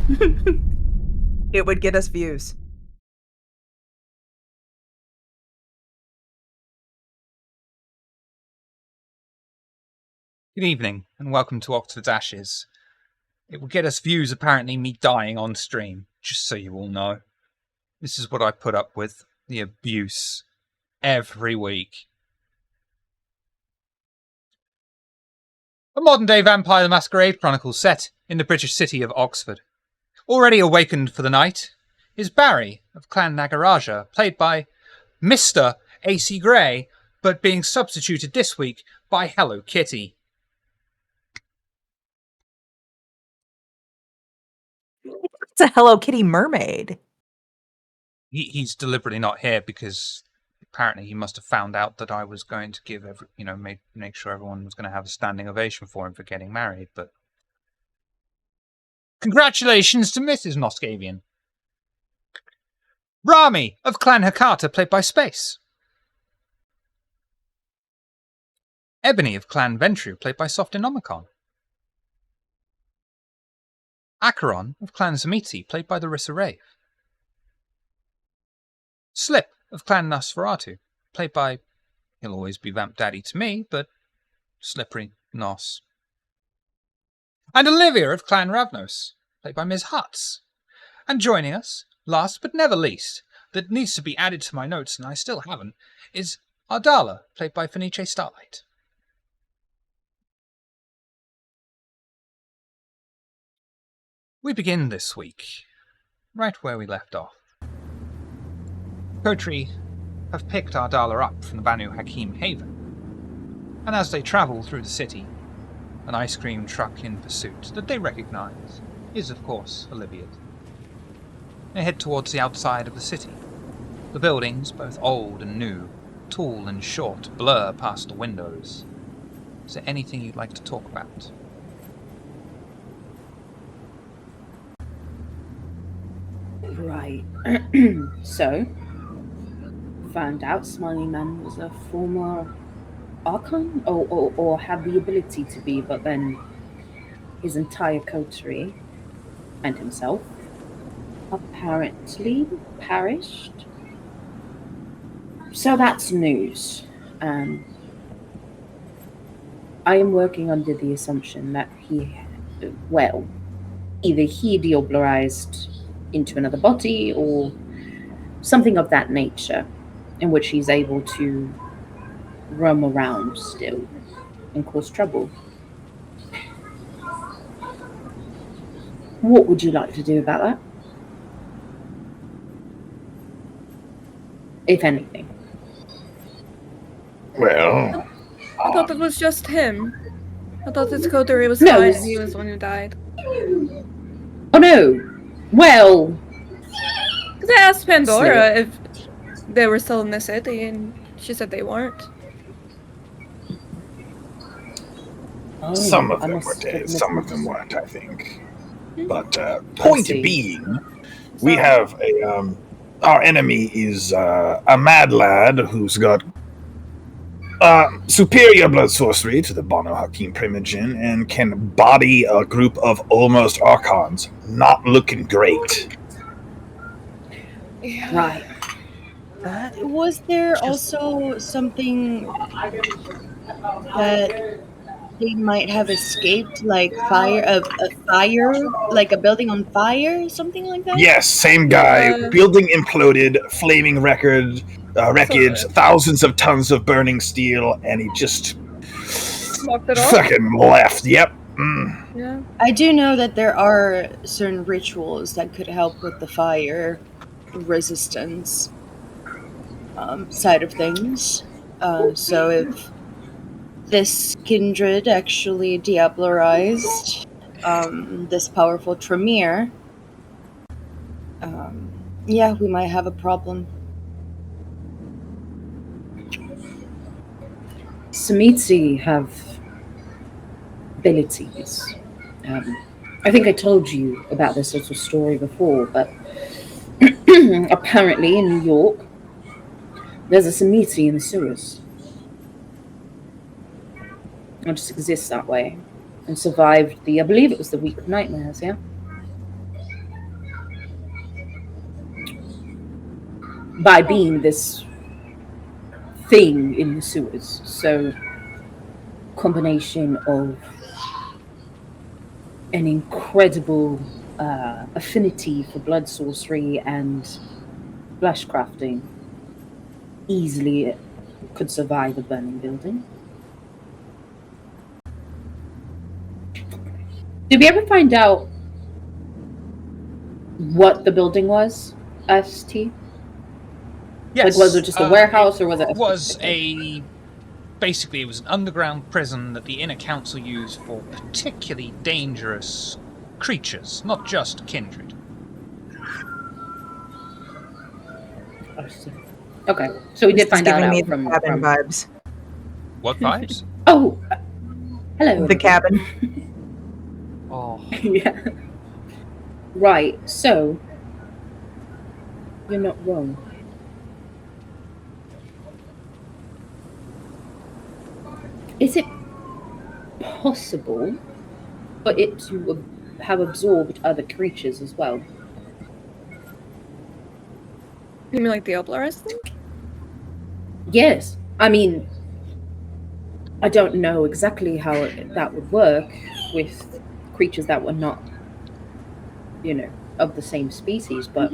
It would get us views. Good evening, and welcome to Oxford's Ashes. It will get us views, apparently, me dying on stream, just so you all know. This is what I put up with, the abuse, every week. A modern-day Vampire the Masquerade chronicle set in the British city of Oxford. Already awakened for the night is Barry of Clan Nagaraja, played by Mr. A.C. Gray, but being substituted this week by Hello Kitty. It's a Hello Kitty mermaid. He's deliberately not here because apparently he must have found out that I was going to give make sure everyone was going to have a standing ovation for him for getting married. But congratulations to Mrs. Noscavian. Rami of Clan Hakata, played by Space. Ebony of Clan Ventru, played by Softinomicon. Acheron of Clan Zamiti, played by Larissa Rave. Slip of Clan Nosferatu, played by, he'll always be Vamp Daddy to me, but Slippery Nos. And Olivia of Clan Ravnos, played by Ms. Hutz. And joining us, last but never least, that needs to be added to my notes and I still haven't, is Ardala, played by Fenice Starlight. We begin this week, right where we left off. Kotri have picked Ardala up from the Banu Hakim Haven, and as they travel through the city, an ice cream truck in pursuit that they recognize is, of course, Olivia's. They head towards the outside of the city. The buildings, both old and new, tall and short, blur past the windows. Is there anything you'd like to talk about? Right. So, found out Smiley Man was a former Archon, or had the ability to be, but then his entire coterie and himself apparently perished. So that's news. I am working under the assumption that either he deoblarized into another body or something of that nature, in which he's able to roam around still and cause trouble. What would you like to do about that? If anything. Well, I thought it was just him. I thought his coterie was No, fine it's- and he was the one who died. Oh no! Well, Because I asked Pandora if they were still in the city, and she said they weren't. some of I them must were have dead, some of them misunderstood. weren't, I think. But point see. being, we have our enemy is a mad lad who's got superior blood sorcery to the Banu Hakim Primogen and can body a group of almost Archons. Not looking great. Yeah. Right. Was there also something that they might have escaped, like a fire, like a building on fire, something like that? Yes, same guy. Yeah. Building imploded, flaming wreckage, So- thousands of tons of burning steel, and he just Locked it off? fucking left. Yep. Mm. Yeah. I do know that there are certain rituals that could help with the fire resistance side of things. So if this kindred actually diablerized this powerful Tremere, yeah, we might have a problem. Samiti have abilities. I think I told you about this little story before, but apparently in New York, there's a Samiti in the sewers. It just exists that way and survived I believe it was the week of nightmares, yeah? by being this thing in the sewers. So, combination of an incredible affinity for blood sorcery and flesh crafting easily could survive a burning building. Did we ever find out what the building was, ST? Yes. Like, was it just a warehouse, or was it? Basically, it was an underground prison that the Inner Council used for particularly dangerous creatures, not just kindred. I see. Okay, so we did find giving out me the from cabin vibes. What vibes? Oh, hello. The cabin. Oh. Yeah. Right. So you're not wrong. Is it possible for it to have absorbed other creatures as well? You mean like the Oblaris thing? Yes. I mean, I don't know exactly how that would work with creatures that were not, of the same species, but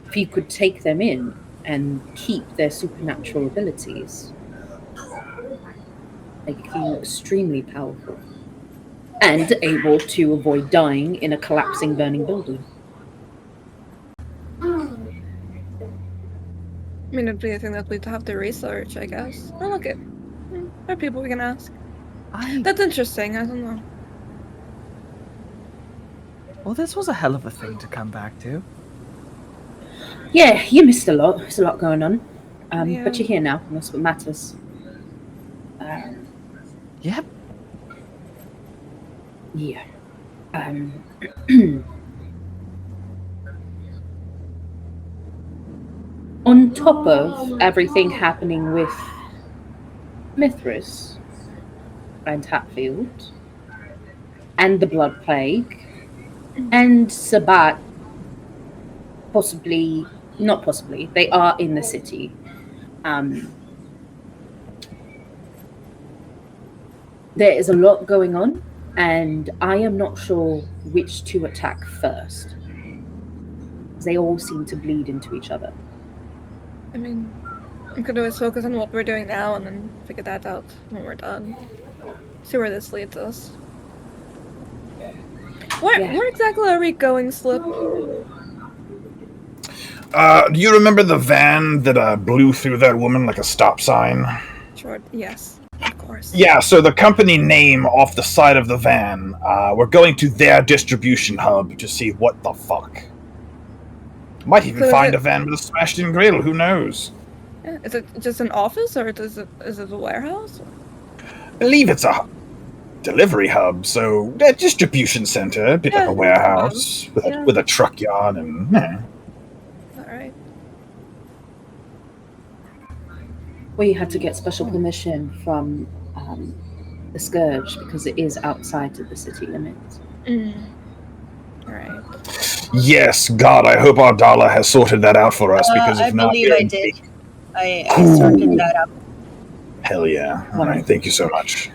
if you could take them in and keep their supernatural abilities, they became extremely powerful and able to avoid dying in a collapsing, burning building. I mean, it'd be a thing that we'd have to research, I guess. Oh, look, there are people we can ask. That's interesting, I don't know. Well, this was a hell of a thing to come back to. Yeah, you missed a lot. There's a lot going on. Yeah. But you're here now, and that's what matters. Yep. Yeah. On top of everything happening with Mithras and Hatfield and the Blood Plague and Sabat, not possibly, they are in the city. There is a lot going on, and I am not sure which to attack first. They all seem to bleed into each other. I mean, we could always focus on what we're doing now and then figure that out when we're done. See where this leads us. Where exactly are we going, Slip? Do you remember the van that blew through that woman like a stop sign? Sure, yes, of course. Yeah, so the company name off the side of the van, we're going to their distribution hub to see what the fuck. Might even find a van with a smashed-in grill, who knows? Yeah. Is it just an office, or is it a warehouse? I believe it's a delivery hub, so a distribution center, a bit like a warehouse, with a truck yard and... Alright. We had to get special permission from the Scourge because it is outside of the city limits. Alright. Yes, God, I hope Ardala has sorted that out for us, because if I not... believe I did. I sorted that out. Hell yeah. Alright, thank you so much.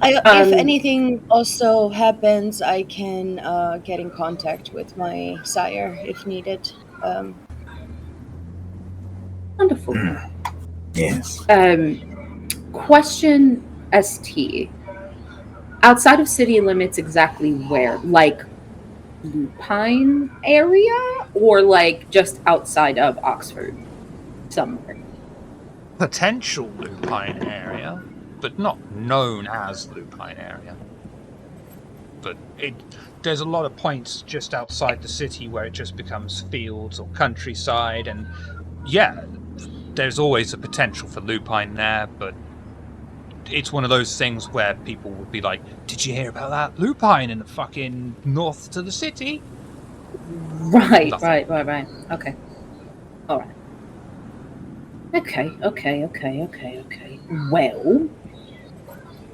If anything also happens, I can get in contact with my sire if needed. Wonderful. Yes. Question ST. Outside of city limits, exactly where? Like Lupine area, or like just outside of Oxford somewhere? Potential Lupine area, but not known as Lupine area. But there's a lot of points just outside the city where it just becomes fields or countryside, and yeah, there's always a potential for Lupine there, but it's one of those things where people would be like, did you hear about that Lupine in the fucking north to the city? Right. Nothing. Right. Okay. All right. Okay. Well,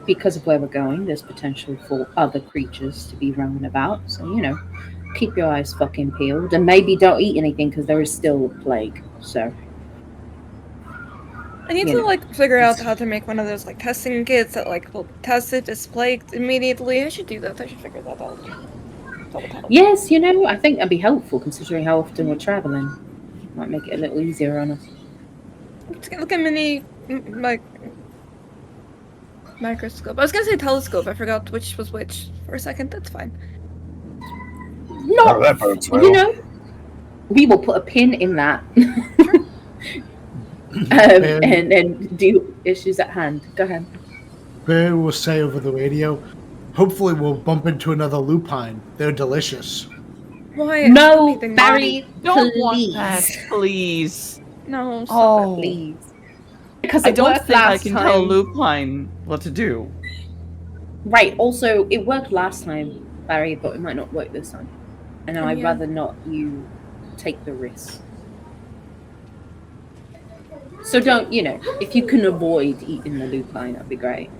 because of where we're going, there's potential for other creatures to be roaming about. So, keep your eyes fucking peeled, and maybe don't eat anything because there is still a plague. So I need You to know, like figure out how to make one of those like testing kits that like will test it as plagued immediately. I should do that. I should figure that out. That would help. yes, I think that'd be helpful considering how often we're traveling. Might make it a little easier on us. Let's get like a mini like microscope. I was gonna say telescope. I forgot which was which for a second. That's fine. No, Oh, that bodes well. We will put a pin in that. And do issues at hand. Go ahead. Barry will say over the radio, hopefully we'll bump into another lupine. They're delicious. Why? No, anything Barry, Don't please. want that, please. No. Stop Oh, Please. Because I it don't worked think I last can time. tell Lupine what to do. Right. Also, it worked last time, Barry, but it might not work this time. And I'd Yeah. rather not you take the risk. So don't, if you can avoid eating the lupine, that'd be great.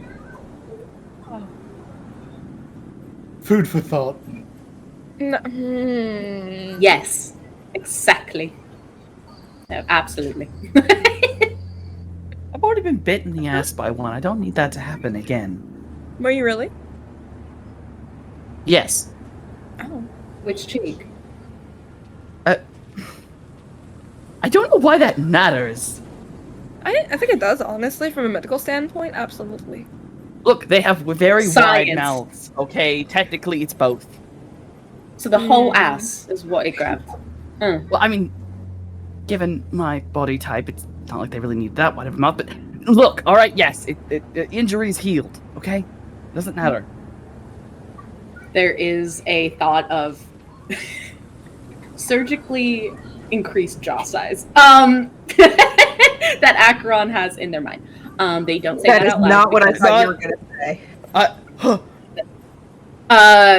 Food for thought. No. Yes, exactly. No, absolutely. I've already been bit in the ass by one. I don't need that to happen again. Were you really? Yes. Oh. Which cheek? I don't know why that matters. I think it does, honestly, from a medical standpoint, absolutely. Look, they have very wide Science. mouths. Okay, technically it's both. So the whole ass is what it grabbed. Well, I mean, given my body type, it's not like they really need that wide of a mouth. But look, all right, yes, injury's healed. Okay, doesn't matter. There is a thought of surgically increased jaw size. That Acheron has in their mind. They don't say that, That is out loud. not what I because- thought you were going to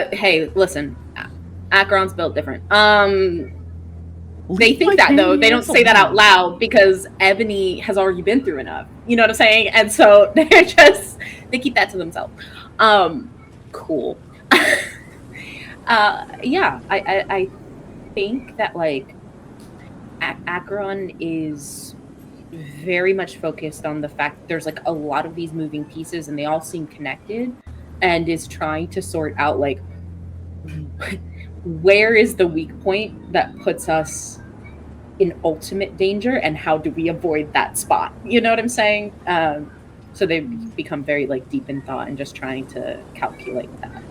say. Hey, listen. Acheron's built different. They Leave think my that though. They tiny don't ass say that out alone. loud because Ebony has already been through enough. You know what I'm saying? And so they keep that to themselves. Cool. Yeah, I think that like Acheron is very much focused on the fact that there's like a lot of these moving pieces and they all seem connected, and is trying to sort out like where is the weak point that puts us in ultimate danger and how do we avoid that spot, you know what I'm saying? So they've become very like deep in thought and just trying to calculate that.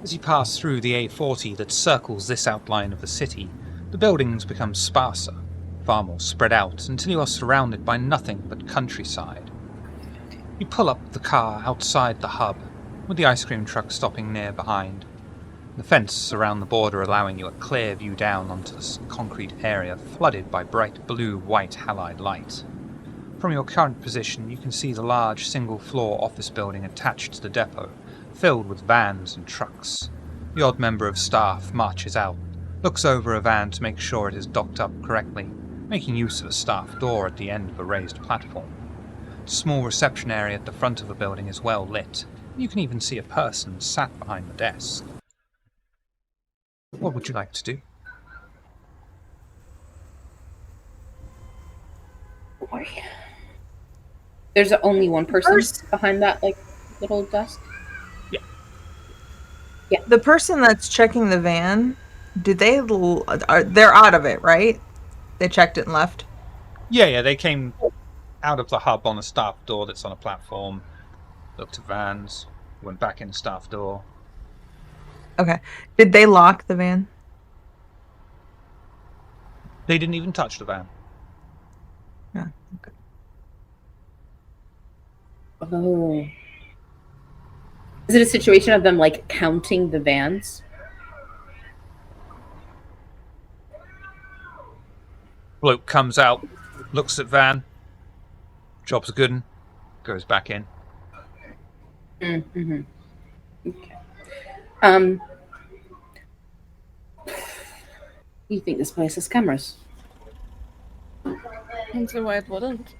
As you pass through the A40 that circles this outline of the city, the buildings become sparser, far more spread out, until you are surrounded by nothing but countryside. You pull up the car outside the hub, with the ice cream truck stopping near behind, the fence around the border allowing you a clear view down onto the concrete area flooded by bright blue-white halide light. From your current position, you can see the large single-floor office building attached to the depot, filled with vans and trucks. The odd member of staff marches out, looks over a van to make sure it is docked up correctly, making use of a staff door at the end of a raised platform. The small reception area at the front of the building is well lit, and you can even see a person sat behind the desk. What would you like to do? Boy. There's only one person behind that like little desk. The person that's checking the van, they're out of it, right? They checked it and left. Yeah, they came out of the hub on a staff door that's on a platform, looked at vans, went back in the staff door. Okay. Did they lock the van? They didn't even touch the van. Yeah. Okay. Oh. Is it a situation of them like counting the vans? Bloke comes out, looks at van, job's a good one, goes back in. Mm-hmm. Okay. You think this place has cameras? I don't see why it wouldn't.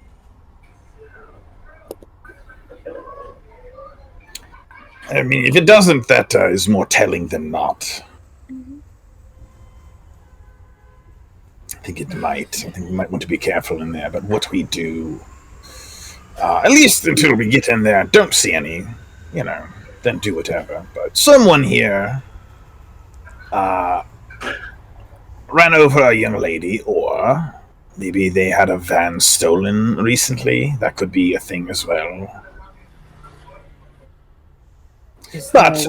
I mean, if it doesn't, that is more telling than not. I think it might. I think we might want to be careful in there. But what we do, at least until we get in there, don't see any, then do whatever. But someone here ran over a young lady, or maybe they had a van stolen recently. That could be a thing as well. But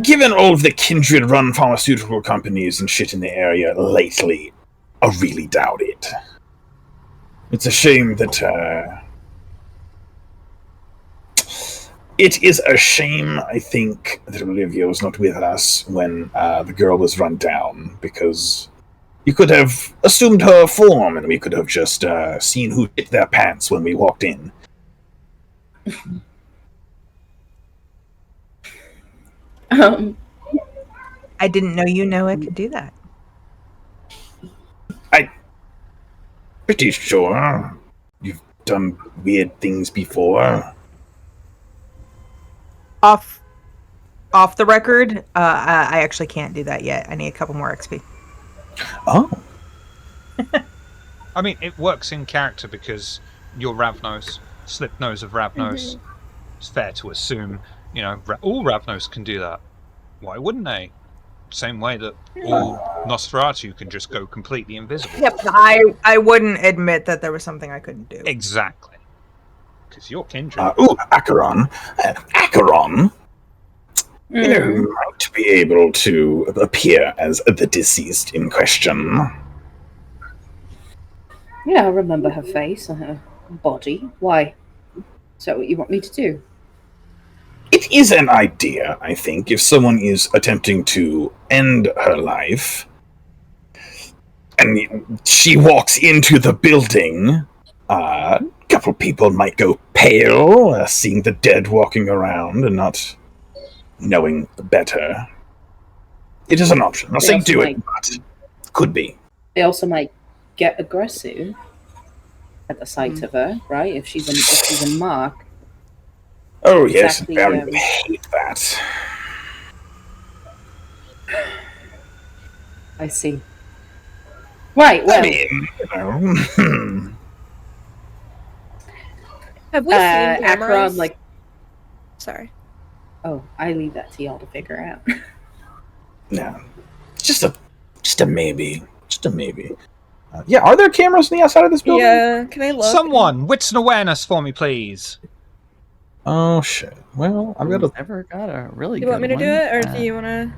given all of the kindred-run pharmaceutical companies and shit in the area lately, I really doubt it. It's a shame that it is a shame, I think, that Olivia was not with us when the girl was run down, because you could have assumed her form and we could have just seen who hit their pants when we walked in. I didn't know Noah could do that. Pretty sure you've done weird things before. Off the record, I actually can't do that yet. I need a couple more XP. Oh. I mean, it works in character because you're Ravnos, Slipnose of Ravnos. Mm-hmm. It's fair to assume, all Ravnos can do that. Why wouldn't they? Same way that all Nosferatu can just go completely invisible. Yep, I wouldn't admit that there was something I couldn't do. Exactly. Because you're kindred. Acheron. Acheron. You might be able to appear as the deceased in question. Yeah, I remember her face and her body. Why? Is that what you want me to do? It is an idea, I think, if someone is attempting to end her life, and she walks into the building, a couple people might go pale, seeing the dead walking around and not knowing better. It is an option. I'll say do it, but could be. They also might get aggressive at the sight of her, right? If she's a mark. Oh, yes, Barry would hate that. I see. Right, well... Have we seen cameras? Acheron, Sorry. Oh, I leave that to y'all to figure out. No. Just a maybe. Just a maybe. Yeah, are there cameras on the outside of this building? Yeah, can I look? Someone, wits and awareness for me, please. Oh shit! Well, I've got never got a really. Do you want me to do it, or do you want to?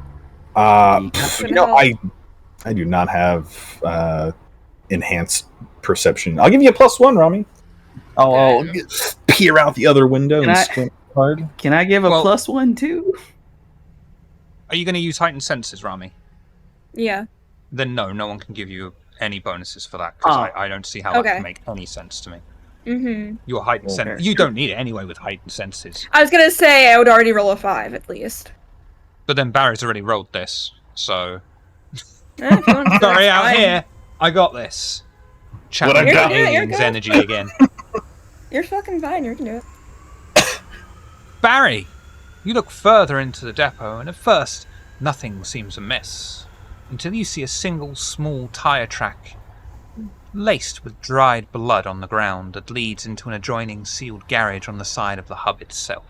I do not have enhanced perception. I'll give you a +1, Rami. I'll peer out the other window and squint hard. Can I give a +1 too? Are you going to use heightened senses, Rami? Yeah. Then no one can give you any bonuses for that because I don't see how that can make any sense to me. Mm-hmm. Your heightened senses. You don't need it anyway with heightened senses. I was gonna say I would already roll a 5 at least. But then Barry's already rolled this, so. Barry out here, I got this. Channeling aliens energy again. You're fucking fine. You can do it. Barry, you look further into the depot, and at first nothing seems amiss, until you see a single small tire track laced with dried blood on the ground that leads into an adjoining sealed garage on the side of the hub itself.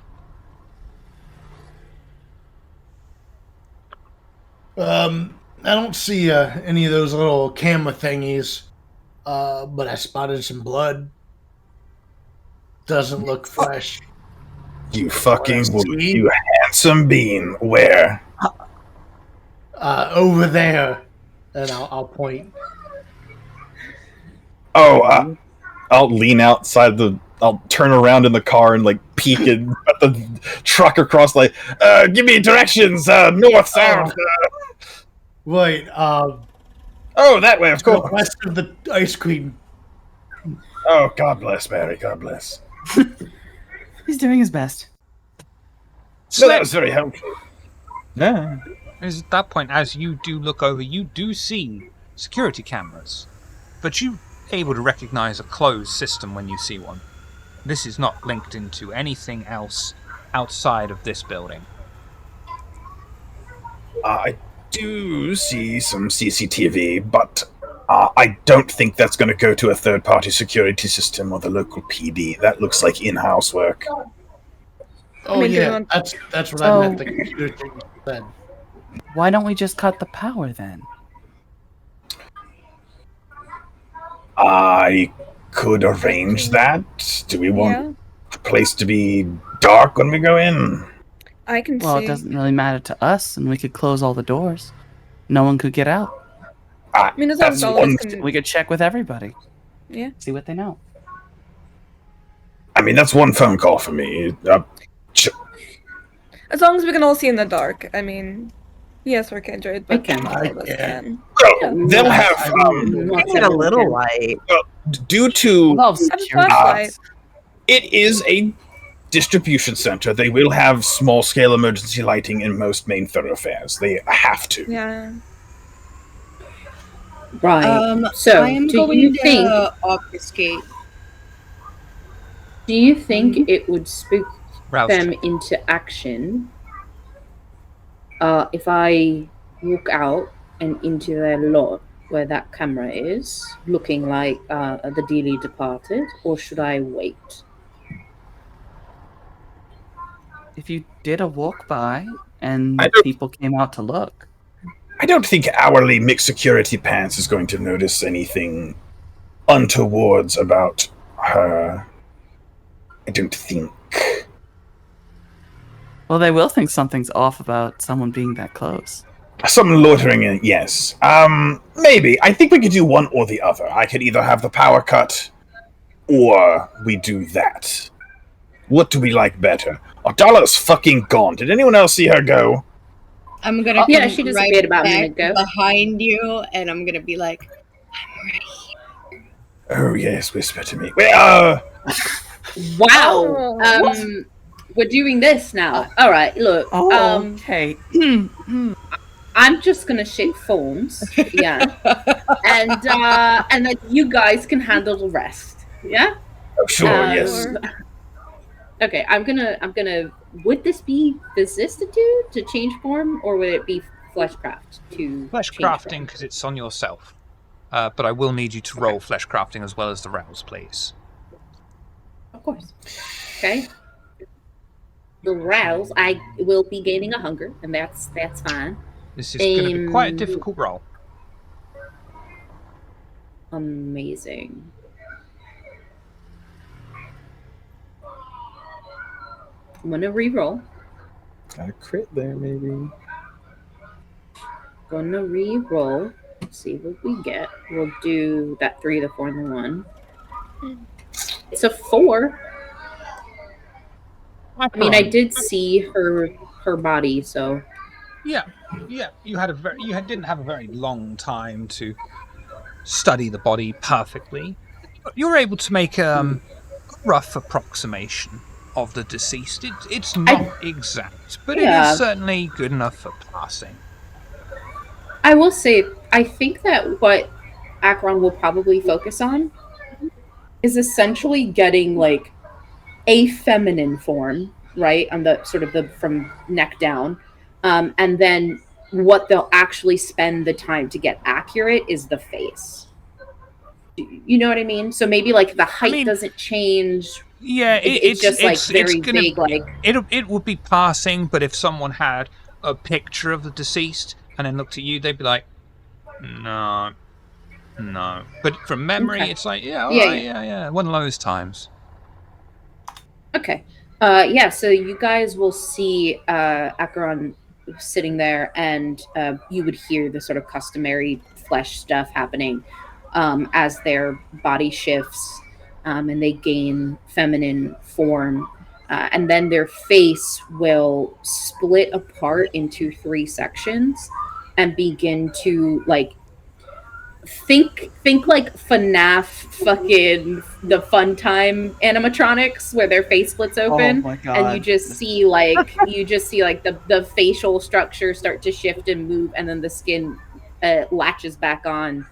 I don't see any of those little camera thingies, but I spotted some blood. Doesn't look fresh. You you handsome bean. Where? Over there. And I'll point. Oh, I'll lean outside I'll turn around in the car and peek at the truck across. Give me directions. North, south. Right. Oh, that way, of course. West of the ice cream. Oh, God bless, Barry. God bless. He's doing his best. So that was very helpful. Yeah. At that point, as you do look over, you do see security cameras, but you're able to recognize a closed system when you see one. This is not linked into anything else outside of this building. I do see some CCTV, but I don't think that's going to go to a third-party security system or the local PD. That looks like in-house work. Oh mean, do we yeah, want- that's what So- I meant. The computer thing you said. Why don't we just cut the power then? I could arrange that. Do we want Yeah, the place to be dark when we go in? I can Well, see. it doesn't really matter to us, and we could close all the doors. No one could get out. I mean, as long as That's all of us one. can. We could check with everybody. Yeah. See what they know. I mean, that's one phone call for me. As long as we can all see in the dark. I mean, yes, we're kindred, but can. all of us I can. Well, they'll have Not Get a everyone little can. light. due to Love I have a security. flashlight. it is a distribution center. They will have small-scale emergency lighting in most main thoroughfares. They have to. Yeah. Right. So, I am do you going think? to obfuscate. Do you think it would spook Roused. them into action if I walk out and into their lot where that camera is, looking like the dearly departed, or should I wait? If you did a walk by and I don't- people came out to look, I don't think hourly mixed security pants is going to notice anything untowards about her. I don't think. well, they will think something's off about someone being that close. Some loitering in, yes. Maybe. I think we could do one or the other. I could either have the power cut, or we do that. What do we like better? Ardala's fucking gone. Did anyone else see her go? I'm gonna Yeah, come she right disappeared about a back minute ago. behind you, and I'm gonna be like, "I'm ready." Oh, yes, whisper to me. Well, Wow. Oh. We're doing this now. All right. Look. okay. I'm just gonna shake forms. Yeah. and then you guys can handle the rest. Yeah. oh, sure, yes. Or- Okay, I'm gonna. Would this be vicissitude to change form, or would it be fleshcraft to Flesh change crafting form? because it's on yourself. But I will need you to roll flesh crafting as well as the rouse, please. Of course. Okay. The rouse, I will be gaining a hunger, and that's fine. This is going to be quite a difficult roll. Amazing. I'm gonna re-roll. Got a crit there, maybe. Gonna re-roll. See what we get. We'll do that 3, the 4, and the 1. It's a 4. I mean, I did see her body, so Yeah. You didn't have a very long time to study the body perfectly. But you were able to make a rough approximation of the deceased. It's not exact, but it Yeah. is certainly good enough for passing. I will say I think that what Akron will probably focus on is essentially getting like a feminine form, right, on the sort of the from neck down, and then what they'll actually spend the time to get accurate is the face. You know what I mean? So maybe like the height doesn't change. Yeah, It's just like very gonna, big, like it would be passing, but if someone had a picture of the deceased and then looked at you, they'd be like, no. But from memory, Okay. it's like, yeah, Yeah, yeah, one of those times. okay. Yeah, so you guys will see Acheron sitting there, and you would hear the sort of customary flesh stuff happening as their body shifts and they gain feminine form. And then their face will split apart into 3 sections and begin to like think like FNAF fucking the fun time animatronics where their face splits open Oh my god. and you just see like the facial structure start to shift and move, and then the skin latches back on,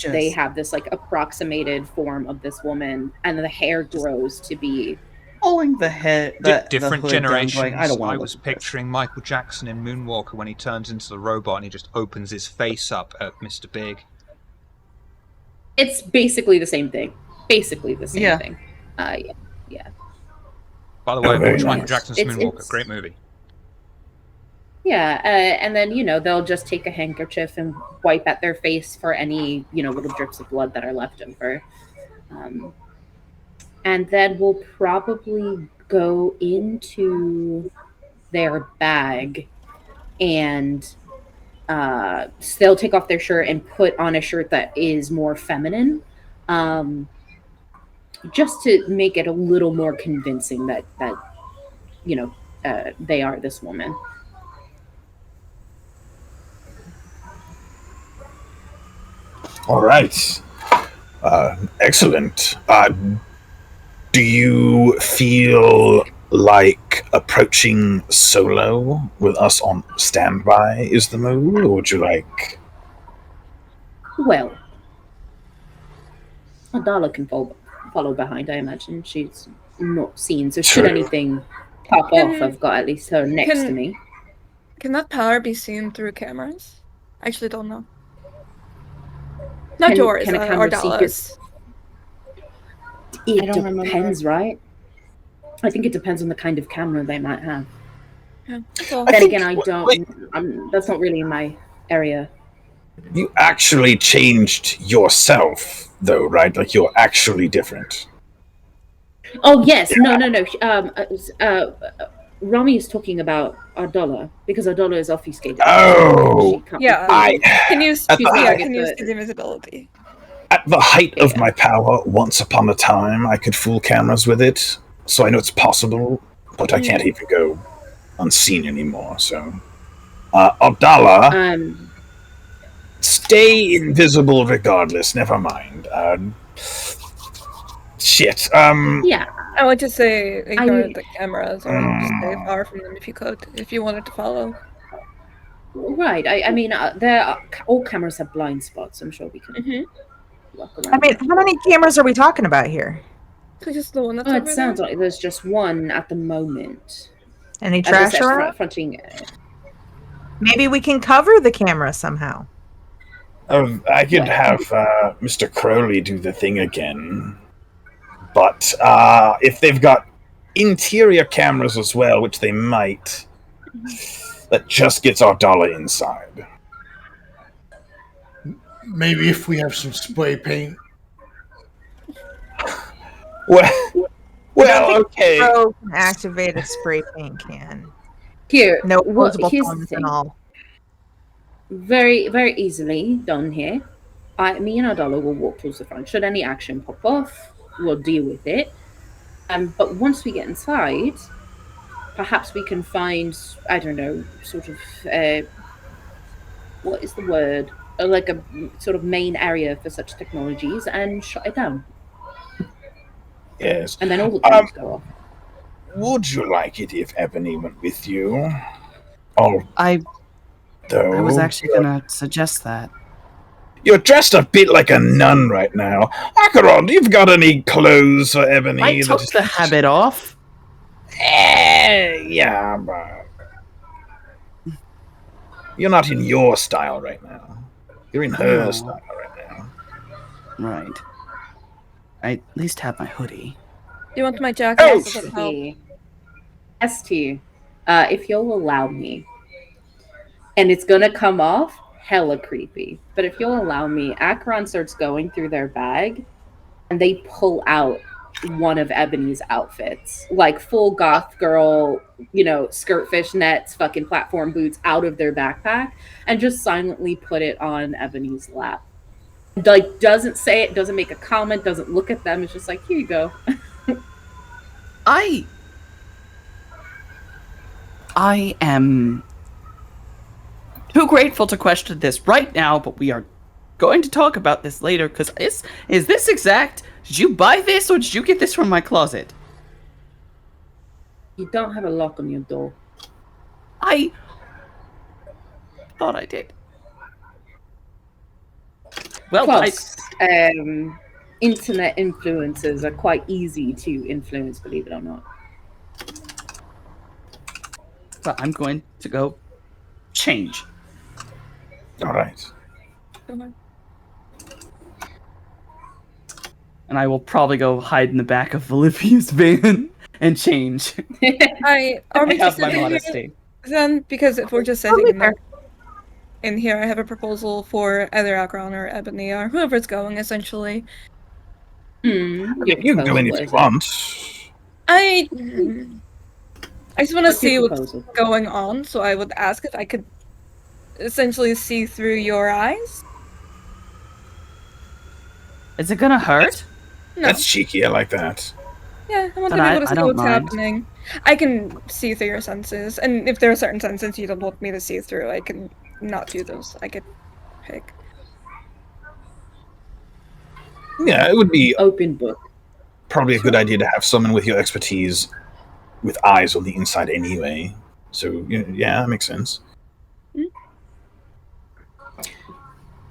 they Just have this like approximated form of this woman, and the hair grows to be. pulling the head, the Different hood down, generations. going, I don't want I to look was at this. picturing Michael Jackson in Moonwalker when he turns into the robot and he just opens his face up at Mr. Big. It's basically the same thing. Basically the same Yeah. thing. Yeah. By the way, very watch Michael nice. Jackson's It's- Moonwalker. it's- Great movie. Yeah, and then they'll just take a handkerchief and wipe at their face for any little drips of blood that are left over, and then we'll probably go into their bag, and they'll take off their shirt and put on a shirt that is more feminine, just to make it a little more convincing that they are this woman. All right. Excellent. Do you feel like approaching solo with us on standby is the move, or would you like? Well, Adala can follow behind, I imagine. She's not seen, so should True. anything pop off, I've got at least her next to me. Can that power be seen through cameras? I actually don't know. Not Can- yours, can a camera see Ardala's. It I don't remember. depends, right? I think it depends on the kind of camera they might have. Yeah, that's all. Then think- again, I wait. don't. That's not really my area. You actually changed yourself, though, right? Like you're actually different. Oh yes, no. Rami is talking about Ardala because Ardala is obfuscated. Oh, She can't Yeah. I Can you At the yeah, height- can you see the invisibility? at the height of Yeah. my power, once upon a time, I could fool cameras with it, so I know it's possible, but I can't even go unseen anymore. So, Abdallah, stay invisible regardless. Never mind. Shit. Yeah. I would just say ignore I- the cameras or stay far from them if you could, if you wanted to follow. Right. I mean, all cameras have blind spots. I'm sure we can walk around. I mean, how many cameras are we talking about here? So just the one that's Oh, over it sounds there? like there's just one at the moment. Any As I trash said, around? fronting. Maybe we can cover the camera somehow. I could What? have Mr. Crowley do the thing again, but if they've got interior cameras as well, which they might, that just gets our dollar inside. Maybe if we have some spray paint. Well, okay. Pro can activate a spray paint can. Here, No well, posable here's the phones thing. and all. Very, very easily done here. Me and Ardala will walk towards the front. Should any action pop off, we'll deal with it. But once we get inside, perhaps we can find, I don't know, sort of, what is the word? Like a sort of main area for such technologies and shut it down. Yes. And then all the cameras go off. Would you like it if Ebony went with you? Although I was actually gonna suggest that. you're dressed a bit like a nun right now. Akaron, you've got any clothes for Ebony? I took the habit off. Yeah, but you're not in your style right now. You're in her Oh. style right now. Right. I at least have my hoodie. Do you want my jacket? Oh! Does it help? ST, if you'll allow me, and it's gonna come off hella creepy, but if you'll allow me, Acheron starts going through their bag, and they pull out one of Ebony's outfits, like full goth girl, skirt fishnets, fucking platform boots out of their backpack, and just silently put it on Ebony's lap. Like, doesn't say it, doesn't make a comment, doesn't look at them. It's just like, here you go. I am too grateful to question this right now, but we are going to talk about this later, because is this exact? Did you buy this, or did you get this from my closet? You don't have a lock on your door. I thought I did. Well, Plus, internet influencers are quite easy to influence, believe it or not. I'm going to go change. All right. Okay. And I will probably go hide in the back of Olivia's van and change. Are we I just have my sitting here modesty. then? Because if we're just sitting in here, I have a proposal for either Akron or Ebony or whoever's going, essentially. Your You can go in proposal, if you is it? want. I just want to What's your see what's proposal? going on, so I would ask if I could essentially see through your eyes. Is it gonna hurt? No. That's cheeky. I like that. Yeah, I want But to be able to I see don't what's mind. happening. I can see through your senses, and if there are certain senses you don't want me to see through, I can not do those. I could pick. Yeah, it would be Open book. probably a good idea to have someone with your expertise with eyes on the inside anyway. So, yeah, that makes sense.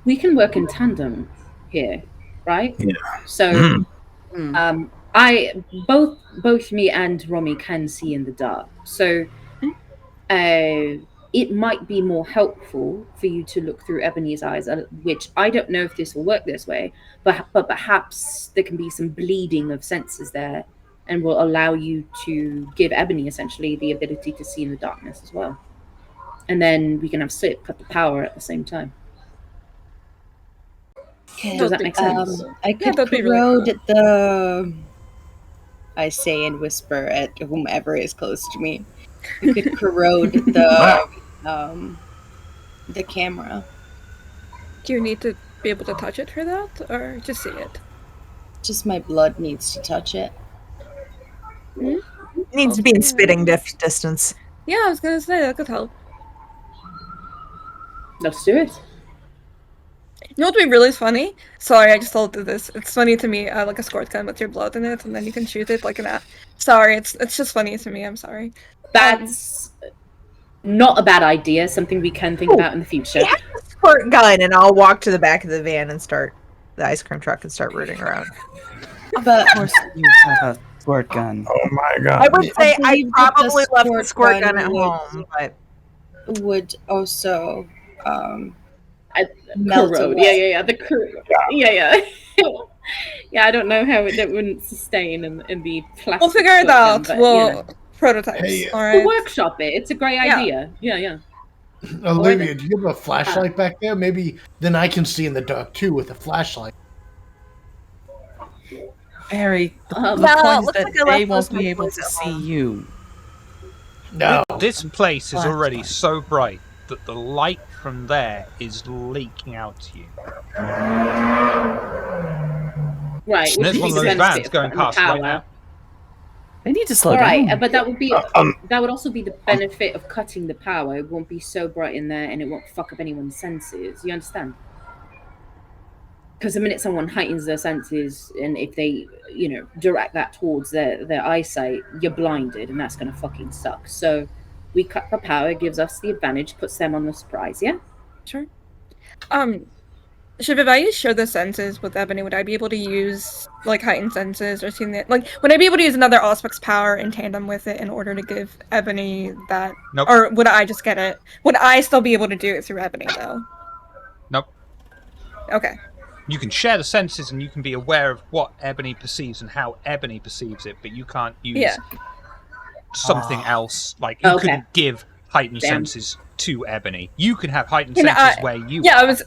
We can work in tandem here, right? Yeah. So, Mm. both me and Romy can see in the dark. So, it might be more helpful for you to look through Ebony's eyes, which I don't know if this will work this way, but perhaps there can be some bleeding of senses there, and will allow you to give Ebony essentially the ability to see in the darkness as well. And then we can have Sip cut the power at the same time. Does that make sense? I could that'd be really corrode cool. the. I say and whisper at whomever is close to me. You could corrode the camera. Do you need to be able to touch it for that, or just see it? Just my blood needs to touch it. It needs to be in spitting distance. Yeah, I was gonna say that could help. Let's do it. You know what would be really funny? Sorry, I just thought of this. It's funny to me, like a squirt gun with your blood in it, and then you can shoot it like an. Sorry, it's just funny to me. I'm sorry. That's not a bad idea. Something we can think about in the future. Yeah, squirt gun, and I'll walk to the back of the van and start the ice cream truck and start rooting around. But Of course, you have a squirt gun. Oh my god. I would say I believe that the probably left the squirt squirt gun gun at would- home, but would also melt Corrode. away. Yeah. The yeah. Yeah, I don't know how that wouldn't sustain in the plastic. We'll figure it squirt gun, out. but, We'll prototypes. Hey, All we'll right. workshop it. It's a great Yeah. idea. Yeah. Olivia, do you have a flashlight back there? Maybe then I can see in the dark too with a flashlight. Barry, the No, point is looks that like I they left won't those be able toys to at see home. you. No. This place is already Flashlight. so bright that the light from there is leaking out to you. Right. And which there's one is of the those benefit vans of going cutting the past right power. now. They need to slow All right, down. but that would be Um, that would also be the benefit of cutting the power. It won't be so bright in there, and it won't fuck up anyone's senses. You understand? Because the minute someone heightens their senses, and if they, direct that towards their eyesight, you're blinded, and that's gonna fucking suck. So, we cut the power, it gives us the advantage, puts them on the surprise. Yeah. Sure. Shiv, if I share the senses with Ebony, would I be able to use like heightened senses or seeing that? Like, would I be able to use another Auspic's power in tandem with it in order to give Ebony that? Nope. Or would I just get it? Would I still be able to do it through Ebony though? Nope. Okay. You can share the senses and you can be aware of what Ebony perceives and how Ebony perceives it, but you can't use something else. Like, you Okay. couldn't give heightened Damn. senses to Ebony. You can have heightened Can senses I- where you Yeah, are. I was.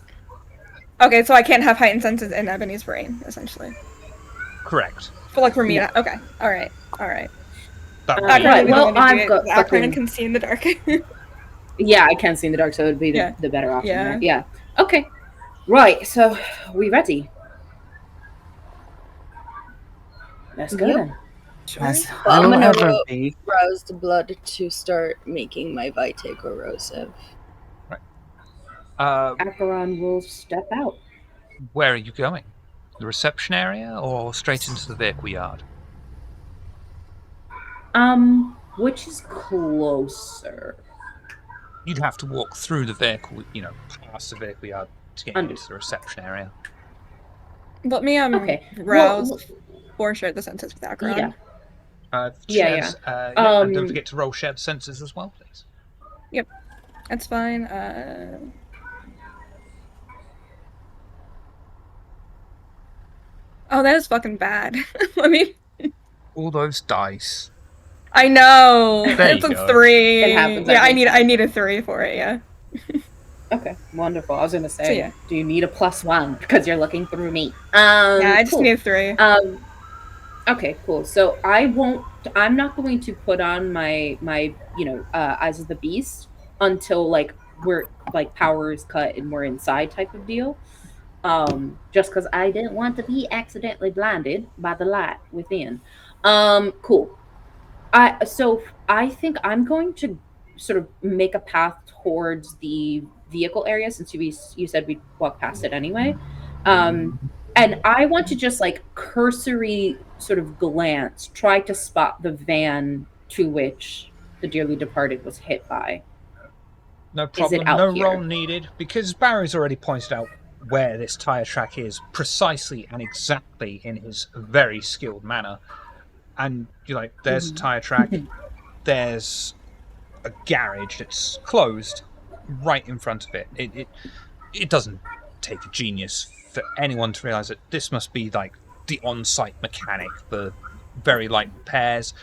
Okay, so I can't have heightened senses in Ebony's brain, essentially. Correct. But like for me, okay, all right. That would Right, be- Akron, well, I've got Akron fucking- can see in the dark. Yeah, I can see in the dark, so it would be Yeah. the better option. Yeah. Right? Yeah. Okay. Right. So, we ready? Let's go Yep. then. As Well, I'm will gonna ever ro- be. Rouse the blood to start making my vitae corrosive. Acheron will step out. Where are you going? The reception area or straight into the vehicle yard? Which is closer? You'd have to walk through the vehicle, past the vehicle yard to get into the reception area. Let me Okay. browse Well, or share the senses with Akron. yeah. Shares, Yeah. and don't forget to roll shared senses as well, please. Yep, that's fine. Oh, that is fucking bad. Let me. All those dice. I know. There It's you a go. 3. It happens Yeah, every I time. need a 3 for it. Yeah. Okay, wonderful. I was gonna say, yeah. do you need a +1 because you're looking through me? Yeah, I just Cool. need a 3. Okay, cool. So I won't. I'm not going to put on my Eyes of the Beast until like we're like power is cut and we're inside type of deal. Just because I didn't want to be accidentally blinded by the light within. Cool. I think I'm going to sort of make a path towards the vehicle area since you said we'd walk past it anyway. And I want to just like cursory sort of glance, try to spot the van to which the dearly departed was hit by. No Is it problem. out No roll here? needed because Barry's already pointed out where this tire track is precisely and exactly in his very skilled manner. And you're like, there's a tire track. There's a garage that's closed right in front of it. It doesn't take a genius for anyone to realize that this must be like the on-site mechanic for very light repairs,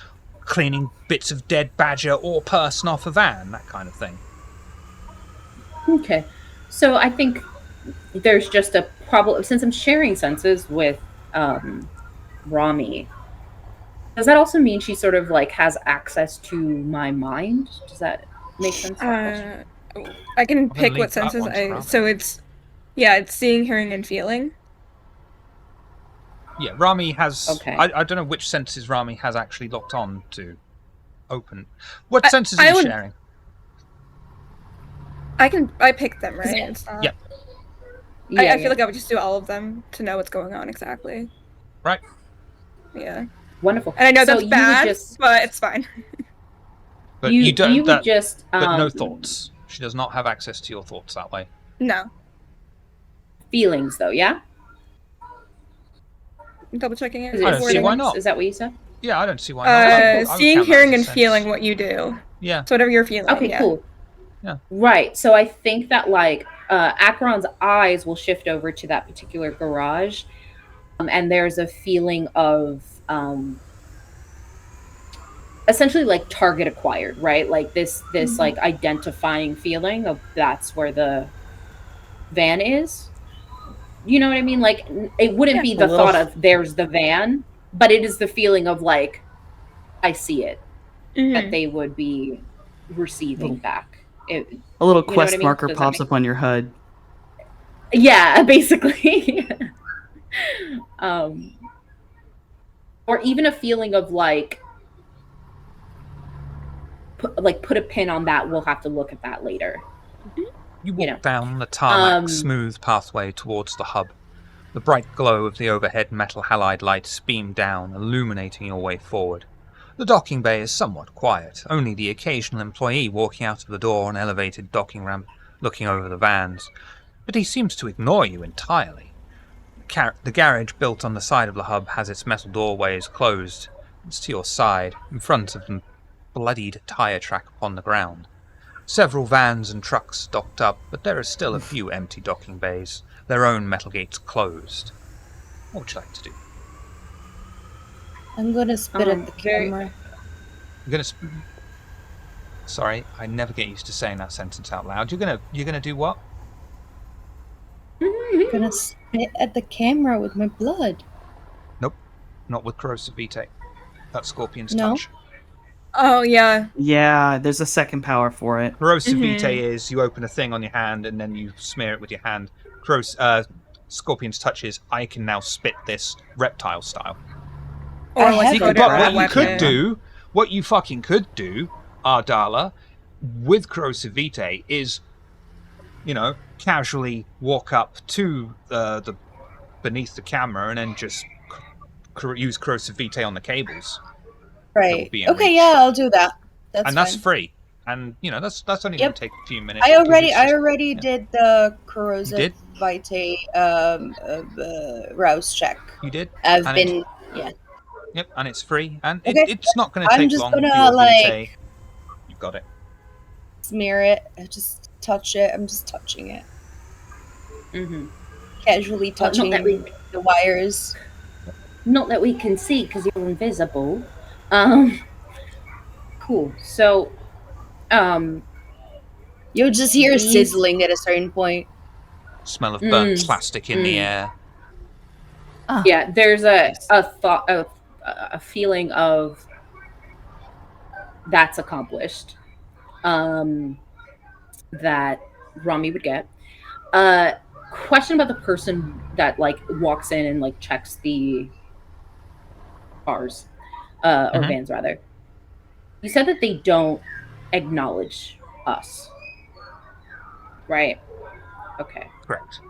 cleaning bits of dead badger or person off a van, that kind of thing. Okay. So I think there's just a problem since I'm sharing senses with Rami. Does that also mean she sort of like has access to my mind? Does that make sense? That question? I can I'm gonna pick leave what that senses one to I. Rami. So it's seeing, hearing, and feeling. Yeah, Rami has. Okay. I don't know which senses Rami has actually locked on to open. What senses are I you would- sharing? I picked them, right? It's not. Yep. Yeah, I feel like I would just do all of them to know what's going on exactly. Right. Yeah. wonderful. And I know So that's you bad, would just but it's fine. But you don't. you would just but no thoughts. She does not have access to your thoughts that way. No. feelings though, yeah? Double checking it. Is it I don't see why feelings? not. Is that what you said? Yeah, I don't see why not. I would Seeing, count that hearing, as a and sense. feeling what you do. Yeah. So whatever you're feeling. Okay, yeah. cool. Yeah. Right. So I think that like Acheron's eyes will shift over to that particular garage, and there's a feeling of essentially like target acquired, right? Like this like identifying feeling of that's where the van is. You know what I mean? Like it wouldn't be the little. thought of there's the van, but it is the feeling of like I see it that they would be receiving back. A little You know what quest I mean? marker Does that pops make- up on your HUD. Yeah, basically. Or even a feeling of like put a pin on that. We'll have to look at that later. You walk know. down the tarmac, Um, smooth pathway towards the hub. The bright glow of the overhead metal halide lights beam down, illuminating your way forward. The docking bay is somewhat quiet, only the occasional employee walking out of the door on elevated docking ramp, looking over the vans. But he seems to ignore you entirely. The garage built on the side of the hub has its metal doorways closed. It's to your side, in front of the bloodied tire track upon the ground. Several vans and trucks docked up, but there are still a few empty docking bays, their own metal gates closed. What would you like to do? I'm gonna spit at the camera. You're gonna. Sorry, I never get used to saying that sentence out loud. You're gonna do what? I'm gonna spit at the camera with my blood. Nope, not with corrosive vitae. That's Scorpion's No. touch. Oh yeah. Yeah, there's a second power for it. Corrosive vitae is you open a thing on your hand and then you smear it with your hand. Scorpion's touch is I can now spit this reptile style. Or I like have put it a on But a what you could weapon. do, what you fucking could do, Ardala, with corrosive vitae is, casually walk up to the beneath the camera and then just use corrosive vitae on the cables. Right. be in Okay, reach. yeah, I'll do that. That's and that's fine. free. And that's only Yep. going to take a few minutes. I because it's just- already yeah. did the corrosive did? vitae rouse check. You did, I've and been yeah. yep, and it's free, and Okay. it's not going to I'm take just long for gonna your vitae. like You got it. smear it. I just touch it. I'm just touching it. Mm-hmm. Casually touching the wires. Not that we can see because you're invisible. Cool. So, You'll just hear These- sizzling at a certain point. Smell of burnt Mm, plastic in the air. Ah, yeah, there's a thought of a feeling of that's accomplished. That Rami would get. Question about the person that like walks in and like checks the cars, or Mhm. vans rather. You said that they don't acknowledge us, right? Okay. Correct.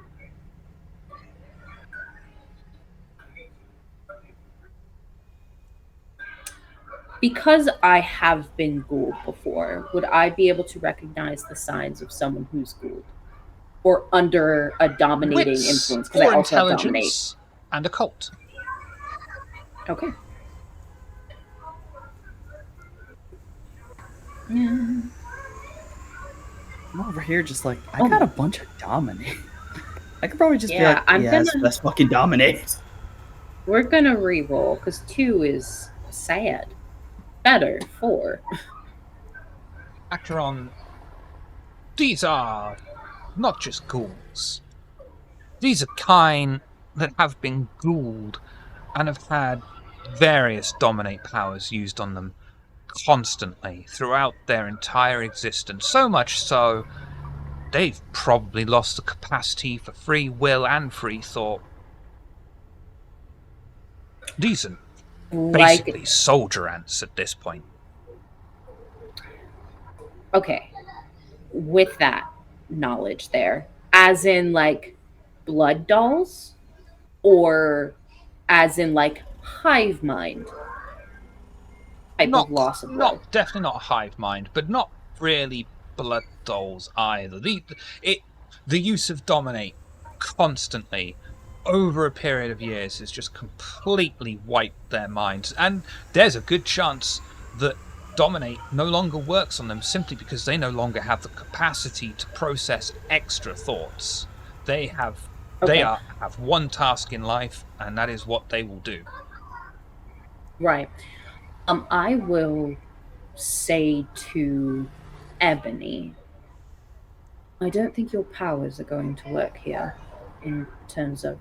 Because I have been ghouled before, would I be able to recognize the signs of someone who's ghouled? Or under a dominating Wits influence? Because I or also have dominate. intelligence and occult. Okay. Yeah. I'm over here just like, I got a bunch of dominate. I could probably just be Yeah, like, I'm yes, gonna- let's fucking dominate. We're gonna re-roll, because 2 is sad. Better, 4. Acheron, these are not just ghouls. These are kind that have been ghouled and have had various dominate powers used on them constantly throughout their entire existence. So much so, they've probably lost the capacity for free will and free thought. These are basically Like, soldier ants at this point. okay, with that knowledge there, as in like blood dolls, or as in like hive mind type of loss of blood? Definitely not a hive mind, but not really blood dolls either. The use of dominate constantly over a period of years has just completely wiped their minds, and there's a good chance that dominate no longer works on them simply because they no longer have the capacity to process extra thoughts. They have have one task in life, and that is what they will do. Right. I will say to Ebony, I don't think your powers are going to work here in terms of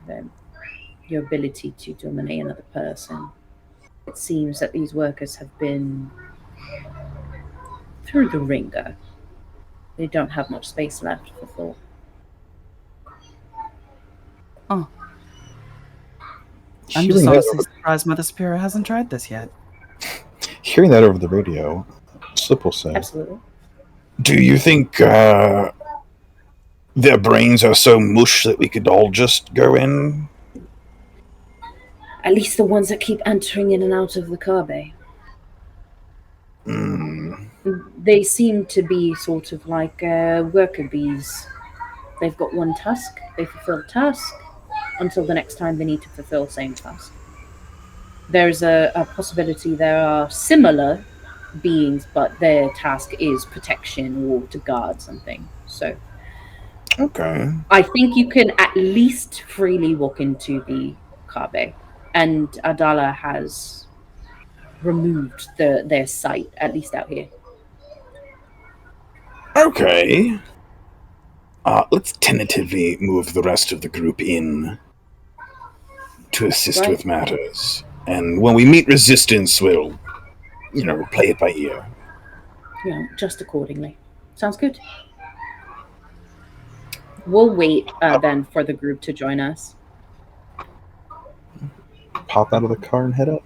your ability to dominate another person. It seems that these workers have been through the ringer. They don't have much space left for thought. Oh. I'm Hearing just that honestly over- surprised Mother Spirit hasn't tried this yet. Hearing that over the radio, Slip will say, Absolutely. "Do you think their brains are so mush that we could all just go in?" At least the ones that keep entering in and out of the car bay. Hmm. They seem to be sort of like worker bees. They've got one task, they fulfill the task until the next time they need to fulfill the same task. There's a possibility there are similar beings, but their task is protection or to guard something. So Okay. I think you can at least freely walk into the car bay. And Adala has removed their sight, at least out here. Okay. Let's tentatively move the rest of the group in to assist Right. with matters. And when we meet resistance, we'll, play it by ear. Just accordingly. Sounds good. We'll wait then for the group to join us. Pop out of the car and head up.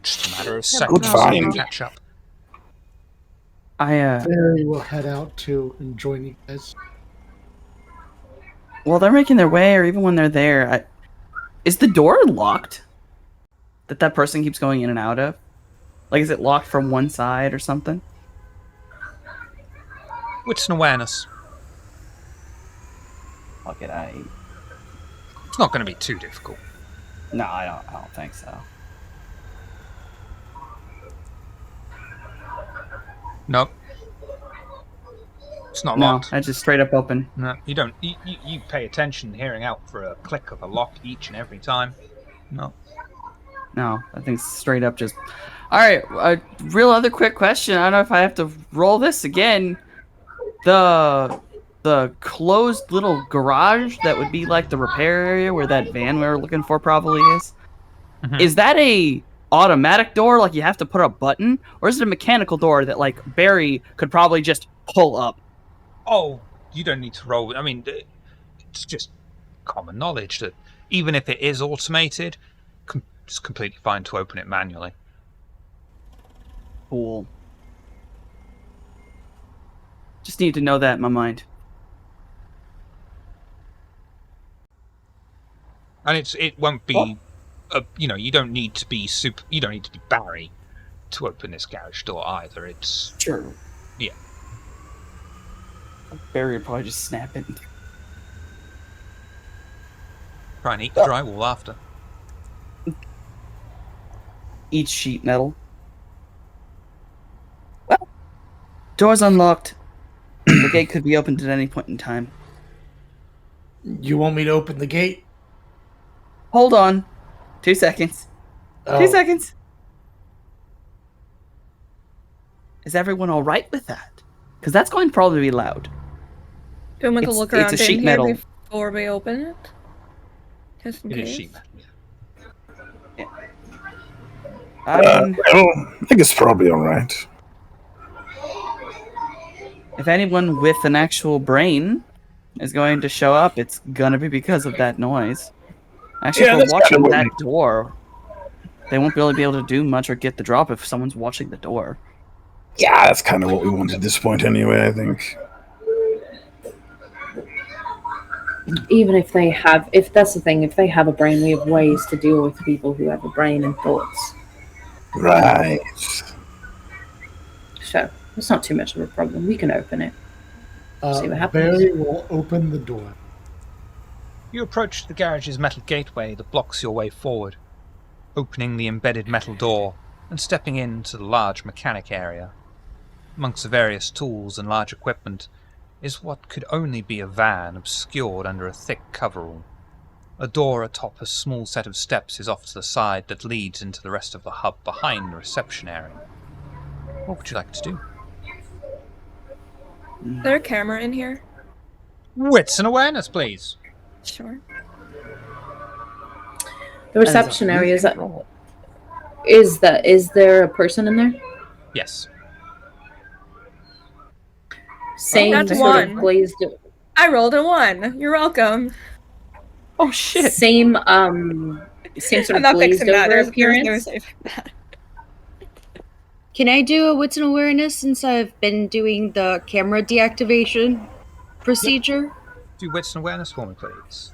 Just a matter of seconds good to find. catch up. Barry will head out to and join you guys. While they're making their way, or even when they're there, is the door locked? That person keeps going in and out of? Like, is it locked from one side or something? Wits and awareness. Fuck it, It's not going to be too difficult. No, I don't think so. Nope. It's not No, locked. that's just straight up open. No, you don't. You pay attention, hearing out for a click of a lock each and every time. No. No, I think straight up just. All right, a real other quick question. I don't know if I have to roll this again. The closed little garage that would be like the repair area where that van we were looking for probably is. Mhm. Is that a automatic door, like you have to put a button, or is it a mechanical door that like Barry could probably just pull up? Oh, you don't need to roll. I mean, it's just common knowledge that even if it is automated, it's completely fine to open it manually. Cool. Just need to know that in my mind. And it won't be, you don't need to be you don't need to be Barry to open this garage door either. It's Sure. Yeah. Barry would probably just snap it. Try and eat the drywall after. Each sheet metal. Well, door's unlocked. The gate could be opened at any point in time. You want me to open the gate? Hold on. 2 seconds. Oh, 2 seconds. Is everyone all right with that? Because that's going to probably be loud. Do you want me to It's- look it's around a sheet in metal. here before we open it? Just in It is case. sheet metal. I mean, Well, I think it's probably all right. if anyone with an actual brain is going to show up, it's gonna be because of that noise. Actually, Yeah, if that's we're kinda watching what that we- door, they won't really be able to do much or get the drop if someone's watching the door. Yeah, that's kind of what we want at this point anyway, I think. Even if they have, if that's the thing, if they have a brain, we have ways to deal with people who have a brain and thoughts. Right. So it's not too much of a problem. We can open it. See what happens. Barry will open the door. You approach the garage's metal gateway that blocks your way forward, opening the embedded metal door and stepping into the large mechanic area. Amongst the various tools and large equipment is what could only be a van obscured under a thick coverall. A door atop a small set of steps is off to the side that leads into the rest of the hub behind the reception area. What would you like to do? Is there a camera in here? Wits and awareness, please. Sure. The reception That is a area music roll. is there a person in there? Yes. Same That's sort one. of glazed. I rolled a 1. You're welcome. Oh shit! Same same sort I'm of not glazed fixing that. over There's appearance. no saving that. Can I do a wits and awareness since I've been doing the camera deactivation procedure? Do wits and awareness for me, please.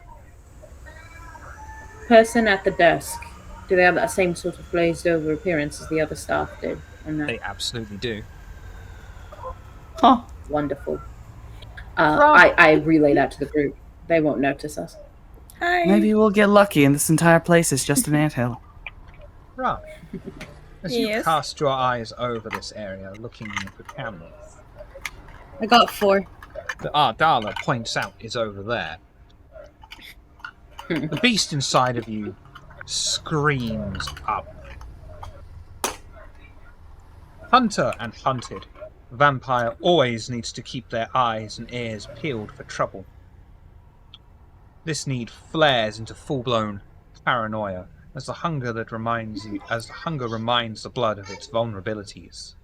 Person at the desk. Do they have that same sort of glazed over appearance as the other staff did? Or no? They absolutely do. Huh? Wonderful. I relay that to the group. They won't notice us. Hi. Maybe we'll get lucky and this entire place is just an anthill. Right. As you Yes. cast your eyes over this area, looking for cameras, I got 4. the Ardala points out is over there. The beast inside of you screams up. Hunter and hunted, vampire always needs to keep their eyes and ears peeled for trouble. This need flares into full-blown paranoia as the hunger reminds the blood of its vulnerabilities.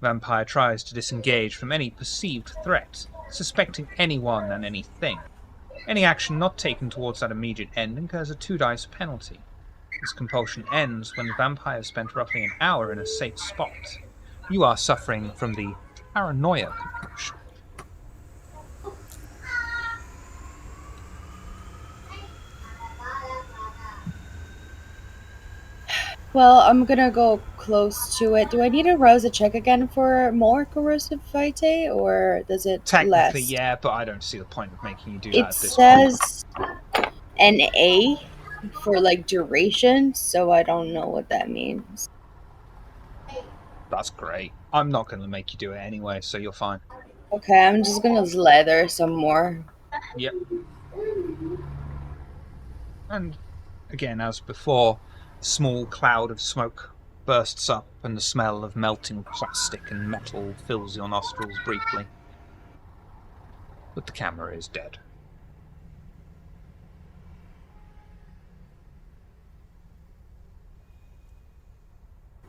Vampire tries to disengage from any perceived threat, suspecting anyone and anything. Any action not taken towards that immediate end incurs a 2 dice penalty. This compulsion ends when the vampire has spent roughly an hour in a safe spot. You are suffering from the paranoia compulsion. Well, I'm gonna go close to it. Do I need to rouse a check again for more corrosive vitae, or does it Technically, less? yeah, but I don't see the point of making you do that It at this point. says an A for like duration, so I don't know what that means. That's great. I'm not going to make you do it anyway, so you're fine. Okay, I'm just gonna leather some more. Yep. And again, as before, a small cloud of smoke bursts up and the smell of melting plastic and metal fills your nostrils briefly. But the camera is dead.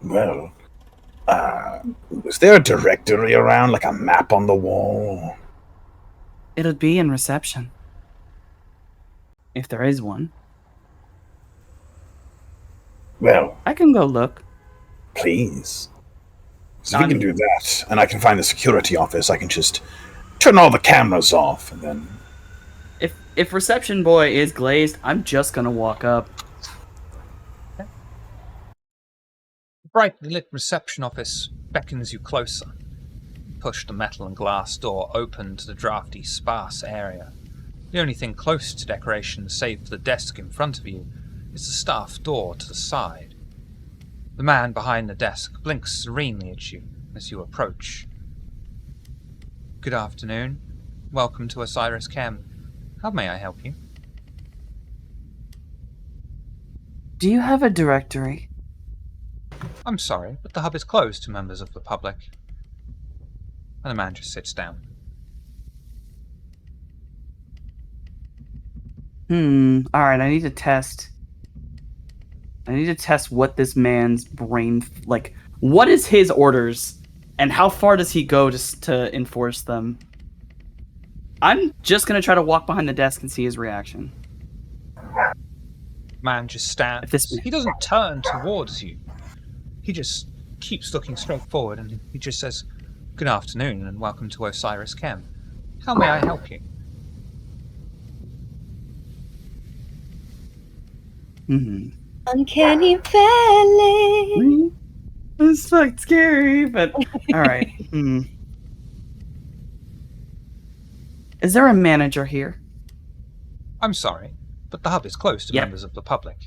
Well, is there a directory around, like a map on the wall? It'll be in reception. If there is one. Well, I can go look. please. So if we can do that, and I can find the security office, I can just turn all the cameras off, and then... If reception boy is glazed, I'm just gonna walk up. The brightly lit reception office beckons you closer. You push the metal and glass door open to the drafty, sparse area. The only thing close to decoration, save for the desk in front of you, is the staff door to the side. The man behind the desk blinks serenely at you as you approach. Good afternoon. Welcome to Osiris Chem. How may I help you? Do you have a directory? I'm sorry, but the hub is closed to members of the public. And the man just sits down. Alright, I need to test what this man's brain... Like, what is his orders? And how far does he go to enforce them? I'm just gonna try to walk behind the desk and see his reaction. Man just stands. He doesn't turn towards you. He just keeps looking straight forward and he just says, "Good afternoon and welcome to Osiris Chem. How may I help you?" Uncanny Valley. It's like scary, but alright. Is there a manager here? I'm sorry, but the hub is closed to members of the public.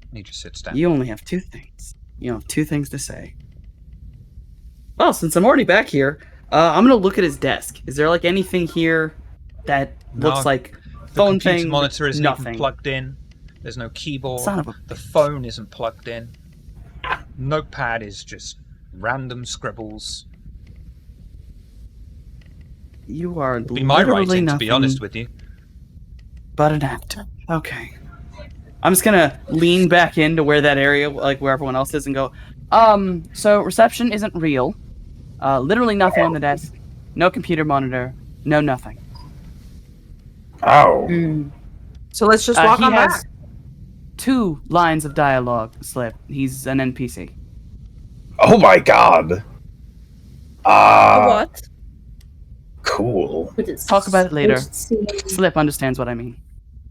And he just sits down. You only have two things. You have two things to say. Well, since I'm already back here, I'm gonna look at his desk. Is there like anything here that looks like phone the computer thing? monitor isn't nothing. even plugged in. There's no keyboard. Son of a the phone isn't plugged in. Notepad is just random scribbles. You are It'd be my literally writing, nothing to be honest with you. but an actor. Okay. I'm just gonna lean back into where that area, like where everyone else is, and go, so reception isn't real. Literally nothing on the desk. No computer monitor. No nothing. Oh. So let's just walk he on has back. 2 lines of dialogue slip. He's an NPC. Oh my god. What? Cool. Would it Talk about it later. would it seem- Slip understands what I mean.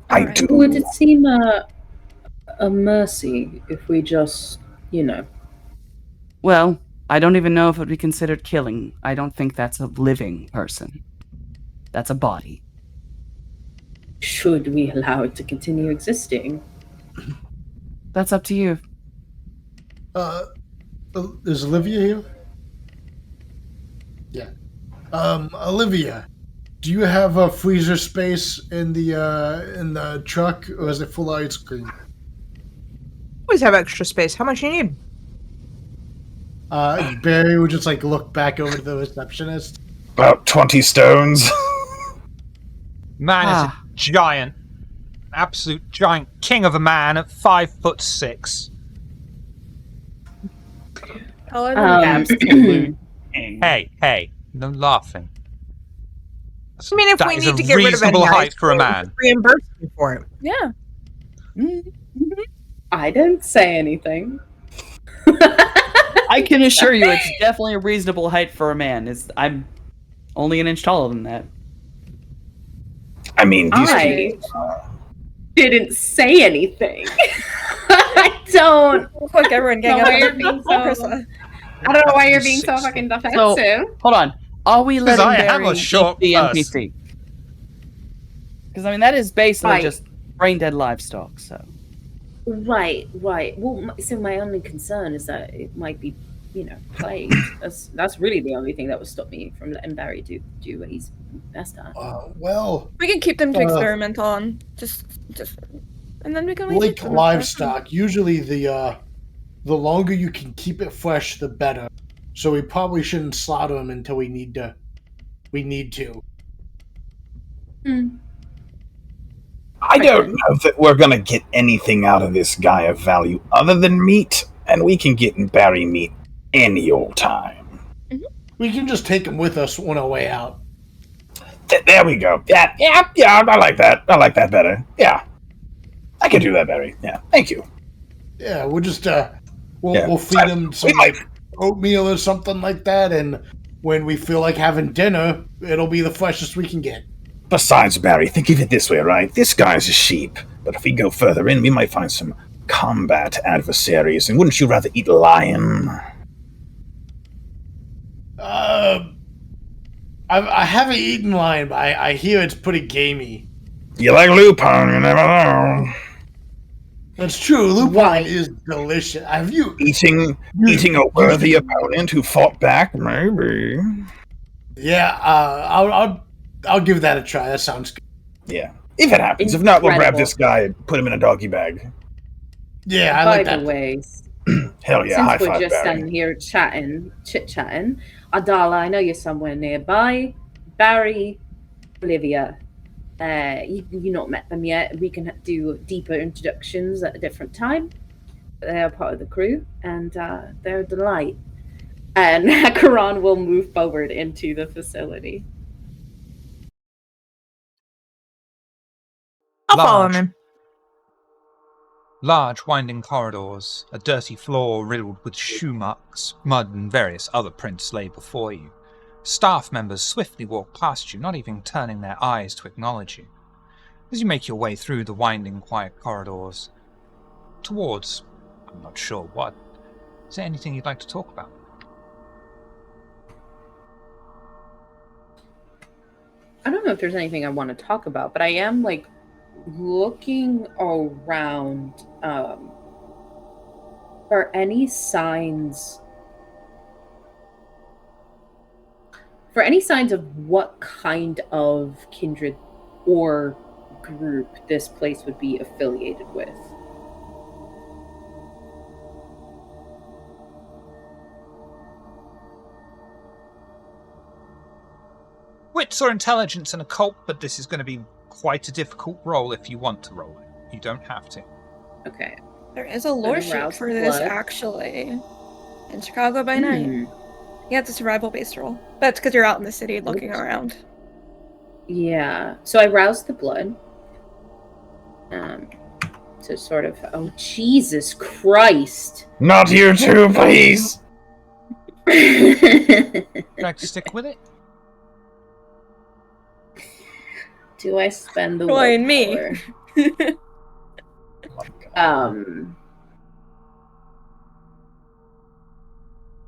I Alright. do. Would it seem a mercy if we just, Well, I don't even know if it would be considered killing. I don't think that's a living person. That's a body. should we allow it to continue existing? That's up to you. Is Olivia here? Yeah. Olivia, do you have a freezer space in the truck, or is it full ice cream? Always have extra space. How much you need? Barry would just look back over to the receptionist. About 20 stones. Man is a giant, absolute giant king of a man at 5'6". Absolute. Hey, no laughing. I mean, if That we is need a to get rid of reasonable any height ice for a cream, man. reimburse me for it. Yeah. I didn't say anything. I can assure you it's definitely a reasonable height for a man. I'm only an inch taller than that. I mean, these I didn't say anything. I don't. Looks like everyone So gang why up you're on being so Priscilla. I don't know why you're That's being so six. fucking So, defensive. hold on. Are we Because letting I am Barry a short eat the person. NPC? Because, I mean, that is basically Right. just brain-dead livestock, so... Right. Well, so my only concern is that it might be, plagued. That's really the only thing that would stop me from letting Barry do what he's best at. Well, We can keep them to Uh, experiment on. Just, and then we can release like them. livestock, usually the longer you can keep it fresh, the better. So we probably shouldn't slaughter them until we need to. We need to. I don't know that we're gonna get anything out of this guy of value other than meat, and we can get Barry meat any old time. We can just take them with us on our way out. There we go. Yeah, I like that. I like that better. Yeah. I can do that, Barry. Yeah, thank you. Yeah, we'll just we'll Yeah. we'll feed them some We might- like oatmeal or something like that, and when we feel like having dinner, it'll be the freshest we can get. Besides, Barry, think of it this way, right? This guy's a sheep, but if we go further in, we might find some combat adversaries, and wouldn't you rather eat lion? I haven't eaten lion, but I hear it's pretty gamey. You like lupine, you never know. That's true. Lupine Right. is delicious. Have you? Eating a worthy opponent who fought back, maybe. Yeah, I'll give that a try. That sounds good. Yeah. If it happens. If not, we'll grab Incredible. this guy and put him in a doggy bag. Yeah, I By like the that. way, Hell yeah, since high we're five, just Barry. standing here chit-chatting, Adala, I know you're somewhere nearby. Barry, Olivia, you not met them yet. We can do deeper introductions at a different time. They're part of the crew, and they're a delight. And Karan will move forward into the facility. I'll follow Large. him in. Large winding corridors, a dirty floor riddled with shoe marks, mud and various other prints lay before you. Staff members swiftly walk past you, not even turning their eyes to acknowledge you. As you make your way through the winding, quiet corridors, towards, I'm not sure what, is there anything you'd like to talk about? I don't know if there's anything I want to talk about, but I am looking around for any signs of what kind of kindred or group this place would be affiliated with. Wits or intelligence and occult, but this is going to be quite a difficult roll if you want to roll it. You don't have to. Okay. There is a lore sheet Arouse for this, blood. actually. In Chicago by night. Hmm. Yeah, it's a survival-based roll. That's because you're out in the city looking Oops. around. Yeah. So I roused the blood. So sort of. Oh, Jesus Christ. Not you too, please. Would you like to stick with it? Do I spend the Join me. willpower?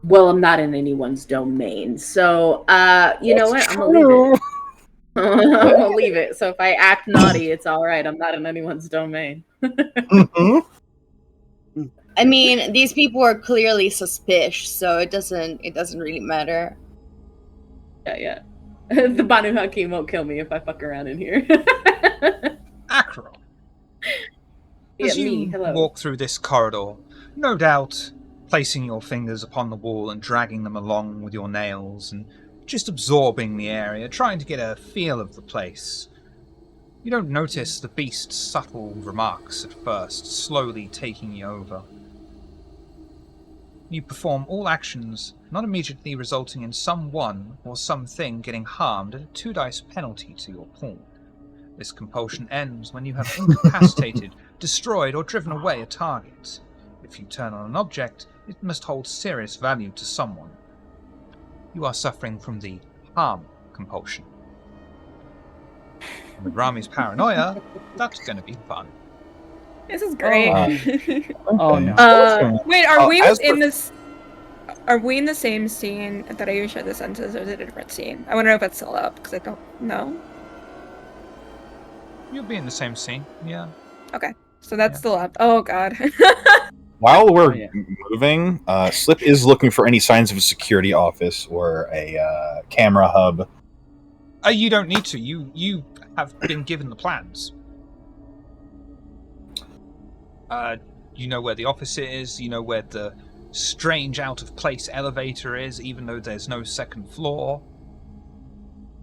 Well, I'm not in anyone's domain, so you know what? I'm gonna leave it. I'm gonna leave it. So if I act naughty, it's all right. I'm not in anyone's domain. Mhm. I mean, these people are clearly suspicious, so it doesn't really matter. Yeah. The Banu Hakim won't kill me if I fuck around in here. Acro. Yeah, As you me. Hello. walk through this corridor, no doubt placing your fingers upon the wall and dragging them along with your nails and just absorbing the area, trying to get a feel of the place. You don't notice the beast's subtle remarks at first, slowly taking you over. You perform all actions, not immediately resulting in someone or something getting harmed at a 2 dice penalty to your pool. This compulsion ends when you have incapacitated, destroyed, or driven away a target. If you turn on an object, it must hold serious value to someone. You are suffering from the harm compulsion. And with Rami's paranoia, that's going to be fun. This is great. Oh no. Wait, are we as in for- this? Are we in the same scene that I showed the sentence, or is it a different scene? I want to know if it's still up because I don't know. You'll be in the same scene, yeah. Okay, so that's Yeah. still up. Oh god. While we're yeah. moving, Slip is looking for any signs of a security office or a camera hub. You don't need to. You have been given the plans. You know where the office is. You know where the strange, out of place elevator is, even though there's no second floor.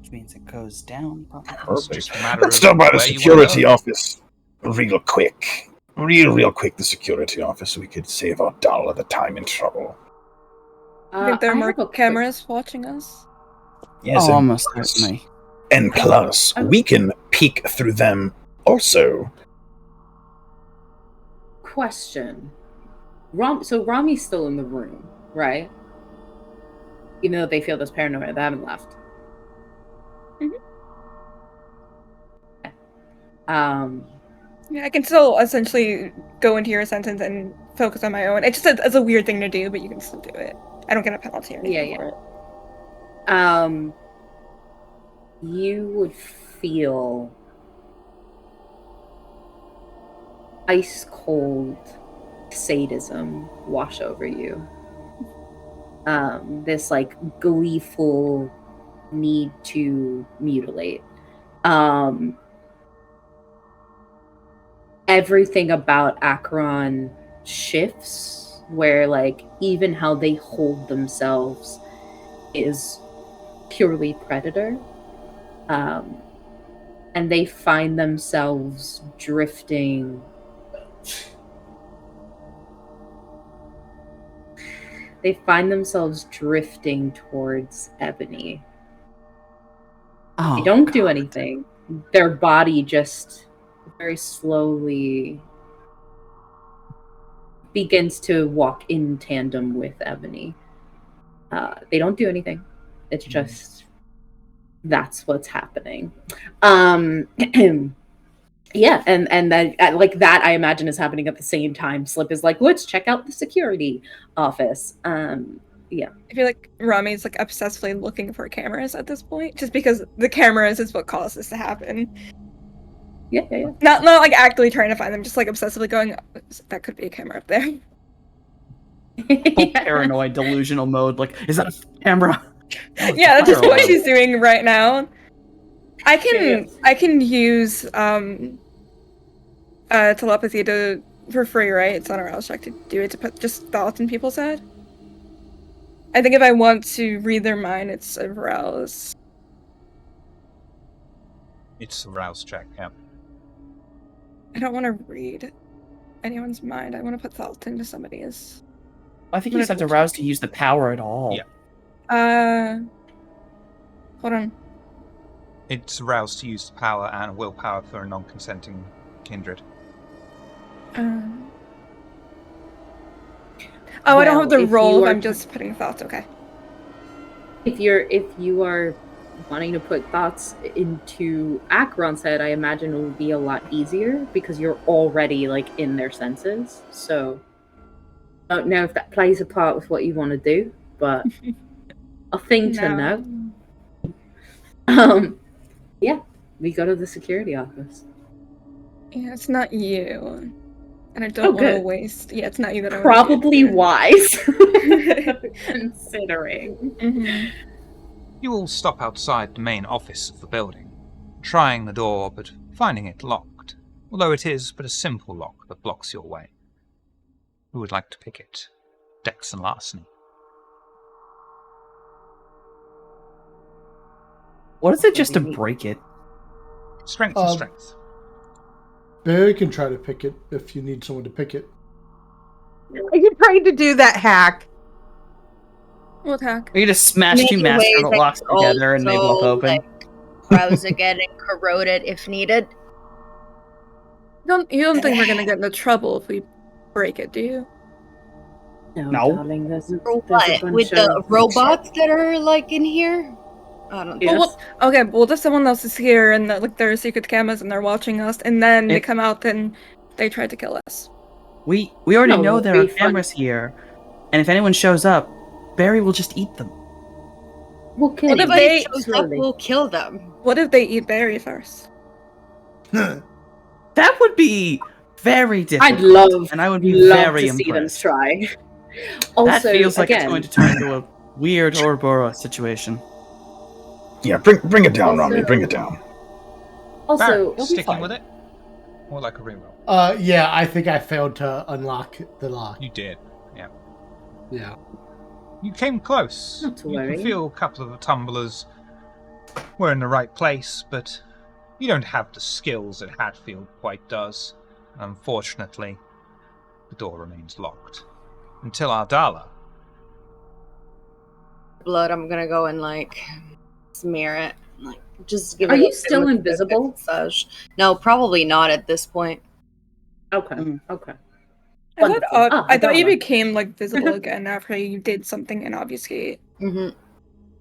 Which means it goes down. Probably. It's just Perfect. a matter Let's of stop by the where you wanna security go. office real quick. Real quick, the security office, so we could save our dollar the time and trouble. I think there are I more have a quick cameras watching us. Yes, Oh, and almost plus, certainly. and plus Oh. we can peek through them also. question. So Rami's still in the room, right? Even though they feel this paranoia, they haven't left. Mhm. Yeah, I can still essentially go into your sentence and focus on my own. It's just it's a weird thing to do, but you can still do it. I don't get a penalty or anything Yeah, for it. You would feel ice cold sadism wash over you. This like gleeful need to mutilate. Everything about Akron shifts, where like even how they hold themselves is purely predator. And they find themselves drifting. They find themselves drifting towards Ebony. Oh, They don't do God. anything. Their body just very slowly begins to walk in tandem with Ebony. They don't do anything. It's just that's what's happening. Yeah, and that like that I imagine is happening at the same time. Slip is like, let's check out the security office. Yeah. I feel like Rami's like obsessively looking for cameras at this point, just because the cameras is what caused this to happen. Yeah. Not like actively trying to find them, just like obsessively going, that could be a camera up there. Full paranoid, delusional mode. Like, is that a camera? Oh, it's Yeah, a that's just fire what alarm. she's doing right now. I Yeah. can use telepathy to for free, right? It's not a rouse check to do it to put just thoughts in people's head. I think if I want to read their mind, it's a rouse. It's a rouse check, yeah. I don't want to read anyone's mind. I want to put thoughts into somebody's. I think you just have to rouse to use the power at all. Yeah. Hold on. It's rouse to use the power and willpower for a non-consenting kindred. I don't have the if roll you if are- I'm just putting thoughts, okay. If you are wanting to put thoughts into Akron's head, I imagine it would be a lot easier because you're already like in their senses. So I don't know if that plays a part with what you want to do, but a thing to know. Yeah, we go to the security office. Yeah, it's not you. And I Oh, don't want to good. waste. Yeah, it's not you that I want Probably to wise, considering. Mm-hmm. You all stop outside the main office of the building, trying the door but finding it locked, although it is but a simple lock that blocks your way. Who would like to pick it? Dex and Larceny. What is it just to break it? Strength and strength. Barry can try to pick it if you need someone to pick it. Are you trying to do that hack? What hack? Or you just smash two Maybe master ways I locks could together and they also, look open. Like, browse again and corrode it if needed. You don't think we're gonna get into trouble if we break it, do you? No. Darling, there's a For what? bunch With the of robots that are like in here? I don't know. Yes. Well, okay, well, if someone else is here and like there are secret cameras and they're watching us, and then they come out and they tried to kill us. We already No, know it'll there are be fun. cameras here, and if anyone shows up, Barry will just eat them. We'll kill What if them. Anybody they- shows up, slowly. we'll kill them. What if they eat Barry first? That would be very difficult. I'd love, and I would be love very to see them impressed. try. That Also, feels like again, it's going to turn into a weird Ouroboros situation. Yeah, bring it down, Also- Romney. Bring it down. also, Barry, it'll be sticking fine. with it? Or like a reroll? Yeah, I think I failed to unlock the lock. You did. Yeah. Yeah. You came close. Not to You worry. can feel a couple of the tumblers were in the right place, but you don't have the skills that Hatfield quite does. Unfortunately, the door remains locked. Until Ardala. Blood, I'm gonna go and like smear it. Like just give Are it you a still bit of a invisible? massage. No, probably not at this point. Okay. Mm. Okay. I thought, Wonderful. Ah, I thought you Adala. became like visible again after you did something in Obfuscate. Hmm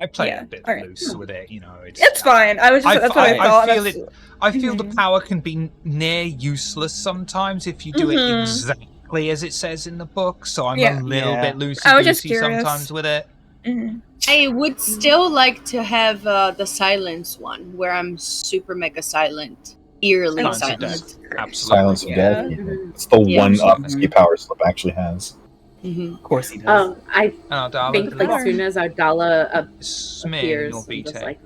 I play Yeah, a bit alright. loose with it, you know. It's fine. I was just that's what I thought. feel That's- it. I feel the Mhm. power can be near useless sometimes if you do it Mhm. exactly as it says in the book. So I'm Yeah. a little Yeah. bit loosey I was just goosey curious. sometimes with it. Mhm. I would still like to have the silence one, where I'm super mega silent, eerily Silence of silent. Absolutely. Silence of Yeah. Death. Mhm. It's the Yeah. one Absolutely. power slip actually has. Hmm Of course he does. I And Ardala think like delivers as soon as Ardala smear in your appears, I'm just BT, like,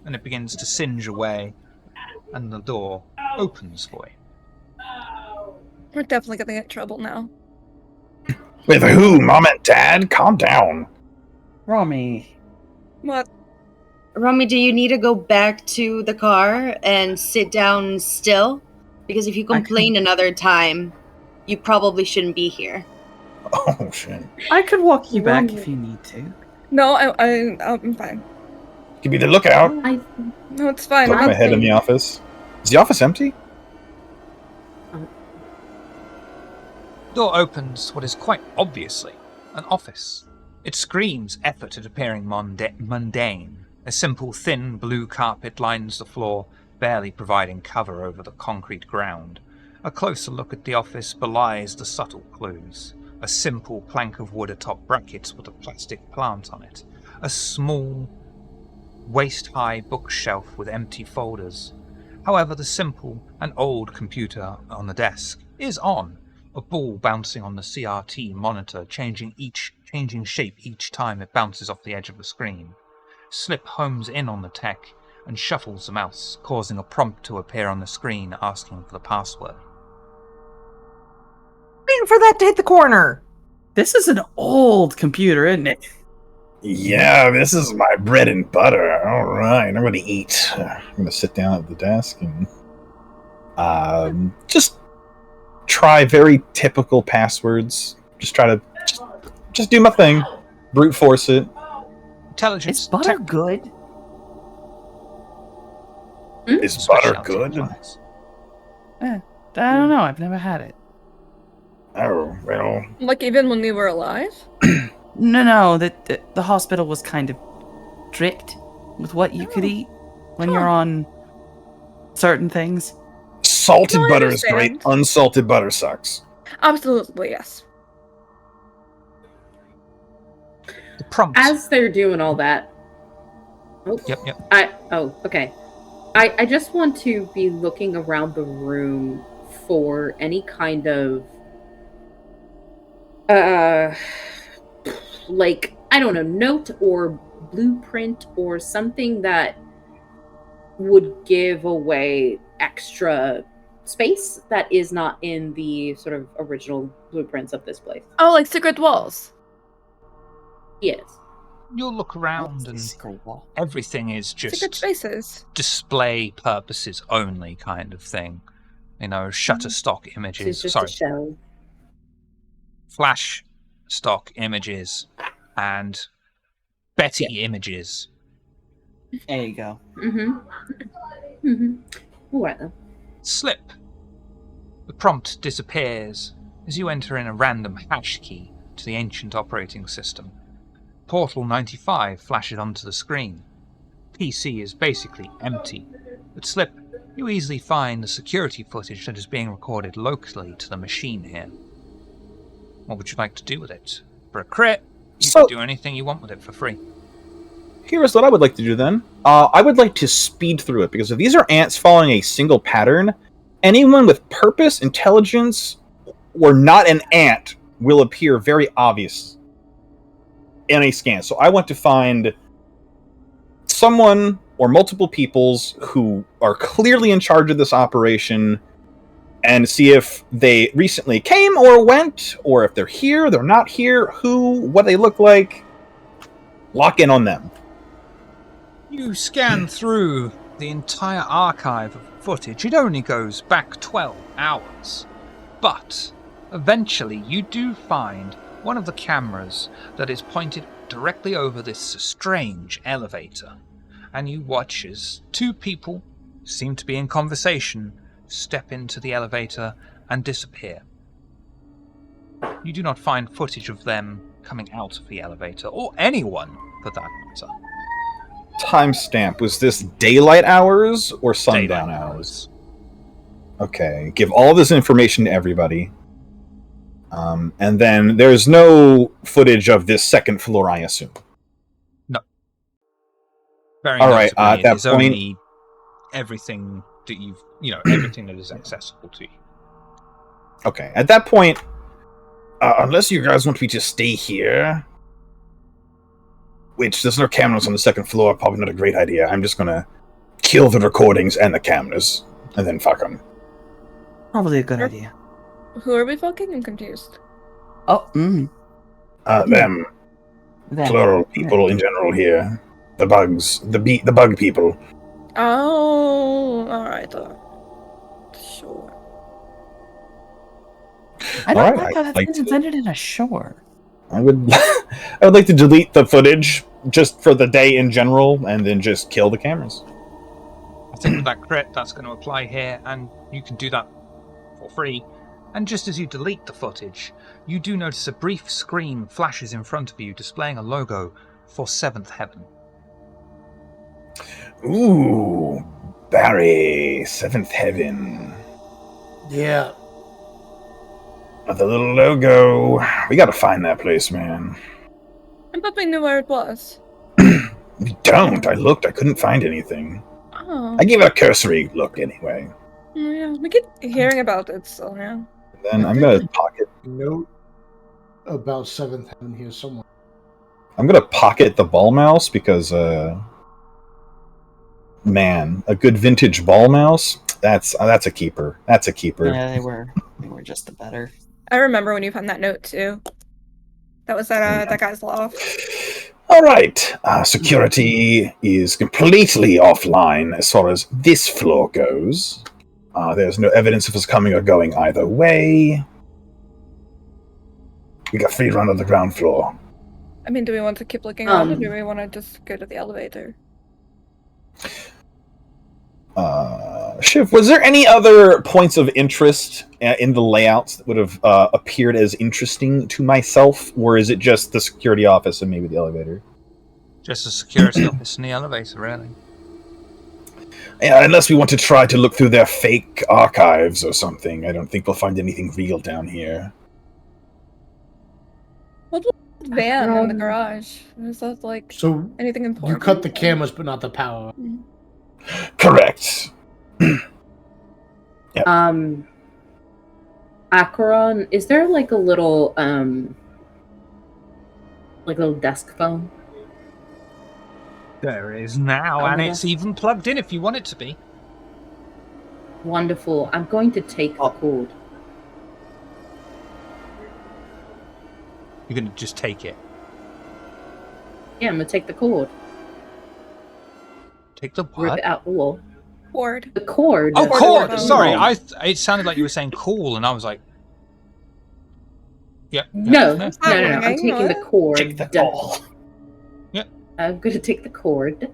and it begins to singe away, and the door opens for you. We're definitely gonna get in trouble now. With who, Mom and Dad? Calm down. Rami. What? Rami, do you need to go back to the car and sit down still? Because if you I complain another time, you probably shouldn't be here. Oh shit. I could walk you back Rami. if you need to. No, I'm fine. Give me the lookout. I No, it's fine. Poke I my head in the think- office. Is the office empty? Door opens what is quite obviously an office. It screams effort at appearing mundane. A simple, thin blue carpet lines the floor, barely providing cover over the concrete ground. A closer look at the office belies the subtle clues. A simple plank of wood atop brackets with a plastic plant on it. A small, waist-high bookshelf with empty folders. However, the simple and old computer on the desk is on, a ball bouncing on the CRT monitor, changing shape each time it bounces off the edge of the screen. Slip homes in on the tech and shuffles the mouse, causing a prompt to appear on the screen asking for the password. Waiting for that to hit the corner. This is an old computer, isn't it? Yeah, this is my bread and butter. All right, I'm going to eat. I'm going to sit down at the desk and just try very typical passwords. Just try to just do my thing. Brute force it. Intelligence. Is butter good? Is butter good? I don't know. I've never had it. Oh, well. Like even when we were alive. No. The hospital was kind of strict with what you could eat when you're on certain things. Salted No, I butter is great. understand. Unsalted butter sucks. Absolutely, yes. The prompt. as they're doing all that. Oh, Yep. okay. I just want to be looking around the room for any kind of like, I don't know, note or blueprint or something that would give away extra space that is not in the sort of original blueprints of this place. Oh, like secret walls. Yes. You'll look around and everything is Secret just spaces. display purposes only kind of thing. You know, Shutterstock It's images. just Sorry, a shell. Flash stock images and Betty images. There you go. All right then. Slip. The prompt disappears as you enter in a random hash key to the ancient operating system. Portal 95 flashes onto the screen. PC is basically empty, but Slip you easily find the security footage that is being recorded locally to the machine here. What would you like to do with it? For a crit, you can do anything you want with it for free. Here's what I would like to do then. I would like to speed through it, because if these are ants following a single pattern, anyone with purpose, intelligence, or not an ant will appear very obvious in a scan. So I want to find someone or multiple peoples who are clearly in charge of this operation and see if they recently came or went, or if they're here, they're not here, who, what they look like. Lock in on them. You scan through the entire archive of footage. It only goes back 12 hours. But eventually you do find one of the cameras that is pointed directly over this strange elevator. And you watch as two people who seem to be in conversation step into the elevator and disappear. You do not find footage of them coming out of the elevator, or anyone for that matter. Timestamp, was this daylight hours or sundown Daylight hours? Okay, give all this information to everybody. And then there's no footage of this second floor, I assume. No. Very all right, notably, at that it is point, only everything that everything that is accessible to you. Okay, at that point, unless you guys want me to stay here, which there's no cameras on the second floor, probably not a great idea. I'm just gonna kill the recordings and the cameras, and then fuck them. Probably a good idea. Who are we fucking? I'm confused. Oh, Them. Them. Plural people in general here. The bugs. The bug people. Oh, alright. Sure. I don't Alright, like how I'd that's like been to- invented in a shore. I would I would like to delete the footage just for the day in general, and then just kill the cameras. I think with that crit, that's going to apply here, and you can do that for free. And just as you delete the footage, you do notice a brief screen flashes in front of you displaying a logo for Seventh Heaven. Ooh, Barry, Seventh Heaven. Yeah. The little logo. We gotta find that place, man. I thought we knew where it was. We don't. I looked. I couldn't find anything. Oh. I gave it a cursory look anyway. Yeah, we keep hearing about it, so yeah. Then I'm gonna pocket. Note about Seventh Heaven here somewhere. I'm gonna pocket the ball mouse because, man, a good vintage ball mouse. That's a keeper. That's a keeper. Yeah, they were just the better. I remember when you found that note too. That was that guy's loft. All right. Security is completely offline as far as this floor goes. There's no evidence of us coming or going either way. We got free run on the ground floor. I mean, do we want to keep looking around, or do we want to just go to the elevator? Shiv, was there any other points of interest in the layouts that would have appeared as interesting to myself, or is it just the security office and maybe the elevator? Just the security office and the elevator, really. Yeah, unless we want to try to look through their fake archives or something, I don't think we'll find anything real down here. What was the van in the garage? Is that like So anything important? you cut the cameras, but not the power. Correct. Yep. Acheron, is there like a little desk phone? There is now, and it's even plugged in if you want it to be. Wonderful. I'm going to take the cord. You're going to just take it. Yeah, I'm gonna take the cord. Take the Rip what? it out the wall. Cord. The cord. Oh, cord. cord! Sorry, it sounded like you were saying cool, and I was like... Yep. No. It's I'm not ringing, taking the what? cord. Take the call. I'm gonna take the cord.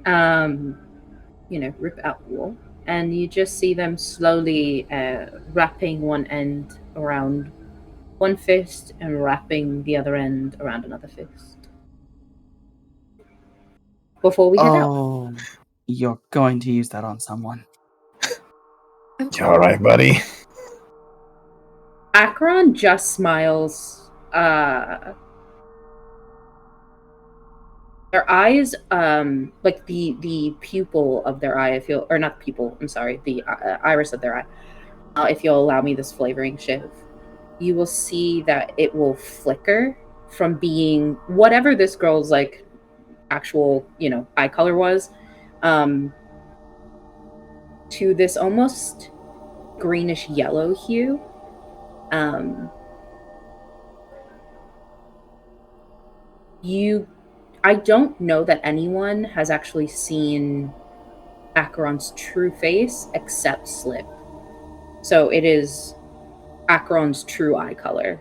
Rip out the wall, and you just see them slowly wrapping one end around one fist and wrapping the other end around another fist. Before we head out. Oh, you're going to use that on someone. You alright, buddy? Akron just smiles. Their eyes, like the pupil of their eye, I feel, or not the pupil, I'm sorry, the iris of their eye. If you'll allow me this flavoring shiv, you will see that it will flicker from being whatever this girl's like actual, eye color was, to this almost greenish yellow hue. I don't know that anyone has actually seen Acheron's true face except Slip. So it is Acheron's true eye color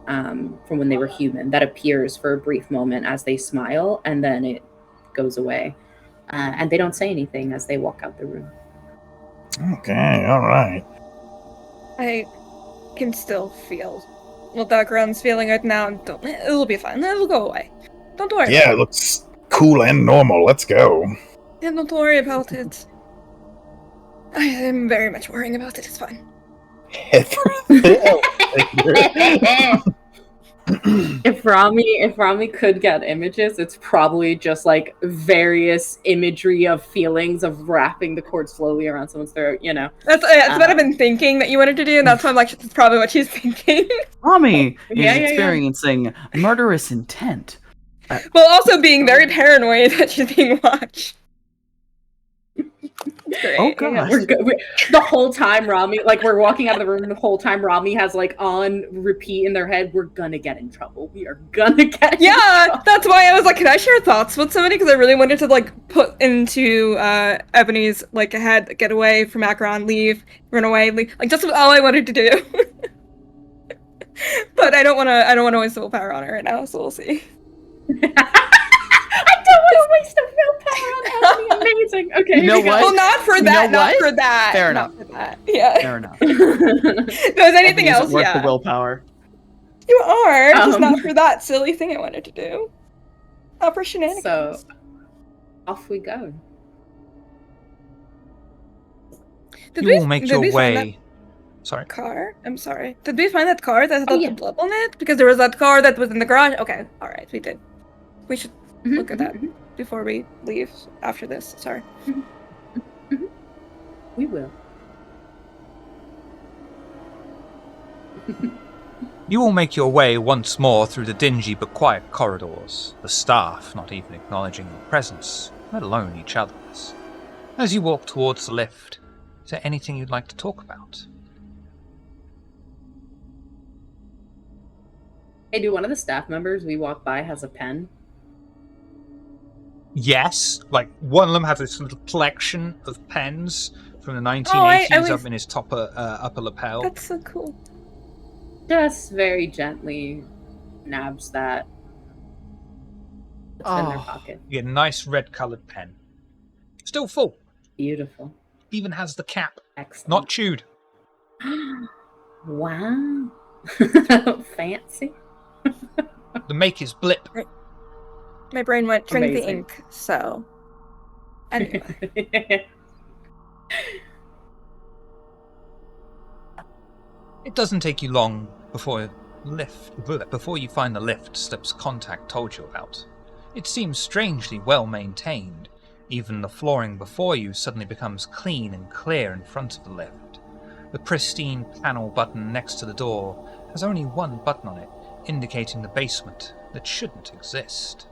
from when they were human that appears for a brief moment as they smile, and then it goes away. And they don't say anything as they walk out the room. Okay, alright. I can still feel what Acheron's feeling right now. It'll be fine. It'll go away. Don't worry. Yeah, it looks cool and normal. Let's go. Yeah, don't worry about it. I am very much worrying about it. It's fine. If Rami could get images, it's probably just like various imagery of feelings of wrapping the cord slowly around someone's throat, That's what I've been thinking that you wanted to do, and that's why I'm like, that's probably what she's thinking. Rami is experiencing murderous intent. While also being very paranoid that she's being watched. Great. Oh god. Yeah, the whole time Rami, like we're walking out of the room, the whole time Rami has like on repeat in their head, we're gonna get in trouble. We are gonna get in trouble. That's why I was like, can I share thoughts with somebody? Because I really wanted to like put into Ebony's like head, get away from Acheron, leave, run away, leave. Like that's all I wanted to do. But I don't wanna waste willpower on her right now, so we'll see. I don't want to waste a willpower on Ebony. Amazing. Okay. You know what? Well, not for that. Not for that. Fair enough. For that. Yeah. Fair enough. If there's anything else, worth the willpower. You are just not for that silly thing I wanted to do. Not for shenanigans. So, off we go. You will make your way. Sorry. Car? I'm sorry. Did we find that car that had the blood on it? Because there was that car that was in the garage. Okay, all right, we did. We should look at that before we leave after this. Sorry. We will. You all make your way once more through the dingy but quiet corridors, the staff not even acknowledging your presence, let alone each other's. As you walk towards the lift, is there anything you'd like to talk about? Hey, do one of the staff members we walk by has a pen? Yes, like one of them has this little collection of pens from the 1980s up in his upper lapel. That's so cool. Just very gently nabs that. It's in their pocket. You get a nice red-coloured pen. Still full. Beautiful. Even has the cap. Excellent. Not chewed. Wow. Fancy. The make is Blip. My brain went drink Amazing. the ink, so anyway. It doesn't take you long before you find the lift Slip's contact told you about. It seems strangely well maintained. Even the flooring before you suddenly becomes clean and clear in front of the lift. The pristine panel button next to the door has only one button on it, indicating the basement that shouldn't exist.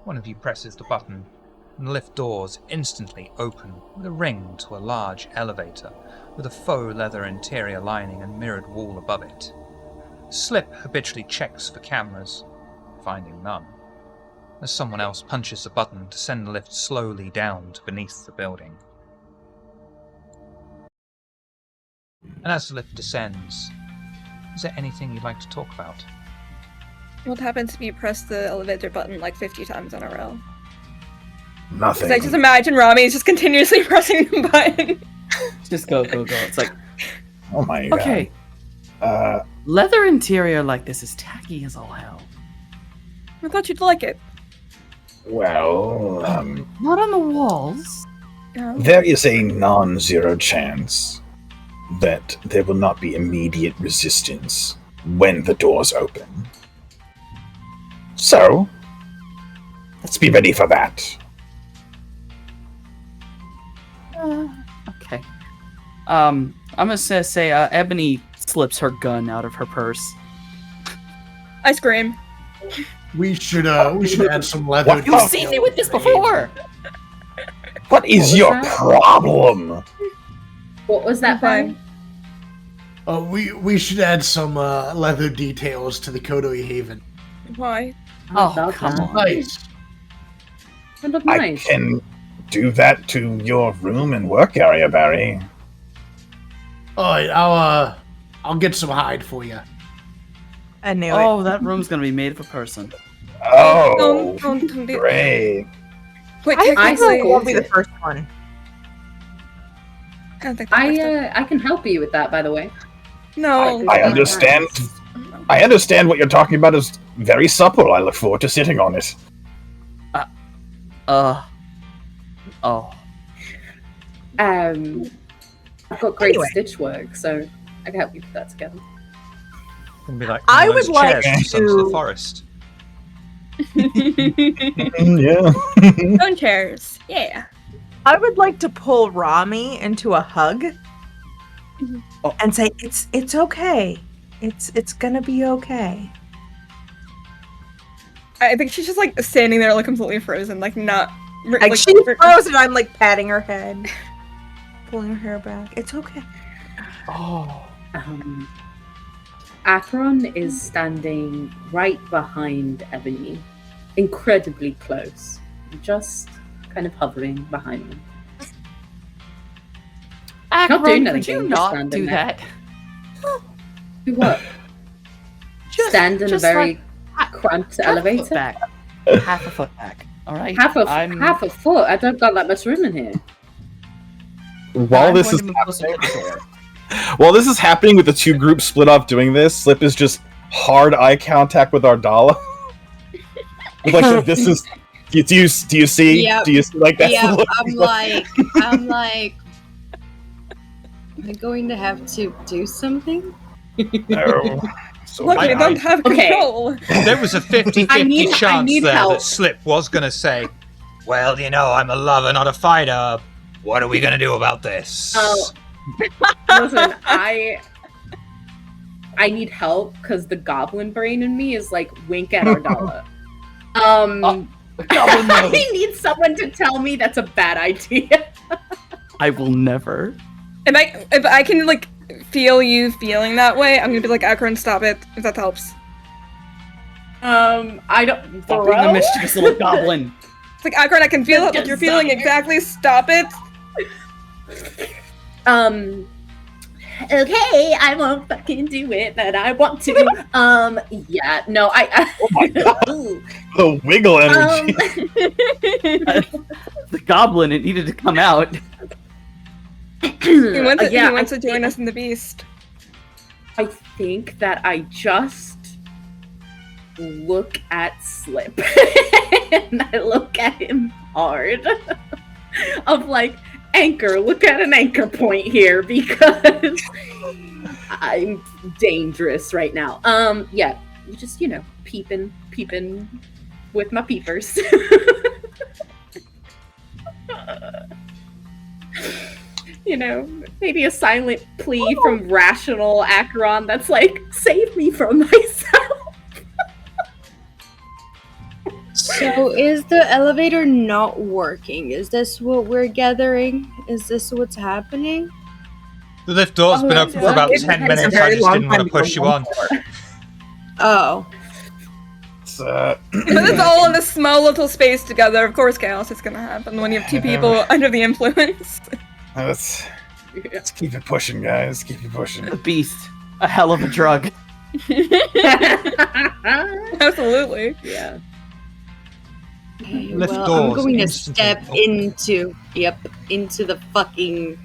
One of you presses the button, and the lift doors instantly open with a ring to a large elevator with a faux leather interior lining and mirrored wall above it. Slip habitually checks for cameras, finding none, as someone else punches the button to send the lift slowly down to beneath the building. And as the lift descends, is there anything you'd like to talk about? What happens if you press the elevator button like 50 times in a row? Nothing. Because I just imagine Rami is just continuously pressing the button. Just go. It's like, Oh my god. okay. Leather interior like this is tacky as all hell. I thought you'd like it. Well, Not on the walls. there is a non-zero chance that there will not be immediate resistance when the doors open. So, let's be ready for that. Okay. I'm gonna say Ebony slips her gun out of her purse. I scream. We should add some leather. You've seen me with this before! What is was your that? problem? What was that, Fine. Barry? We should add some leather details to the Kodoi Haven. Why? Oh, About come that. on. Nice. Kind of I nice. can do that to your room and work area, Barry. All right, I'll get some hide for you. I knew it. Oh, that room's gonna be made of a person. Oh, Don't do- great. Wait, I think technically, it won't be the first one. I don't think that works. I can help you with that, by the way. No. I understand. I understand what you're talking about is very supple. I look forward to sitting on it. Oh. I've got great Anyway. stitch work, so I can help you put that together. Can be like I one of would those like chairs from Sons of the to- Forest. Yeah. Stone chairs. Yeah. I would like to pull Rami into a hug Oh. and say it's okay. It's gonna be okay. I think she's just like standing there, like completely frozen, like not. Like she's frozen. I'm like patting her head, pulling her hair back. It's okay. Oh. Akron is standing right behind Ebony, incredibly close, just kind of hovering behind them. Not doing Akron, could you anything, just not standing do there. that? Do what? Stand in a just very like cramped half a foot elevator? back. Half a foot back. All right. Half I'm a foot? I don't got that much room in here. While I'm this going is to move closer to the door. while this is happening with the two groups split off doing this, Slip is just hard eye contact with Ardala. Like this is. Do you see? Yep. Do you see like that? Yeah, I'm like, am I going to have to do something? No. So Look, we I- don't have Okay. control. There was a 50-50 I need chance there help. that Slip was going to say, well, you know, I'm a lover, not a fighter. What are we going to do about this? Oh. Listen, I need help because the goblin brain in me is like wink at Ardala. Goblin I knows. need someone to tell me that's a bad idea. I will never. If I can like feel you feeling that way, I'm gonna be like, Akron, stop it. If that helps. I don't. Stop being a mischievous little goblin. It's like, Akron, I can feel it. Like Just you're feeling stop. exactly. Stop it. Okay, I won't fucking do it, but I want to. Yeah, no, Oh my god, Ooh. the wiggle energy. The goblin, it needed to come out. He wants, yeah, he wants I to join think- us in the beast. I think that I just look at Slip and I look at him hard. Of like, anchor, look at an anchor point here because I'm dangerous right now. Yeah, just, you know, peeping with my peepers. You know, maybe a silent plea from rational Acheron that's like, save me from myself. So is the elevator not working? Is this what we're gathering? Is this what's happening? The lift door's been open for about It's 10 a minutes. I very just long didn't want time to push to you go on. Oh. It's, But it's all in this small little space together. Of course, chaos is gonna happen when you have two people under the influence. let's keep it pushing, guys. Keep it pushing. The beast. A hell of a drug. Absolutely. Yeah. Lift Well, I'm doors going to instantly step open. into the fucking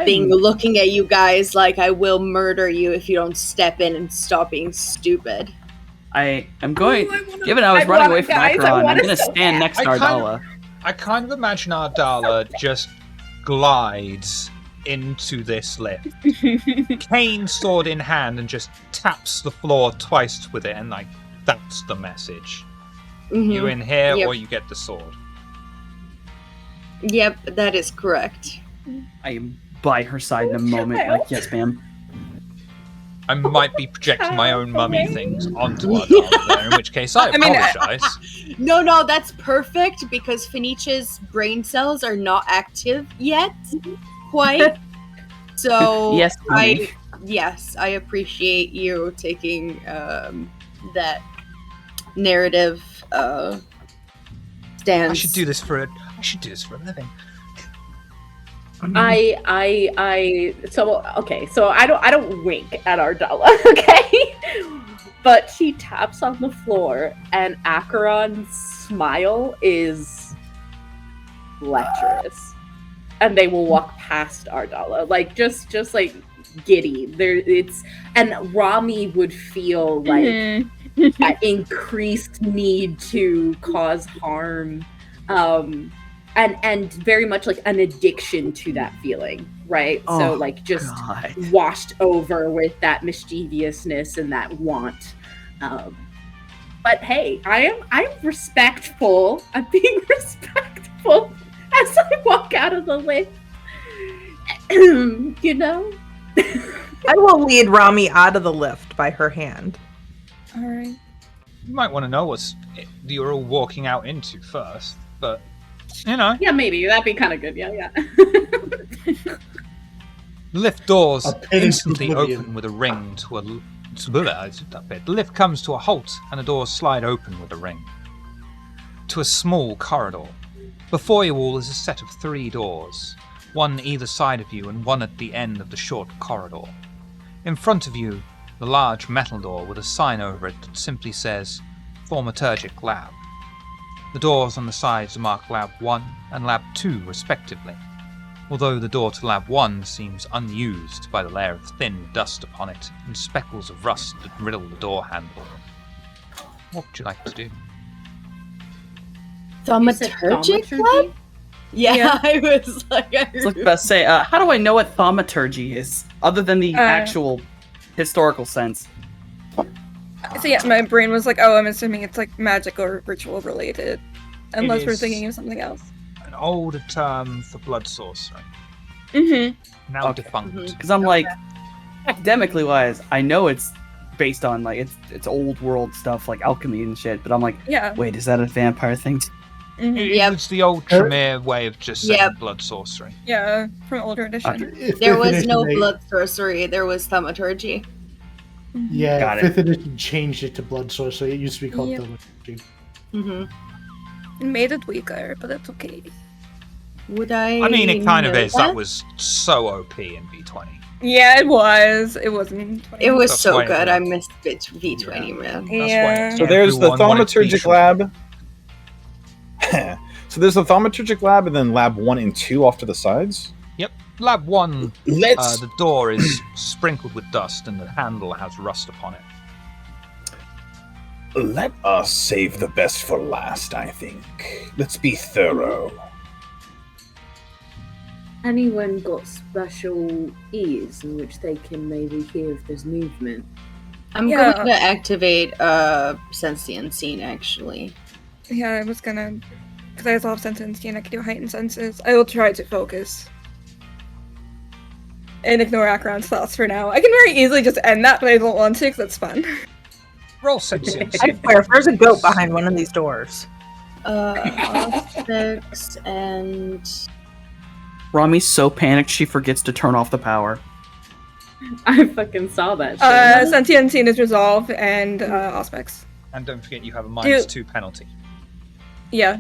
thing looking at you guys like I will murder you if you don't step in and stop being stupid. I am going. Ooh, I wanna- Given I was I running want away it, from guys, I Akron, I'm want it gonna so stand bad. next to I kinda- Ardala. I kind of imagine Ardala just glides into this lift, cane sword in hand, and just taps the floor twice with it, and like that's the message. You in here, Yep. or you get the sword. Yep, that is correct. I am by her side in a moment. Like, yes, ma'am. I might be projecting my own mummy things onto Ardala there, in which case I apologize. No, that's perfect because Phoenicia's brain cells are not active yet, quite. So Yes, mummy. I appreciate you taking that narrative stance. I should do this for a living. So I don't wink at Ardala, okay? But she taps on the floor and Acheron's smile is lecherous. And they will walk past Ardala. Like just like giddy. And Rami would feel like an increased need to cause harm. And very much like an addiction to that feeling, right? So like just washed over with that mischievousness and that want. But hey, I'm respectful. I'm being respectful as I walk out of the lift. You know? I will lead Rami out of the lift by her hand. All right. You might want to know what you're all walking out into first, but you know. Yeah, maybe. That'd be kind of good. Yeah. Lift doors A pit into instantly oblivion. open with a ring to a... The lift comes to a halt and the doors slide open with a ring. To a small corridor. Before you all is a set of 3 doors, one either side of you and one at the end of the short corridor. In front of you, the large metal door with a sign over it that simply says Thaumaturgic Lab. The doors on the sides are marked Lab 1 and Lab 2 respectively, although the door to Lab 1 seems unused by the layer of thin dust upon it and speckles of rust that riddle the door handle. What would you like to do? Thaumaturgic Lab? Yeah, I was like... I was about to say, how do I know what thaumaturgy is, other than the actual historical sense? So yeah, my brain was like, oh, I'm assuming it's like magic or ritual related. Unless we're is thinking of something else. An older term for blood sorcery. Mm-hmm. Now defunct. Because I'm like, academically wise, I know it's based on like it's old world stuff like alchemy and shit, but I'm like, Yeah. wait, is that a vampire thing? Yep. It's the old Tremere way of just saying Yep. blood sorcery. Yeah, from older edition. There was no blood sorcery, there was thaumaturgy. Yeah, Got it. 5th edition changed it to blood sorcery. It used to be called Yep. thaumaturgy. Mm-hmm. It made it weaker, but it's okay. Would I? I mean, it kind of know is. That was so OP in V20. Yeah, it was. It wasn't. It was That's so why good. I everyone- missed V20, man. That's why Yeah. it's So there's the everyone wanted to be thaumaturgic short. lab. So there's the thaumaturgic lab, and then lab 1 and 2 off to the sides. Yep. Lab 1, Let's the door is sprinkled with dust and the handle has rust upon it. let us save the best for last. I think. Let's be thorough. Anyone got special ears in which they can maybe hear if there's movement? I'm Yeah. going to activate Sentient Scene, actually. Yeah, I was gonna. Because I also have sensitivity and I can do heightened senses. I will try to focus. And ignore Acheron's thoughts for now. I can very easily just end that, but I don't want to because that's fun. Roll sentience. I swear, if there's a goat behind one of these doors. 6 and... Rami's so panicked she forgets to turn off the power. I fucking saw that shit. Sentient Scene is resolved and Auspex. And don't forget you have a -2 penalty. Yeah.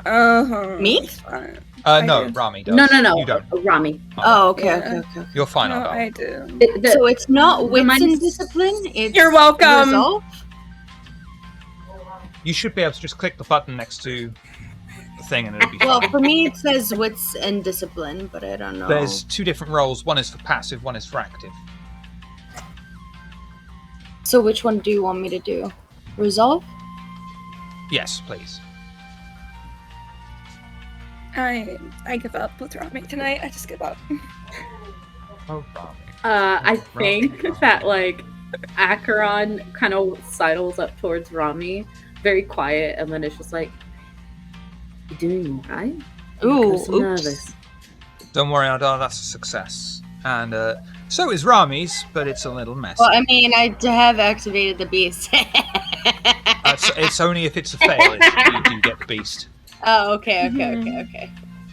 Uh-huh. Me? It's fine. No, do. Rami does. No, You don't. Rami. Oh, okay, Yeah. okay. You're fine No, on that. I do. So it's not wits mine's- and discipline, it's You're welcome. resolve? You should be able to just click the button next to the thing and it'll be Well, fine. for me it says wits and discipline, but I don't know. There's 2 different roles. One is for passive, one is for active. So which one do you want me to do? Resolve? Yes, please. I give up with Rami tonight. I just give up. Oh, Rami. I think Rami. that like Acheron kind of sidles up towards Rami, very quiet, and then it's just like, "You doing all right? Ooh, I'm so oops. nervous." Don't worry, Ardal, that's a success. And so is Rami's, but it's a little messy. Well, I mean, I have activated the beast. It's only if it's a fail you do get the beast. Oh, okay.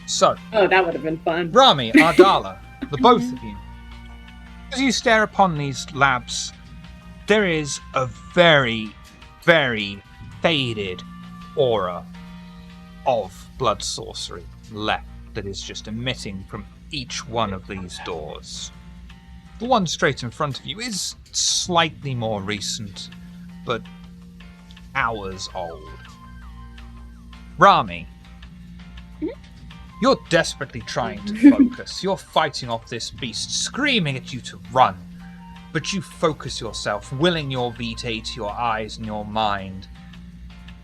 So, Oh, that would have been fun. Rami, Ardala, the both of you, as you stare upon these labs, there is a very, very faded aura of blood sorcery left that is just emitting from each one of these doors. The one straight in front of you is slightly more recent, but hours old. Rami, you're desperately trying to focus. You're fighting off this beast, screaming at you to run. But you focus yourself, willing your vitae to your eyes and your mind,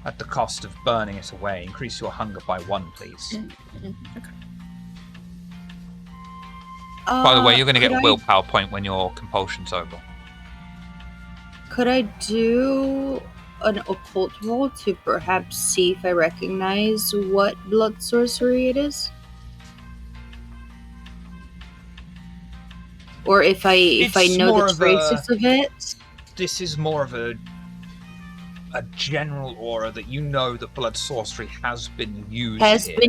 at the cost of burning it away. Increase your hunger by 1, please. Okay. By the way, you're going to get a could willpower point when your compulsion's over. Could I do an occult roll to perhaps see if I recognize what blood sorcery it is? Or if I know the traces of it? This is more of a general aura that you know that blood sorcery has been used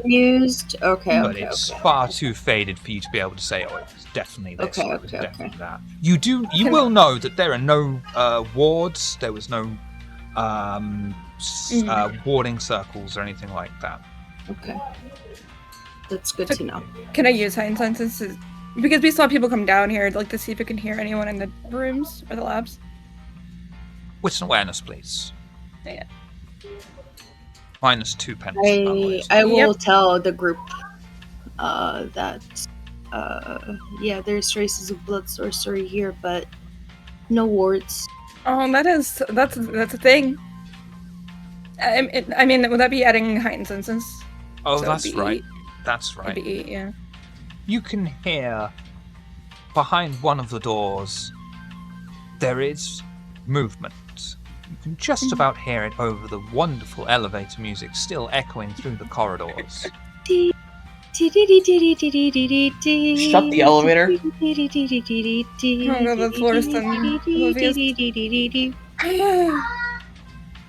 here. Okay, But it's far too faded for you to be able to say, oh, it's definitely this or it's definitely that. You will know that there are no wards, there was no warding circles or anything like that. Okay. That's good to know. Can I use heightened senses? Because we saw people come down here, like, to see if we can hear anyone in the rooms or the labs. With an awareness, please. Yeah. -2 pence. I will tell the group that there's traces of blood sorcery here, but no wards. Oh, that's a thing. I mean, would that be adding heightened senses? Oh, So that's it'd be right. eight. That's right. It'd be 8, yeah. You can hear behind one of the doors there is movement. You can just about hear it over the wonderful elevator music still echoing through the corridors. Shut the elevator. Oh god, that's worse than Olivia's.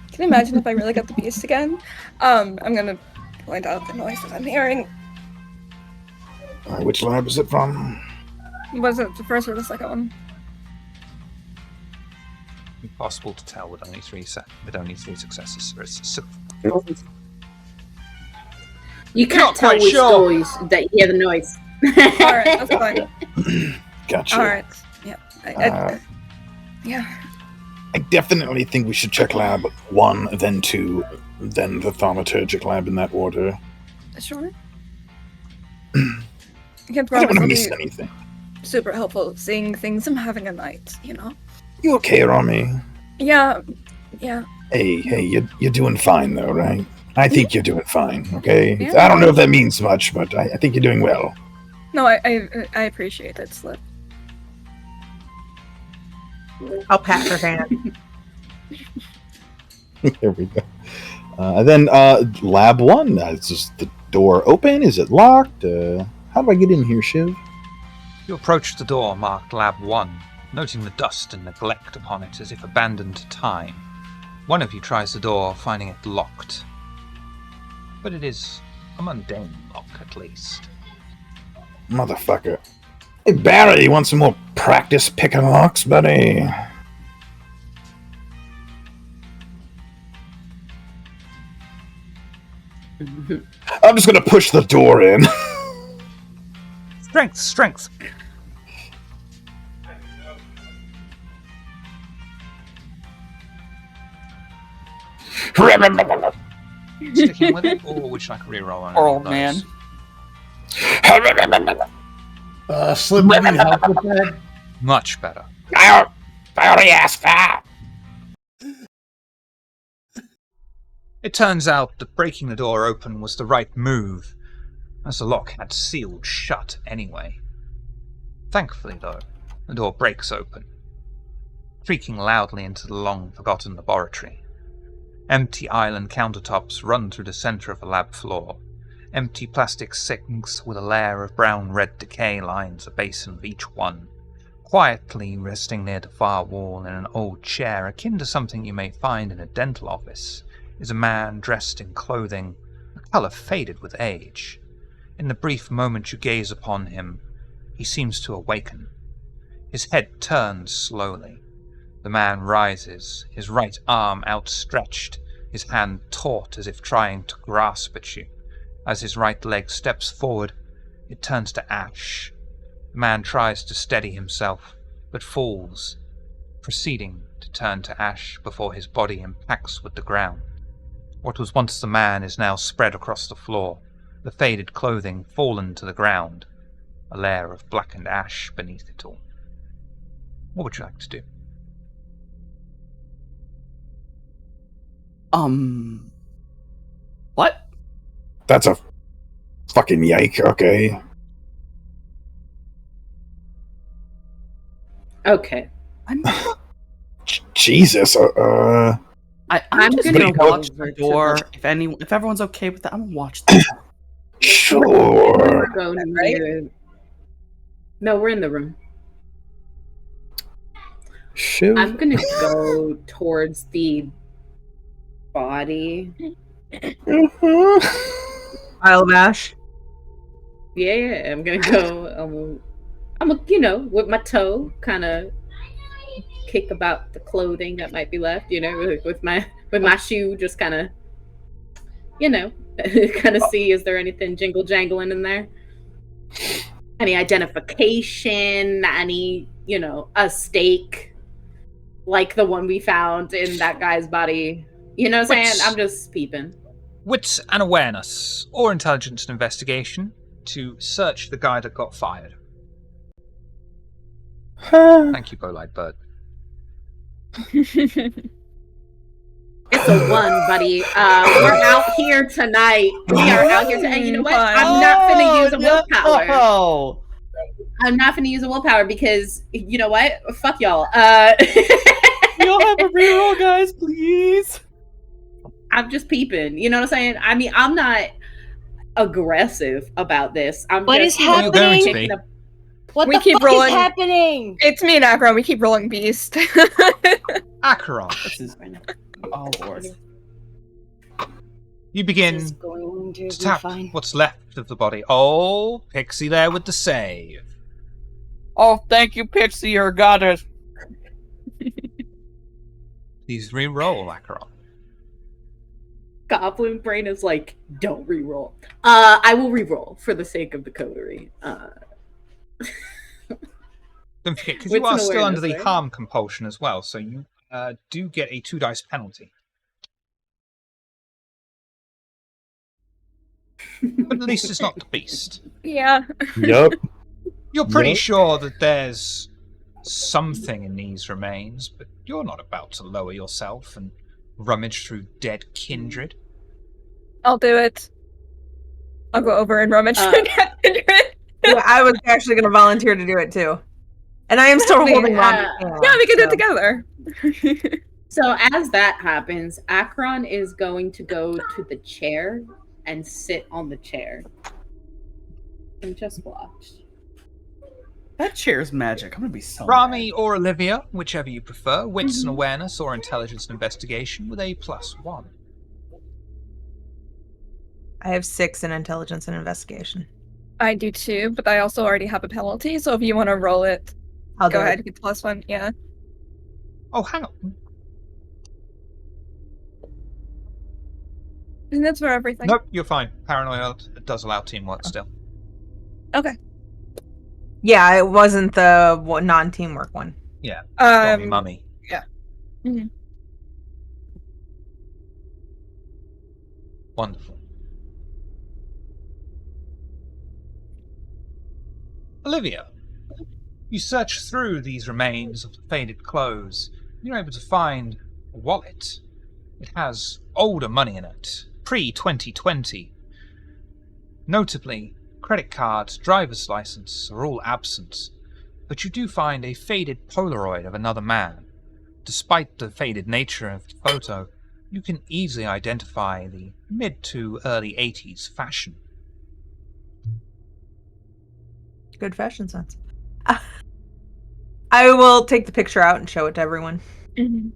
Can you imagine if I really got the beast again? I'm gonna point out the noises I'm hearing. Which lab is it from? Was it the first or the second one? Impossible to tell with only 3 successes. You can't tell quite which sure. noise that you hear the noise. Alright, that's fine. Gotcha. Alright. Yeah. Yeah. I definitely think we should check lab 1, then 2, then the thaumaturgic lab in that order. Sure. I don't want to miss anything. Super helpful seeing things I'm having a night, you know? You okay, Rami? Yeah. Hey, you're doing fine though, right? I think you're doing fine, okay? Yeah. I don't know if that means much, but I think you're doing well. No, I appreciate it, Slip. I'll pat her hand. There we go. Then lab 1, is just the door open? Is it locked? How do I get in here, Shiv? You approach the door marked Lab 1, noting the dust and neglect upon it as if abandoned to time. One of you tries the door, finding it locked. But it is a mundane lock, at least. Motherfucker. Hey, Barry, you want some more practice picking locks, buddy? I'm just gonna push the door in. Strength! Sticking with it, or would you like a reroll on Poor any old of man. those? Slim, do you need help with that? Much better. I already asked that. It turns out that breaking the door open was the right move, as the lock had sealed shut anyway. Thankfully, though, the door breaks open, creaking loudly into the long-forgotten laboratory. Empty island countertops run through the center of the lab floor. Empty plastic sinks with a layer of brown-red decay lines the basin of each one. Quietly resting near the far wall in an old chair akin to something you may find in a dental office is a man dressed in clothing, a color faded with age. In the brief moment you gaze upon him, he seems to awaken. His head turns slowly. The man rises, his right arm outstretched, his hand taut as if trying to grasp at you. As his right leg steps forward, it turns to ash. The man tries to steady himself, but falls, proceeding to turn to ash before his body impacts with the ground. What was once the man is now spread across the floor, the faded clothing fallen to the ground, a layer of blackened ash beneath it all. What would you like to do? What? That's a fucking yike. Okay. Okay. Jesus. I'm I'm just gonna gonna go watch over the to door. the- If everyone's okay with that, I'm gonna watch the door. Sure. Go near... No, we're in the room. Sure. I'm gonna go towards the body. Pile of ash. Yeah, I'm gonna go. With my toe, kind of kick about the clothing that might be left. With my shoe, just kind of, kind of see is there anything jingle jangling in there? Any identification? Any a stake like the one we found in that guy's body? You know what I'm saying? I'm just peeping. Wits and awareness, or intelligence and investigation, to search the guy that got fired. Thank you, Bow-Eyed Bird. It's a 1, buddy. We're out here tonight. We are out here tonight. And you know what? I'm not finna use a willpower. Oh, I'm not finna use a willpower because you know what? Fuck y'all. we all have a reroll, guys, please. I'm just peeping. You know what I'm saying? I mean, I'm not aggressive about this. What is Well, you're going to happening? be. What We the keep fuck rolling. is happening? It's me and Akron. We keep rolling beast. Acheron, This is... Oh, Lord. you begin This is going to be to tap fine. what's left of the body. Oh, Pixie there with the save. Oh, thank you, Pixie, you're a goddess. Please re-roll, Acheron. Goblin brain is like, don't re-roll. I will re-roll for the sake of the coterie. Don't forget, because Wits you are and still under awareness, the right? harm compulsion as well, so you do get a 2 dice penalty. But at least it's not the beast. yeah. Yep. You're pretty Yep. sure that there's something in these remains, but you're not about to lower yourself and rummage through dead kindred. I'll do it. I'll go over and rummage through Kindred. Yeah, I was actually going to volunteer to do it too. And I am still holding Robbie's hand. Yeah, we can do so- it together. So as that happens, Akron is going to go to the chair and sit on the chair and just watch. That chair's magic. I'm gonna be so Rami or Olivia, whichever you prefer, wits and awareness or intelligence and investigation with a +1. I have 6 in intelligence and investigation. I do too, but I also already have a penalty, so if you want to roll it, I'll go do ahead, it. get +1, yeah. Oh, hang on. And that's for everything. Nope, you're fine. Paranoia does allow teamwork still. Okay. Yeah, it wasn't the non-teamwork one. Yeah. Got me, mummy. Yeah. Mm-hmm. Wonderful. Olivia, you search through these remains of the faded clothes. You're able to find a wallet. It has older money in it, pre-2020. Notably, credit card, driver's license are all absent, but you do find a faded Polaroid of another man. Despite the faded nature of the photo, you can easily identify the mid to early 80s fashion. Good fashion sense. I will take the picture out and show it to everyone. Mhm.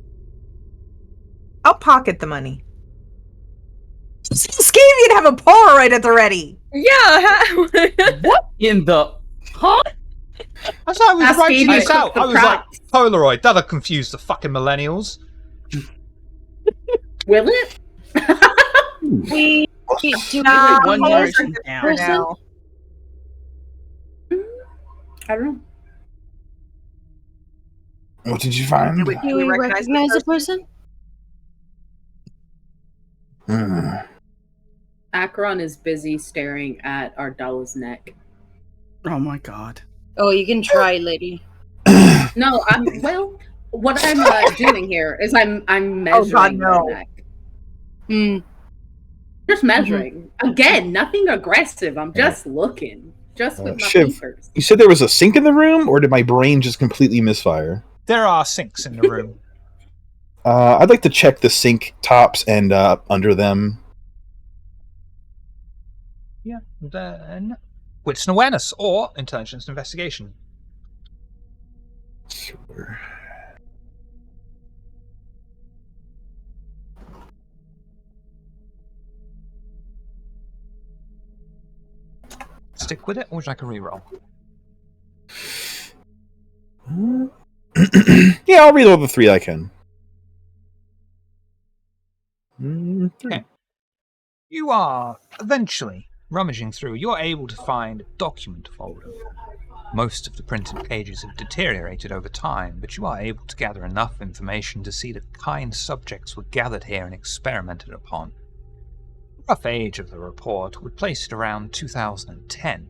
I'll pocket the money. Scavian have a Polaroid at the ready. Yeah. What in the... Huh? As I was writing Ascadia this took out, the I was like, props. Polaroid, that'll confuse the fucking millennials. Will it? We do Nah, we one know generation this down. person? now. I don't know. What did you find? Do we Do we recognize the person? Hmm. Akron is busy staring at Ardala's neck. Oh my god. Oh, you can try, lady. No, what I'm doing here is I'm Oh, God, measuring the no. neck. Hmm. Just measuring. Again, nothing aggressive. I'm just looking. Just with my Shiv, fingers. you said there was a sink in the room, or did my brain just completely misfire? There are sinks in the room. I'd like to check the sink tops and under them. Yeah, then wits and awareness or intelligence investigation. Sure. Stick with it, or would you like a reroll? Yeah, I'll read all the 3 I can. 3. Okay. You are eventually rummaging through. You're able to find a document folder. Most of the printed pages have deteriorated over time, but you are able to gather enough information to see the kind subjects were gathered here and experimented upon. The rough age of the report would place it around 2010,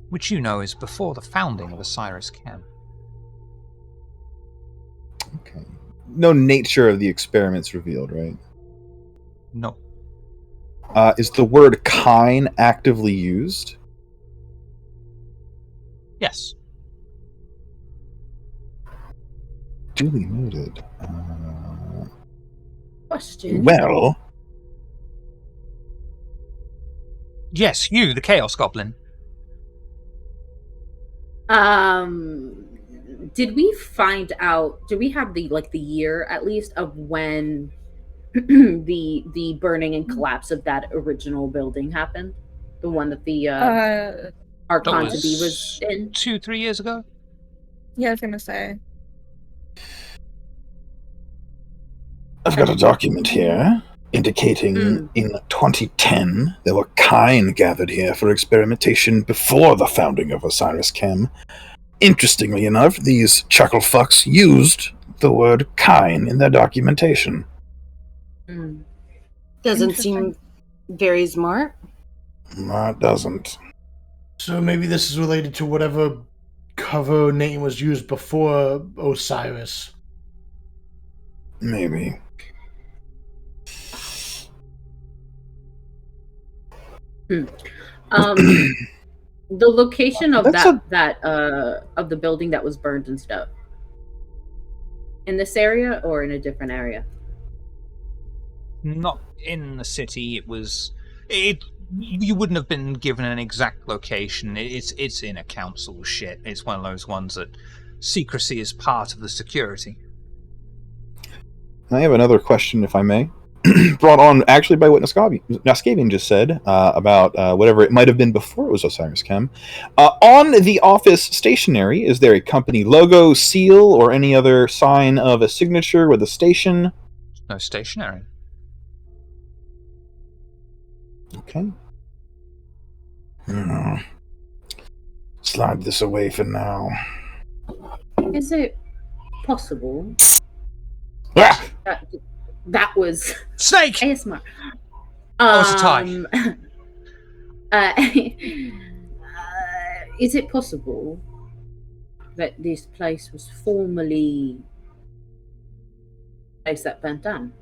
which you know is before the founding of Osiris Chem. Okay. No nature of the experiments revealed, right? No. Is the word kine actively used? Yes. Duly noted. Question. Well, Yes, you, the Chaos Goblin. Did we find out? Do we have the year at least of when the burning and collapse of that original building happened? The one that the Archon That to be was in. 2-3 years ago. Yeah, I was gonna say. I've got a document here indicating in 2010 there were kine gathered here for experimentation before the founding of Osiris Chem. Interestingly enough, these chuckle fucks used the word kine in their documentation. Doesn't seem very smart. No, it doesn't. So maybe this is related to whatever cover name was used before Osiris. Maybe. The location of That's of the building that was burned and stuff. In this area or in a different area? Not in the city. You wouldn't have been given an exact location. It's in a council shit. It's one of those ones that secrecy is part of the security. I have another question, if I may. Brought on actually by what Naskavian just said about whatever it might have been before it was Osiris Chem. On the office stationery, is there a company logo, seal, or any other sign of a signature with a station? No stationery. Okay. Slide this away for now. Is it possible Ah! that was Snake! ASMR? Oh, it's a tie. Is it possible that this place was formerly a place that burnt down?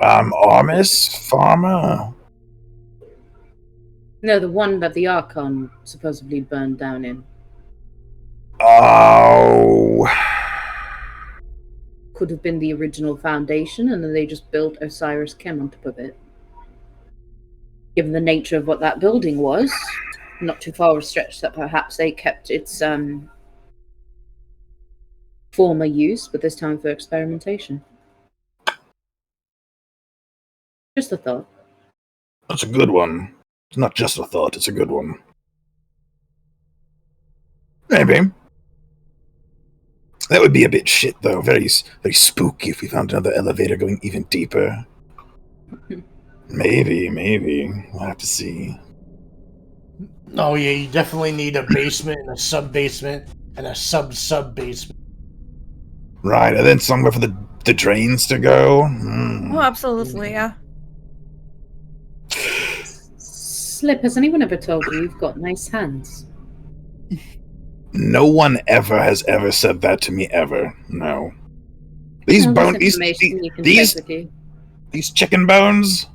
Armis Farmer. No, the one that the Archon supposedly burned down in. Oh. Could have been the original foundation, and then they just built Osiris Chem on top of it. Given the nature of what that building was, not too far a stretch that perhaps they kept its former use, but this time for experimentation. Just a thought. That's a good one. It's not just a thought, it's a good one. Maybe. That would be a bit shit, though. Very spooky if we found another elevator going even deeper. Maybe. We'll have to see. Oh yeah, you definitely need a basement and a sub-basement and a sub-sub-basement. Right, and then somewhere for the drains to go. Oh, absolutely, yeah. Slip, has anyone ever told you you've got nice hands? No one ever has ever said that to me ever. No. These bones, these chicken bones.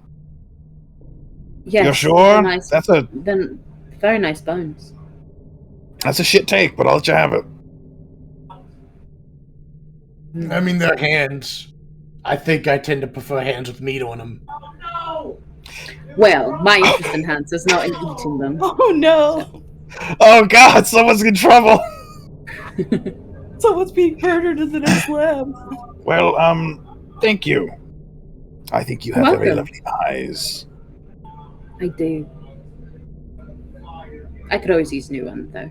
Yes, you're sure? Nice, then very nice bones. That's a shit take, but I'll let you have it. I mean, they're hands. I think I tend to prefer hands with meat on them. Oh, no! Well, my interest in hands is not in eating them. Oh no! Oh god, someone's in trouble! Someone's being murdered in the next lab. Well, thank you. I think you have very lovely eyes. I do. I could always use new ones, though.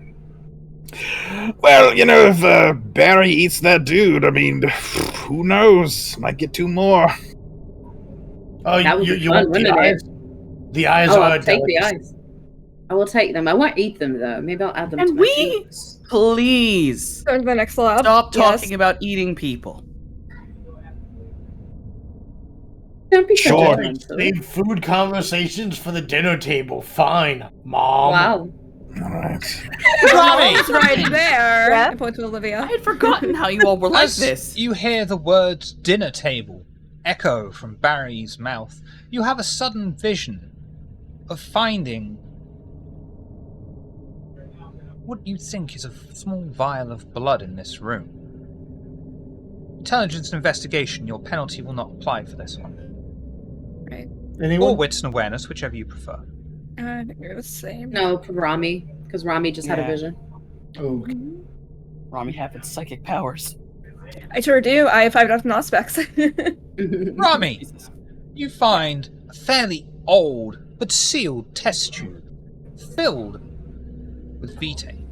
Well, if Barry eats that dude, I mean, who knows? Might get 2 more. Oh, you want the eyes? The eyes are I'll take the eyes. I will take them. I won't eat them, though. Maybe I'll add them to my foods. Please go to the next lab. Stop talking about eating people. Don't be sure. Save food conversations for the dinner table. Fine, Mom. Wow. All right. Robbie's right there. Yeah. I point to Olivia. I had forgotten how you all were like this. You hear the words dinner table echo from Barry's mouth. You have a sudden vision of finding what you think is a small vial of blood in this room. Intelligence and investigation, your penalty will not apply for this one. Right. Anyone? Or wits and awareness, whichever you prefer. I think it was the same. No, for Rami, because Rami just had a vision. Okay. Rami have its psychic powers. I sure do. I have 5 different aspects. Rami, you find a fairly old but sealed test tube filled with vitae.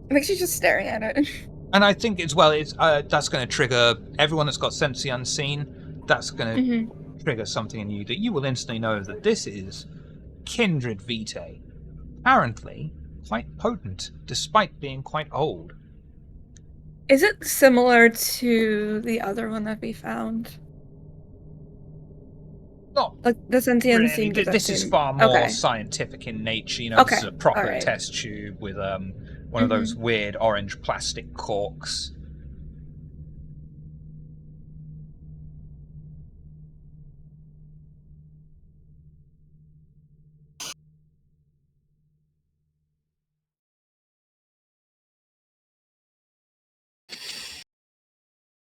I think she's just staring at it. And I think as well, that's going to trigger everyone that's got sense the unseen. That's going to trigger something in you that you will instantly know that this is kindred vitae. Apparently, quite potent, despite being quite old. Is it similar to the other one that we found? Not like the sentient really. This is far more scientific in nature. This is a proper test tube with one of those weird orange plastic corks.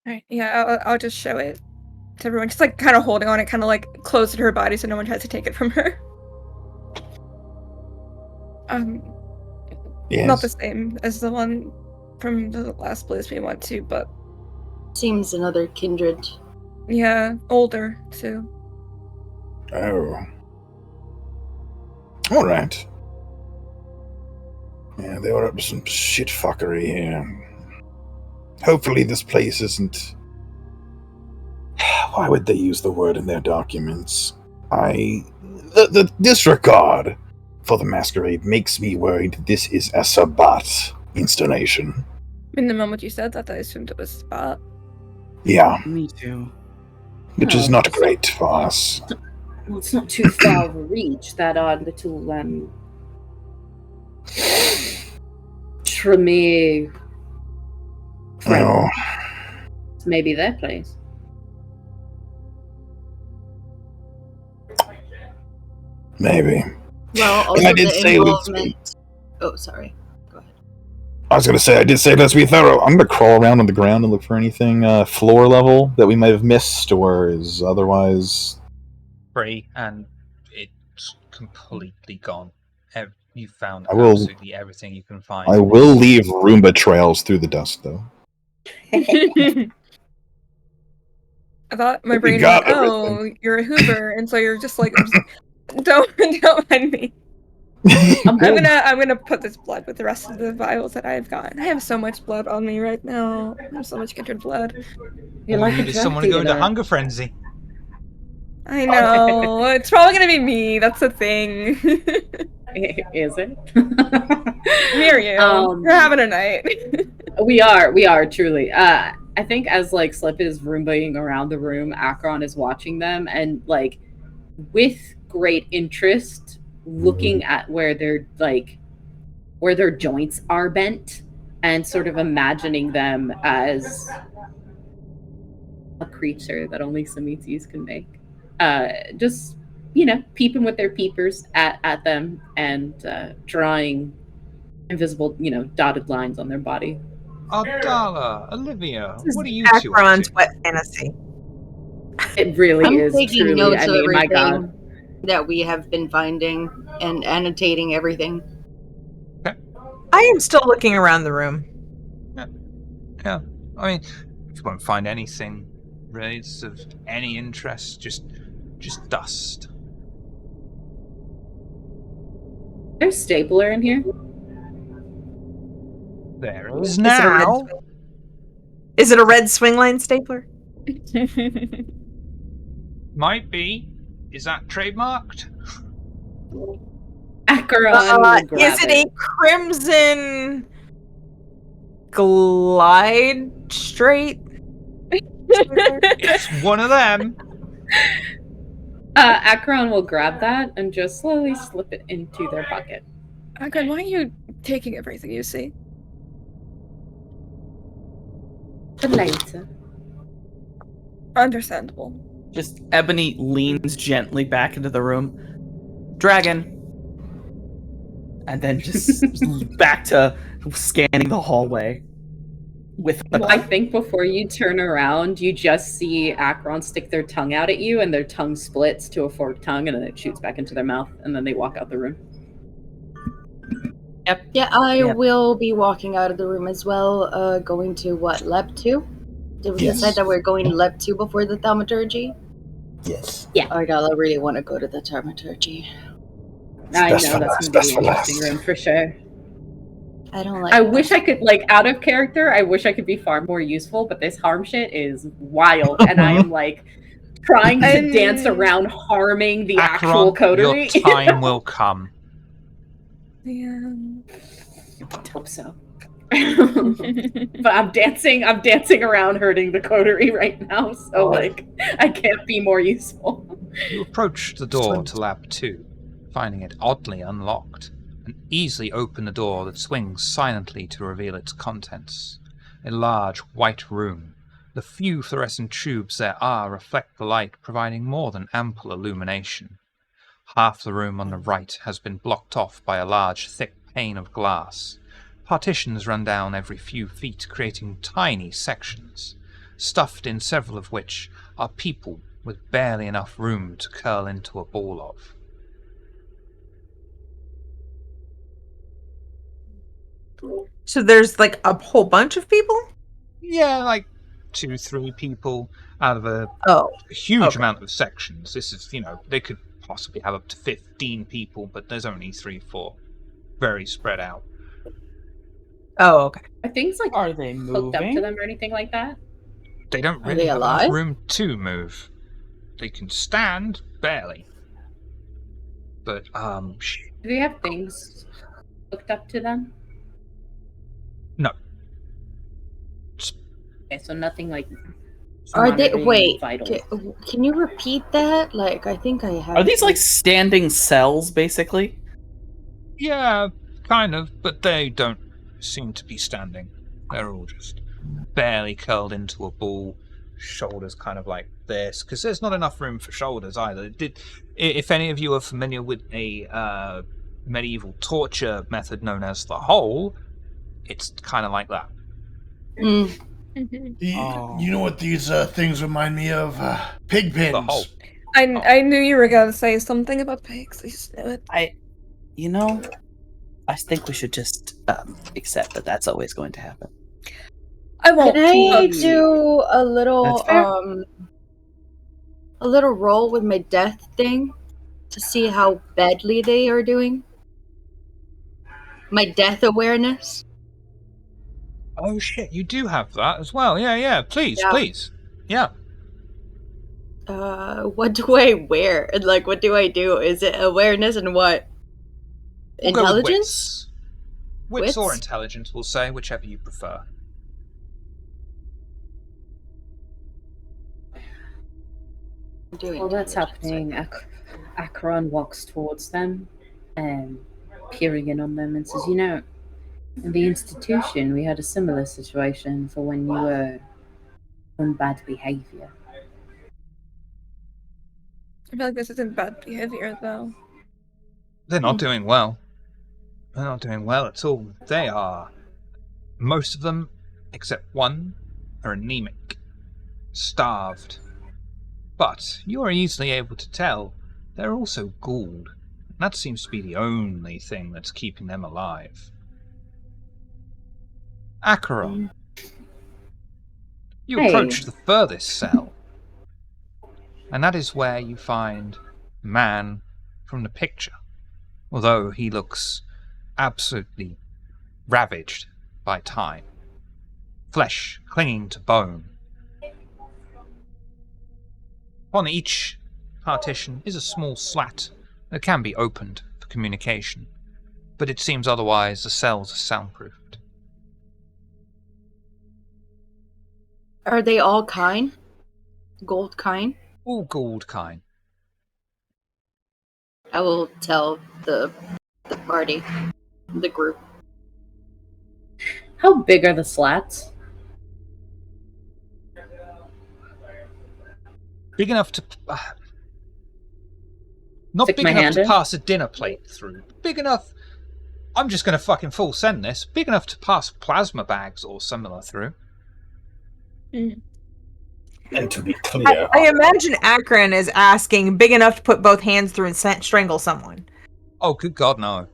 Alright, yeah, I'll just show it to everyone. Just like kind of holding on it, kind of like close to her body so no one tries to take it from her. Yes. Not the same as the one from the last place we went to, but seems another kindred. Yeah, older too. Oh. Alright. Yeah, they were up to some shit fuckery here. Hopefully this place isn't... Why would they use the word in their documents? The disregard for the Masquerade makes me worried this is a Sabbat installation. In the moment you said that, I assumed it was Sabbat. Yeah. Me too. Which is not great for us. Well, it's not too far of a reach, that odd little, Tremere. No. Maybe their place. Maybe. Well, also I did the say involvement. Oh, sorry. Go ahead. I was going to say, I did say let's be thorough. I'm going to crawl around on the ground and look for anything floor level that we might have missed or is otherwise... Free, and it's completely gone. You found I will- absolutely everything you can find. I will leave Roomba trails through the dust, though. I thought my We brain got went, "Oh, you're a Hoover," and so you're just like, "Don't mind me." I'm gonna put this blood with the rest of the vials that I've gotten. I have so much blood on me right now. I have so much kindred blood. You're All we like a need is someone to drug go into dealer. hunger frenzy. I know. It's probably gonna be me. That's the thing. Is it? Me or you? We're having a night. We are truly. I think as like Slip is roombaying around the room, Akron is watching them and like with great interest looking at where their joints are bent and sort of imagining them as a creature that only Samitis can make. Just peeping with their peepers at them and drawing invisible, dotted lines on their body. Ardala, Olivia, This what are is you two up Akron's to? wet fantasy. It really I'm is taking truly. notes I of mean, my everything God. that we have been finding and annotating everything. I am still looking around the room. Yeah, I mean, if you won't find anything really it's of any interest, just dust. There's a stapler in here. There is Is it a red now. swing? Is it a red swing line stapler? Might be. Is that trademarked? Akron will grab Is it a crimson glide straight? It's one of them. Akron will grab that and just slowly slip it into their pocket. Akron, why are you taking everything you see? For later. Understandable. Just Ebony leans gently back into the room. Dragon. And then just back to scanning the hallway. I think before you turn around, you just see Akron stick their tongue out at you, and their tongue splits to a forked tongue, and then it shoots back into their mouth, and then they walk out the room. Yep. Yeah, I will be walking out of the room as well, going to Lab 2? Did we decide that we're going to Lab 2 before the thaumaturgy? Yes. Yeah. Ardala really want to go to the thaumaturgy. I know, that's going to be an interesting room for sure. I don't like I wish I could, out of character, I wish I could be far more useful, but this harm shit is wild, and I am, trying to dance around harming the Akron, actual coterie. your time will come. Yeah. Hope so. But I'm dancing around hurting the coterie right now, so I can't be more useful. You approach the door to Lab 2, finding it oddly unlocked, and easily open the door that swings silently to reveal its contents. A large white room. The few fluorescent tubes there are reflect the light, providing more than ample illumination. Half the room on the right has been blocked off by a large, thick pane of glass. Partitions run down every few feet, creating tiny sections, stuffed in several of which are people with barely enough room to curl into a ball of. So there's a whole bunch of people? Yeah, 2-3 people out of a huge amount of sections. This is, they could possibly have up to 15 people, but there's only 3-4. Very spread out. Oh, okay. Are things are they hooked up to moving? them or anything like that? They don't Are really they have alive? enough room to move. They can stand, barely. But, Do they have things hooked up to them? no. Okay, so nothing Are they? monitoring Wait. vitals. Can you repeat that? I think I have. Are these standing cells, basically? Yeah, kind of, but they don't seem to be standing. They're all just barely curled into a ball, shoulders kind of like this, because there's not enough room for shoulders either. If any of you are familiar with a medieval torture method known as the hole, it's kind of like that. Mm. You know what these things remind me of? Pig pins. The hole. I knew you were gonna say something about pigs. I just knew it. I think we should just accept that that's always going to happen. I won't. Can I do a little roll with my death thing to see how badly they are doing? My death awareness. Oh shit, you do have that as well. Yeah. Please. Yeah. What do I wear? And like, what do I do? Is it awareness and what? We'll go with Intelligence? Wits or intelligence, we'll say, whichever you prefer. While that's happening, Acheron walks towards them, peering in on them, and says, in the institution, we had a similar situation for when you were on bad behavior. I feel like this isn't bad behavior, though. They're not doing well. They're not doing well at all. They are. Most of them, except one, are anemic, starved. But you are easily able to tell they're also ghouled. That seems to be the only thing that's keeping them alive. Acheron, you approach the furthest cell, and that is where you find the man from the picture, although he looks absolutely ravaged by time, flesh clinging to bone. On each partition is a small slat that can be opened for communication, but it seems otherwise the cells are soundproofed. Are they all kind? Gold kind? All gold kind. I will tell the party, the group. How big are the slats? Big enough to... not Stick big my enough hand to in? pass a dinner plate through. Big enough... I'm just going to fucking full send this. Big enough to pass plasma bags or similar through. Mm. And to be clear, I imagine Akron is asking big enough to put both hands through and strangle someone. Oh, good God, no.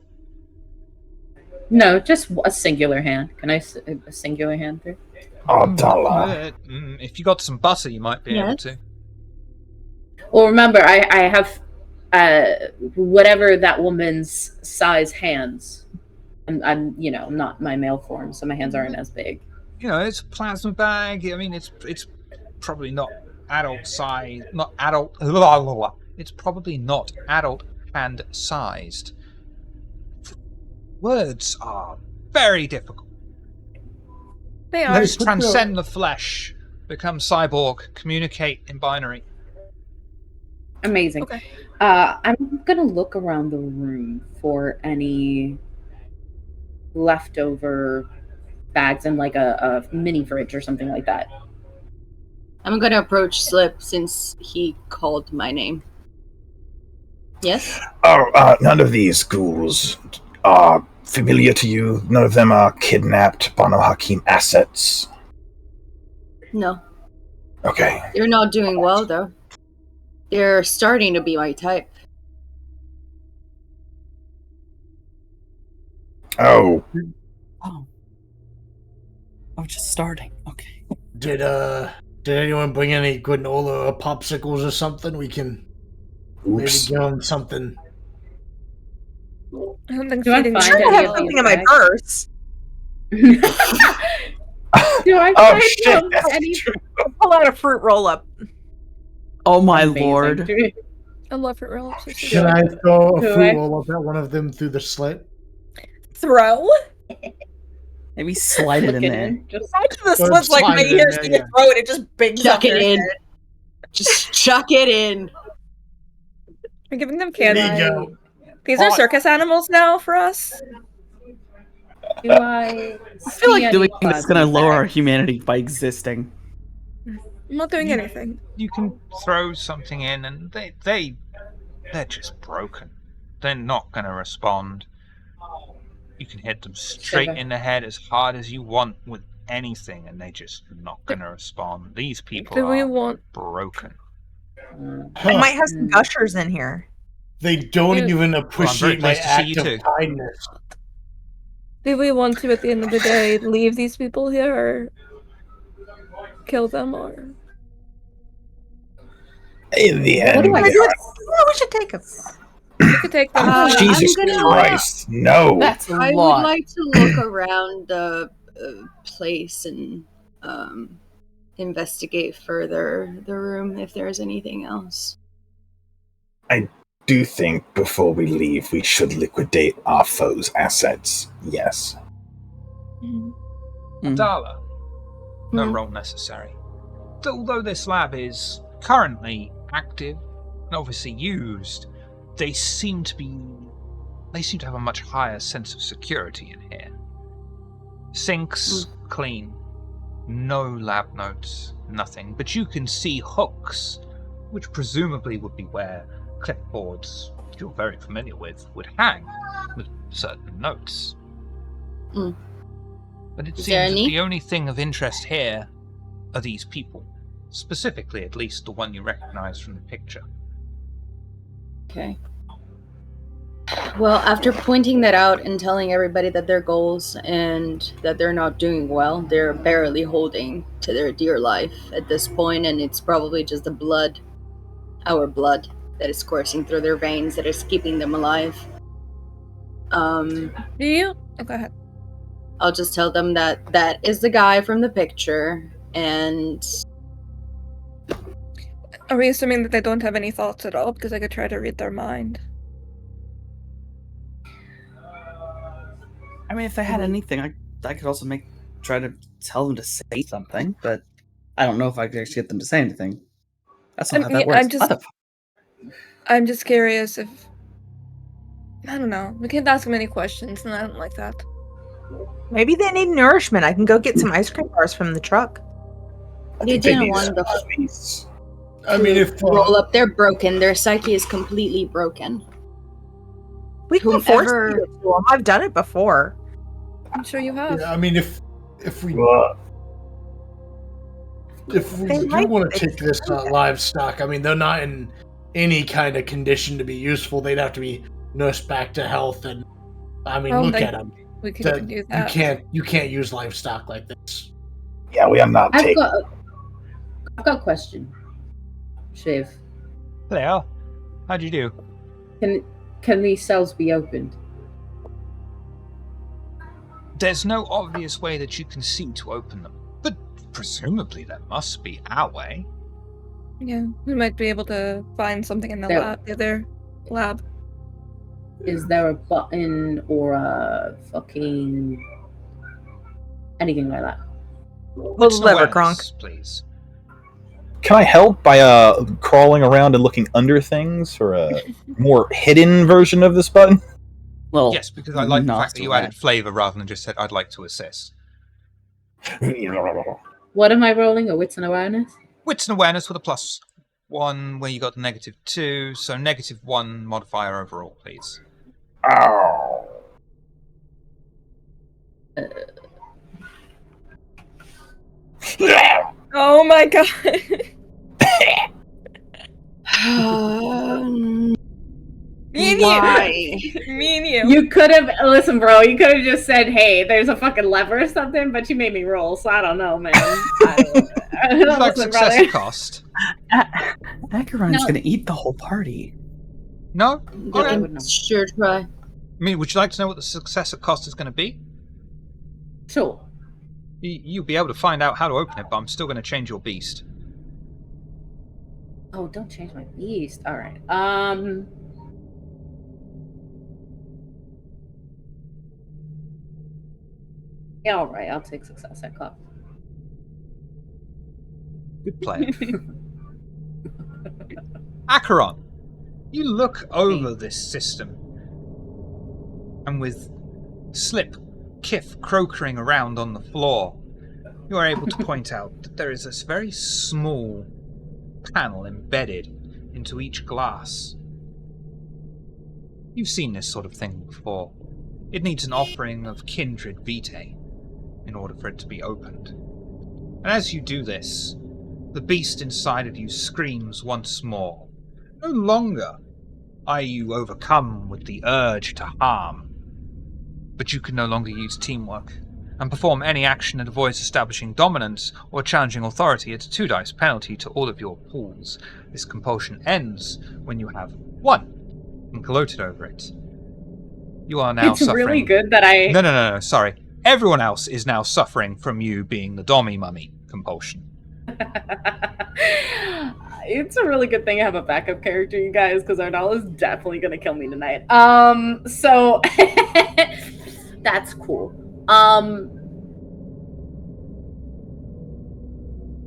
No, just a singular hand. Can I a singular hand through? Ardala. If you got some butter, you might be able to. Well, remember, I have whatever that woman's size hands. I'm not my male form, so my hands aren't as big. It's a plasma bag. I mean, it's probably not adult size, not adult. It's probably not adult hand sized. Words are very difficult. They are. Let's transcend the flesh, become cyborg, communicate in binary. Amazing. Okay. I'm gonna look around the room for any leftover bags and like a mini fridge or something like that. I'm gonna approach Slip since he called my name. Yes? None of these ghouls are familiar to you. None of them are kidnapped Banu Hakim assets. No. Okay. They're not doing well, though. They're starting to be my type. Oh, just starting. Okay. Did anyone bring any granola or popsicles or something? We can maybe give them something. I don't think Do I feeding find Sure, I any have of something these in my bags? purse. Do I Oh find shit! That's any? true. Pull out a fruit roll up. Oh my Amazing. lord. I love fruit roll-ups. Can I throw a Do fruit I? roll up at one of them through the slit? Throw? Maybe slide it in Flick there. Just Imagine the Or slit's like slide right it in here, there, so you yeah. throw it, it just bangs Chuck up it their in. head. Just chuck it in. We're giving them There candy. you go. These are circus animals now for us. do I? I feel like doing this this is going to lower our humanity by existing. I'm not doing anything. You can throw something in, and they're just broken. They're not going to respond. You can hit them straight in the head as hard as you want with anything, and they're just not going to respond. These people are broken. I might have some gushers in here. They don't even appreciate my act of kindness. Do we want to, at the end of the day, leave these people here or kill them, or? In the end, we should take them. We could take them. Jesus Christ, no! That's a lot. I would like to look around the place and investigate further the room if there's anything else. I do think before we leave, we should liquidate our foes' assets. Yes. Adala, no roll necessary. Although this lab is currently active and obviously used, they seem to have a much higher sense of security in here. Sinks clean, no lab notes, nothing. But you can see hooks, which presumably would be where clipboards you're very familiar with would hang with certain notes. But it seems that the only thing of interest here are these people, specifically at least the one you recognize from the picture. Okay. Well, after pointing that out and telling everybody that their goals and that they're not doing well, they're barely holding to their dear life at this point, and it's probably just the blood, our blood, that is coursing through their veins that is keeping them alive. Do you? Oh, go ahead. I'll just tell them that that is the guy from the picture, and... Are we assuming that they don't have any thoughts at all? Because I could try to read their mind. I mean, if they had anything, I could also try to tell them to say something, but I don't know if I could actually get them to say anything. That's not how that works. I'm just curious if... I don't know. We can't ask them any questions, and I don't like that. Maybe they need nourishment. I can go get some ice cream bars from the truck. You didn't want the... I mean, if... roll up, they're broken. Their psyche is completely broken. We can force it to them. I've done it before. I'm sure you have. Yeah, I mean, if we do want to take this livestock, I mean, they're not in any kind of condition to be useful. They'd have to be nursed back to health, and I mean, look at them. We could even do that. You can't use livestock like this. Yeah, we are not taking. I've got a question. Shiv. Hello. How'd you do? Can these cells be opened? There's no obvious way that you can see to open them, but presumably there must be our way. Yeah, we might be able to find something in the other lab. Is there a button or a fucking anything like that? Well, lever, Gronk. Please. Can I help by crawling around and looking under things for a more hidden version of this button? Well, yes, because I like the fact that you added flavor rather than just said, I'd like to assist. What am I rolling? A wits and awareness? Wits and awareness with a +1 where you got the -2, so -1 modifier overall, please. Ow. Oh my god. Why? Me and you. You could have listen, bro. You could have just said, "Hey, there's a fucking lever or something," but you made me roll, so I don't know, man. It's like success cost. Acheron's gonna eat the whole party. No? Okay. Sure, try. I mean, would you like to know what the successor cost is going to be? Sure. You'll be able to find out how to open it, but I'm still going to change your beast. Oh, don't change my beast. All right. Yeah, all right. I'll take success at cost. Good play. Acheron, you look over this system, and with Slip, Kif crokering around on the floor, you are able to point out that there is this very small panel embedded into each glass. You've seen this sort of thing before. It needs an offering of kindred vitae in order for it to be opened. And as you do this, the beast inside of you screams once more. No longer are you overcome with the urge to harm, but you can no longer use teamwork and perform any action that avoids establishing dominance or challenging authority at a 2 dice penalty to all of your pools. This compulsion ends when you have 1 and gloated over it. You are now suffering. It's really good that I... No, sorry. Everyone else is now suffering from you being the Dommy Mummy compulsion. It's a really good thing I have a backup character, you guys, because Ardal is definitely going to kill me tonight. So that's cool.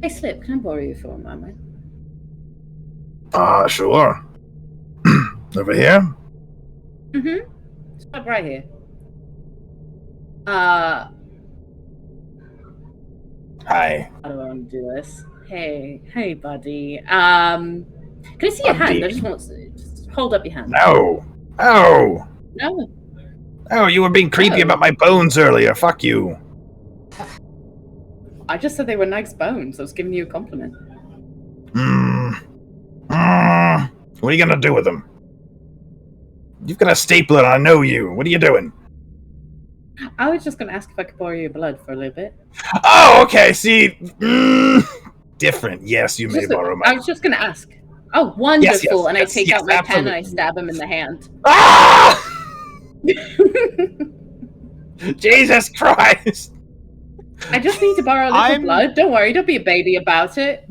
Hey, Slip, can I borrow you for a moment? Sure. Over here? Mm-hmm. Stop right here. Hi. How do I want to do this? Hey, buddy. Can I see your hand? I just want to just hold up your hand. No. Oh. No. Oh, you were being creepy about my bones earlier. Fuck you. I just said they were nice bones. I was giving you a compliment. What are you gonna do with them? You've got a stapler and I know you. What are you doing? I was just going to ask if I could borrow your blood for a little bit. Oh, okay. See, different. Yes, you may borrow my. I was just going to ask. Oh, wonderful. Yes, and I take out my absolutely. pen and I stab him in the hand. Ah! Jesus Christ! I just need to borrow a little blood. Don't worry. Don't be a baby about it.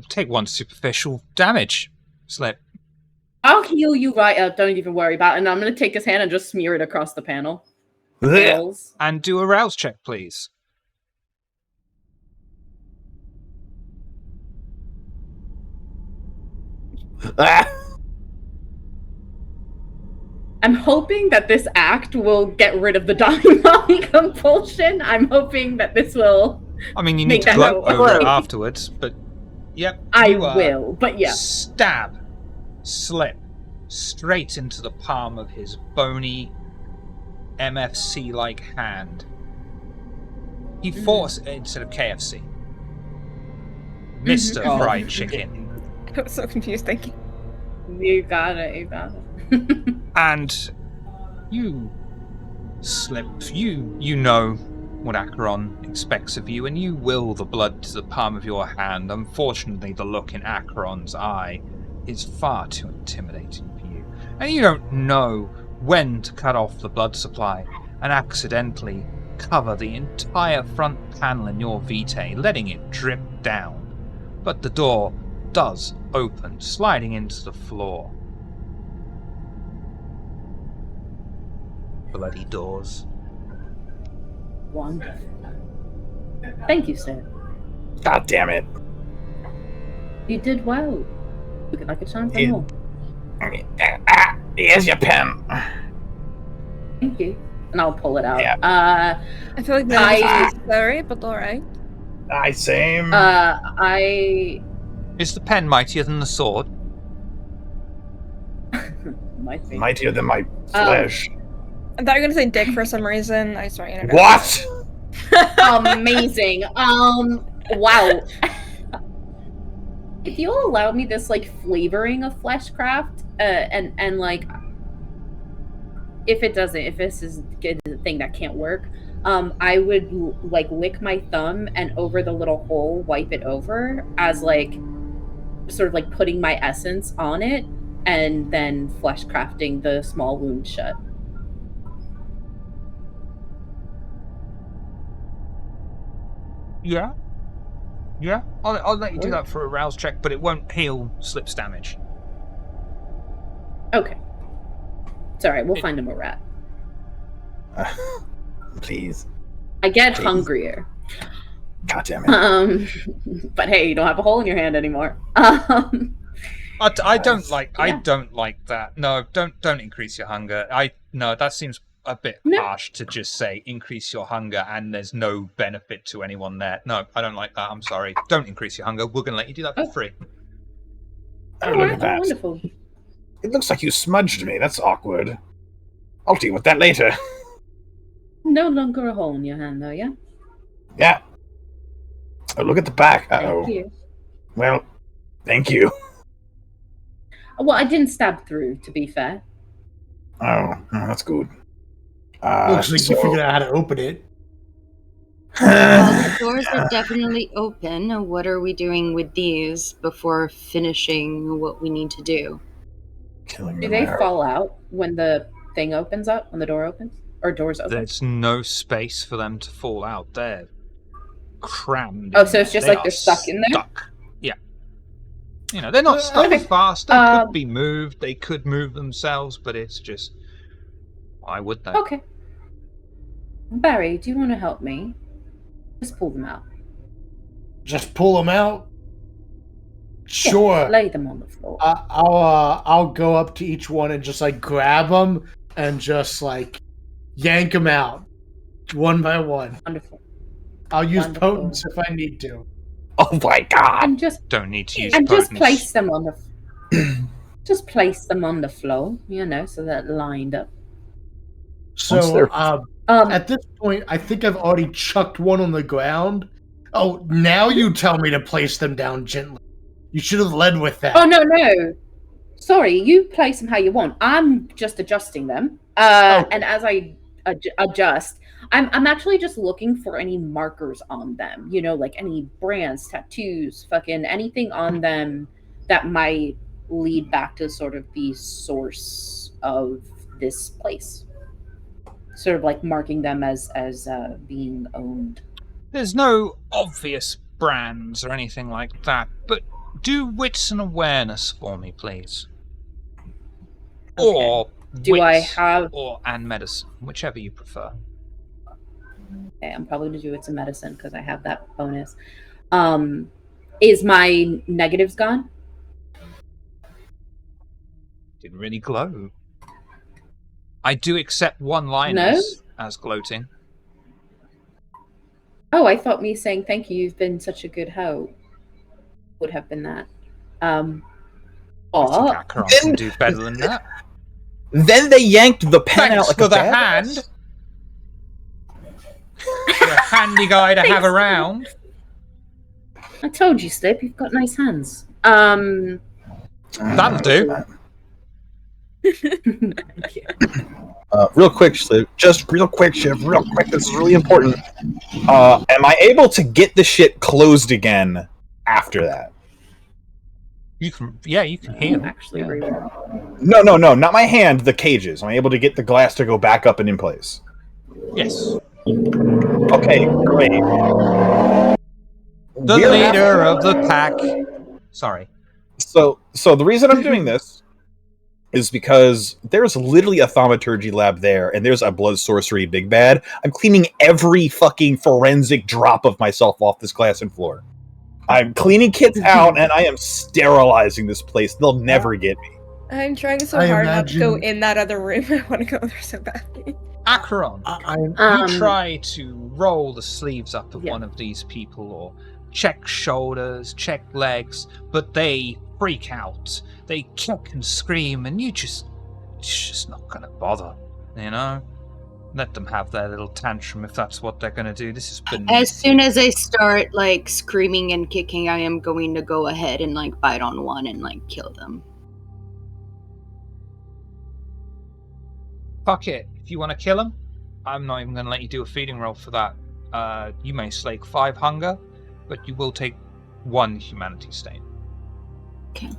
Take 1 superficial damage. Slip. I'll heal you right up. Don't even worry about it. And I'm going to take his hand and just smear it across the panel. And do a rouse check, please. I'm hoping that this act will get rid of the Dommy compulsion. I'm hoping that this will. I mean, you need to gloat over it afterwards, but yep. I will, but yeah. Stab. Slip straight into the palm of his bony, MFC-like hand. He forced instead of KFC. Mr. Fried Chicken. I was so confused, thank you. You got it. And you, Slip, you know what Acheron expects of you, and you will the blood to the palm of your hand. Unfortunately, the look in Acheron's eye is far too intimidating for you, and you don't know when to cut off the blood supply and accidentally cover the entire front panel in your vitae, letting it drip down. But the door does open, sliding into the floor. Bloody doors. Wonderful. Thank you, sir. God damn it. You did well. Looking like a time for more. Here's your pen. Thank you. And I'll pull it out. Yeah. I feel like that is necessary, but alright. Same. Is the pen mightier than the sword? Might be. Mightier than my flesh. I thought you were gonna say dick for some reason. I saw you. What? Amazing. Wow. If you'll allow me this like flavoring of fleshcraft, and like, if this is a thing that can't work, I would like lick my thumb and over the little hole wipe it over as like sort of like putting my essence on it and then fleshcrafting the small wound shut. Yeah. I'll let you do that for a rouse check, but it won't heal Slip's damage. Okay. It's alright, we'll find him a rat. Please. I get hungrier. God damn it. But hey, you don't have a hole in your hand anymore. I don't like that. No, don't increase your hunger. No, that seems a bit harsh to just say increase your hunger and there's no benefit to anyone there. No, I don't like that. I'm sorry. Don't increase your hunger. We're going to let you do that for free. Oh, look at that. Wonderful. It looks like you smudged me. That's awkward. I'll deal with that later. No longer a hole in your hand, though, yeah? Yeah. Oh, look at the back. Uh-oh. Thank you. Well, thank you. Well, I didn't stab through, to be fair. Oh, that's good. Looks like you figured out how to open it. Well, the doors are definitely open. What are we doing with these before finishing what we need to do? Killing Do they fall out when the thing opens up, when the door opens? Or doors open? There's no space for them to fall out. They're crammed. Oh, so it's just like they're stuck in there? Yeah. You know, they're not stuck fast. They could be moved. They could move themselves, but it's just... Why would they? Okay. Barry, do you want to help me? Just pull them out. Just pull them out? Sure. Yeah, lay them on the floor. I'll go up to each one and just like grab them and just like yank them out one by one. Wonderful. I'll use potence if I need to. Oh my god! And just don't need to use and potence. just place them on the just place them on the floor, you know, so they're lined up. So at this point, I think I've already chucked one on the ground. Oh, now you tell me to place them down gently. You should have led with that. Oh no. Sorry, you place them how you want. I'm just adjusting them. And as I adjust, I'm actually just looking for any markers on them. You know, like any brands, tattoos, fucking anything on them that might lead back to sort of the source of this place. Sort of like marking them as being owned. There's no obvious brands or anything like that, but do wits and awareness for me, please. Okay. Or do wits I have and medicine, whichever you prefer. Okay, I'm probably gonna do wits and medicine because I have that bonus. Is my negatives gone? Didn't really glow. I do accept one-liners as gloating. Oh, I thought me saying thank you, you've been such a good help would have been that. I think Acheron can do better than that. Then they yanked the pen out like for a the badass. hand. You're a handy guy to have around. I told you, Slip, you've got nice hands. That'll do. Real quick, Slip. Just real quick, Shiv. Real quick. This is really important. Am I able to get the shit closed again after that? You can heal. Actually, No, not my hand. The cages. Am I able to get the glass to go back up and in place? Yes. Okay, great. The leader of the pack. Sorry. So the reason I'm doing this is because there's literally a thaumaturgy lab there, and there's a blood sorcery big bad. I'm cleaning every fucking forensic drop of myself off this glass and floor. I'm cleaning kids out, and I am sterilizing this place. They'll never get me. I'm trying so hard not to go in that other room. I want to go there so badly. Acheron, you try to roll the sleeves up of one of these people, or check shoulders, check legs, but they freak out. They kick and scream, and you're just not gonna bother, you know? Let them have their little tantrum if that's what they're gonna do. This is beneath. As soon as I start like screaming and kicking, I am going to go ahead and like bite on one and like kill them. Fuck it. If you want to kill them, I'm not even going to let you do a feeding roll for that. You may slake 5 hunger, but you will take 1 humanity stain. Okay.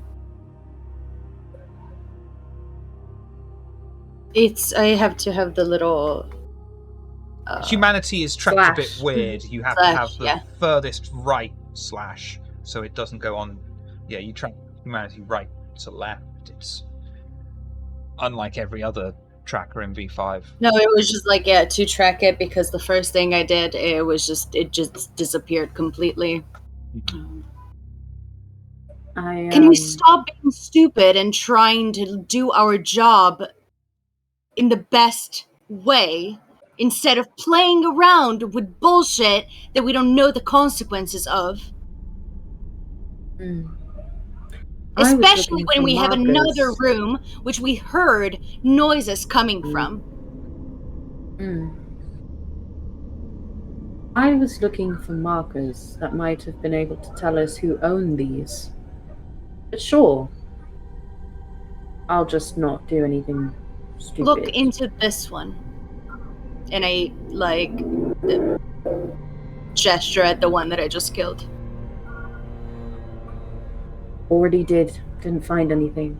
I have to have the little... Humanity is tracked a bit weird. You have to have the furthest right slash, so it doesn't go on... Yeah, you track humanity right to left. It's unlike every other tracker in V5. No, it was just like, to track it, because the first thing I did, it just disappeared completely. Can we stop being stupid and trying to do our job in the best way instead of playing around with bullshit that we don't know the consequences of. Especially when we have another room which we heard noises coming from. I was looking for markers that might have been able to tell us who owned these. But sure, I'll just not do anything stupid. Look into this one. And I, gesture at the one that I just killed. Already did. Didn't find anything.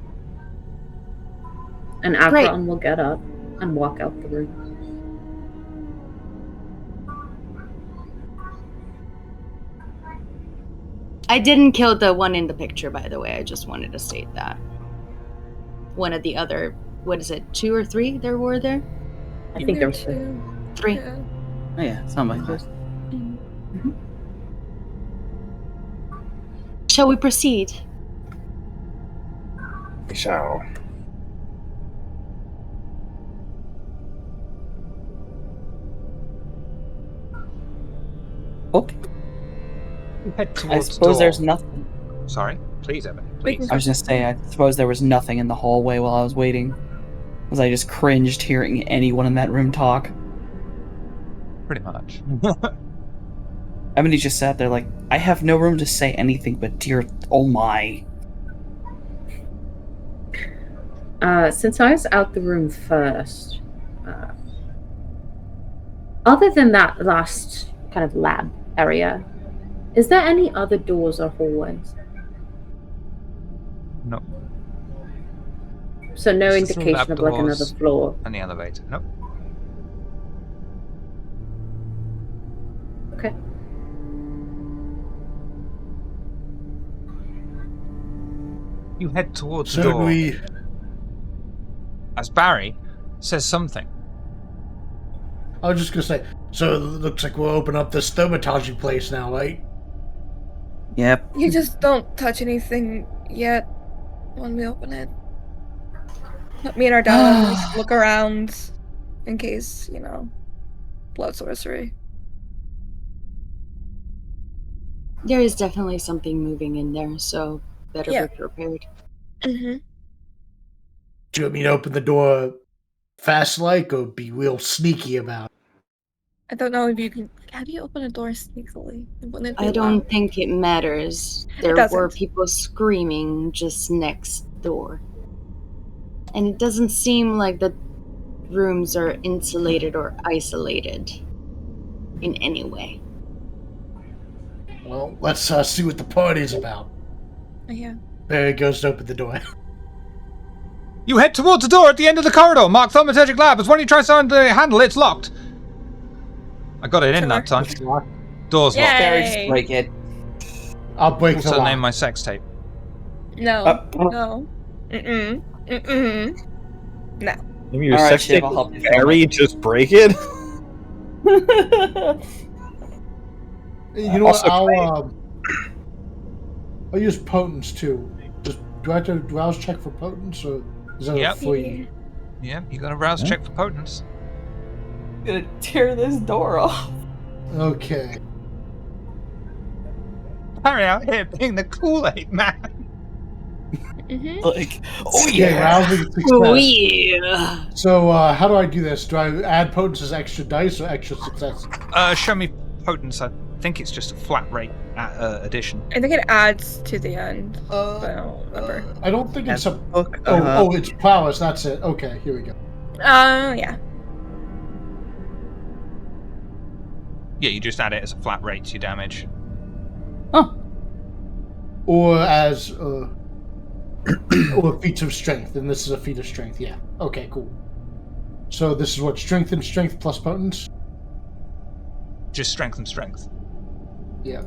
And Akron will get up and walk out the room. I didn't kill the one in the picture, by the way. I just wanted to state that. One of the other, 2 or 3 there were there? I think there were 2. 3. Oh yeah, it's not my fault. Shall we proceed? We shall. Okay. Head towards I suppose there's nothing. Sorry, please, Evan. Please. I was just saying, I suppose there was nothing in the hallway while I was waiting, because I just cringed hearing anyone in that room talk. Pretty much. Emily just sat there like, I have no room to say anything, but dear, oh my. Since I was out the room first, other than that last kind of lab area, is there any other doors or hallways? No. So no Just indication of like another floor. And the elevator. Nope. Okay. You head towards the door. As Barry says something. I was just gonna say, so it looks like we'll open up this thermatology place now, right? Yep. You just don't touch anything yet when we open it. Let me and our dad just look around in case, blood sorcery. There is definitely something moving in there, so better be prepared. Mm-hmm. Do you want me to open the door fast or be real sneaky about it? I don't know if you can. How do you open a door sneakily? I don't think it matters. There were people screaming just next door. And it doesn't seem like the rooms are insulated or isolated in any way. Well, let's see what the party's about. Yeah. Barry goes to open the door. You head towards the door at the end of the corridor. Mark Thaumaturgic Lab. As when you try to find the handle, it's locked. I got it in that time. Door's locked. Barry, just break it. I'll break the Also lock. name my sex tape. No. No. No. Maybe your sex tape. Barry, just break it. You know what? I'll use potence too. Do I have to rouse check for potence, or is that free? Yep, you got a rouse check for potence. I'm gonna tear this door off. Okay. Barry out here being the Kool-Aid man. Like, rousing success. Oh yeah. So how do I do this? Do I add potence as extra dice or extra success? Show me potence. I think it's just a flat rate addition. I think it adds to the end. But I don't remember. I don't think it's a book. it's prowess. That's it. Okay, here we go. Yeah. Yeah, you just add it as a flat rate to your damage. Oh. Or as or feats of strength, and this is a feat of strength. Yeah. Okay. Cool. So this is what strength and strength plus potence. Just strength and strength. Yeah.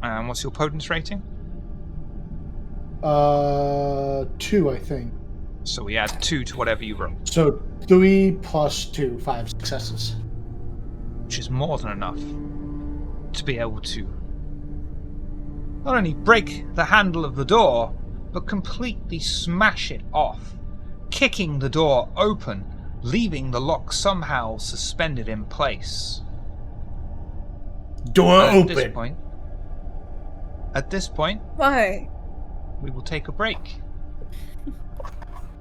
And what's your potence rating? 2, I think. So we add 2 to whatever you roll. So 3 plus 2, 5 successes. Which is more than enough to be able to not only break the handle of the door, but completely smash it off, kicking the door open leaving the lock somehow suspended in place. Door At open. At this point, Why? we will take a break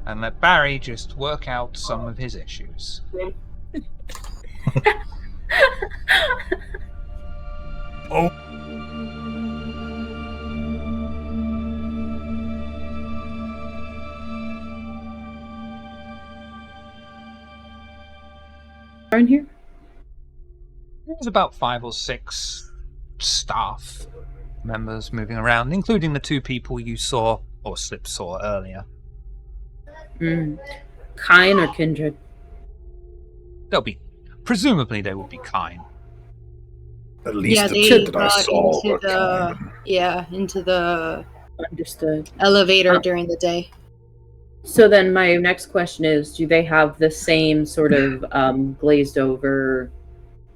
and let Barry just work out some of his issues. Oh. In here? There's about 5 or 6 staff members moving around, including the 2 people you saw, or Slip saw earlier. Kine or Kindred? Presumably they will be kind. At least the they two that I got saw were kind. into the Understood. elevator during the day. So then my next question is, do they have the same sort of glazed over,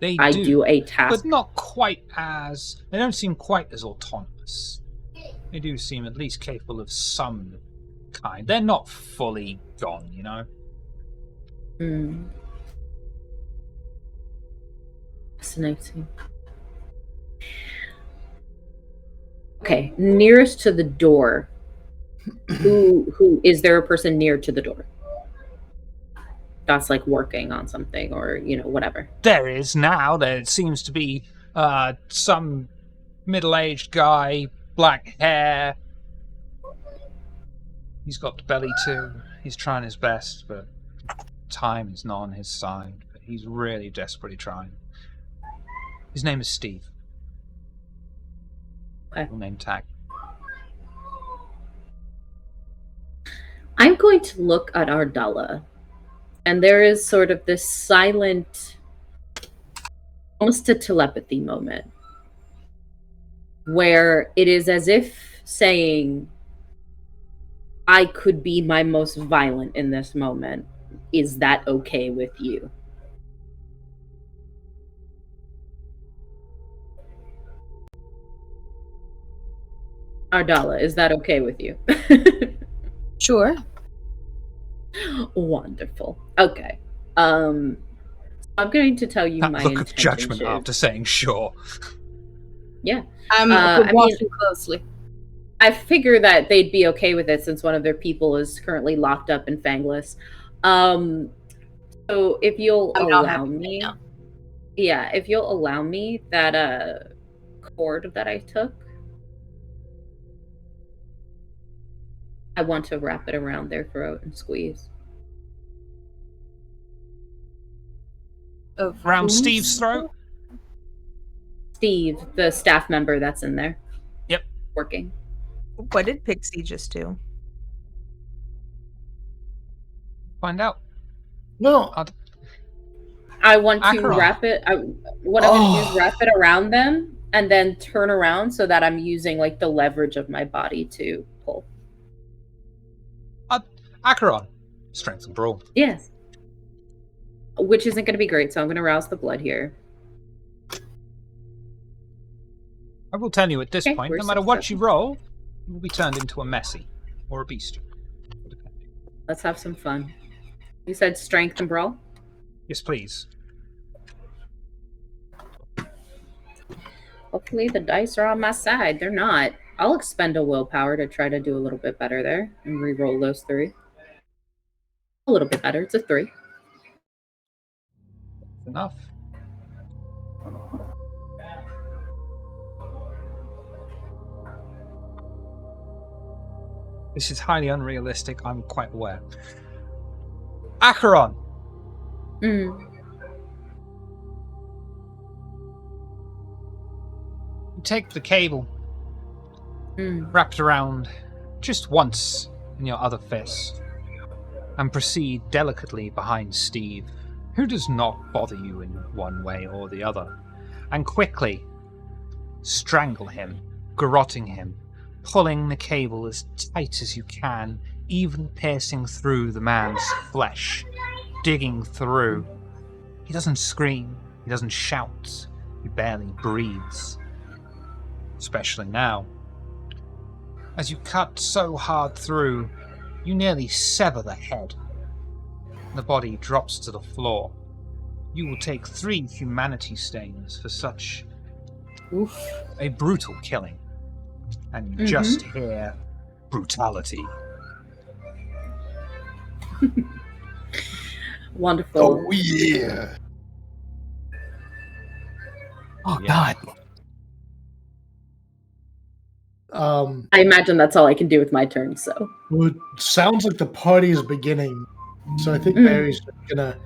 They do a task? but not quite as... They don't seem quite as autonomous. They do seem at least capable of some kind. They're not fully gone, you know? Fascinating. Okay, nearest to the door. Who is there a person near to the door? That's like working on something or, whatever. There is now. There seems to be some middle-aged guy, black hair. He's got the belly too. He's trying his best, but time is not on his side. But he's really desperately trying. His name is Steve. Okay. Full name tag. I'm going to look at Ardella, and there is sort of this silent, almost a telepathy moment, where it is as if saying, I could be my most violent in this moment. Is that okay with you? Ardella, is that okay with you? Sure. Wonderful. Okay. I'm going to tell you That my look of intention, judgment Shiv. after saying sure. Yeah. I'm watching closely. I figure that they'd be okay with it since one of their people is currently locked up in Fangless. So if you'll allow me, if you'll allow me that cord that I took, I want to wrap it around their throat and squeeze. Around Steve's throat? Steve, the staff member that's in there. Yep. Working. What did Pixie just do? Find out. No. I want to Acheron. wrap it. What I'm going to do is wrap it around them and then turn around so that I'm using like the leverage of my body to pull. Acheron. Strength and brawl. Yes. Which isn't going to be great, so I'm going to rouse the blood here. I will tell you at this point, no matter what you roll, you will be turned into a messy or a beast. Let's have some fun. You said strength and brawl? Yes, please. Hopefully the dice are on my side. They're not. I'll expend a willpower to try to do a little bit better there and re-roll those 3. A little bit better. It's a 3. Enough. This is highly unrealistic, I'm quite aware. Acheron! You take the cable, wrap it around just once in your other fist, and proceed delicately behind Steve, who does not bother you in one way or the other, and quickly strangle him, garroting him, pulling the cable as tight as you can, even piercing through the man's flesh, digging through. He doesn't scream, he doesn't shout, he barely breathes. Especially now. As you cut so hard through, you nearly sever the head. The body drops to the floor. You will take 3 humanity stains for such a brutal killing. And you just hear brutality. Wonderful. Oh, yeah. Oh, God. I imagine that's all I can do with my turn, so. Well, it sounds like the party is beginning. So I think Barry's gonna...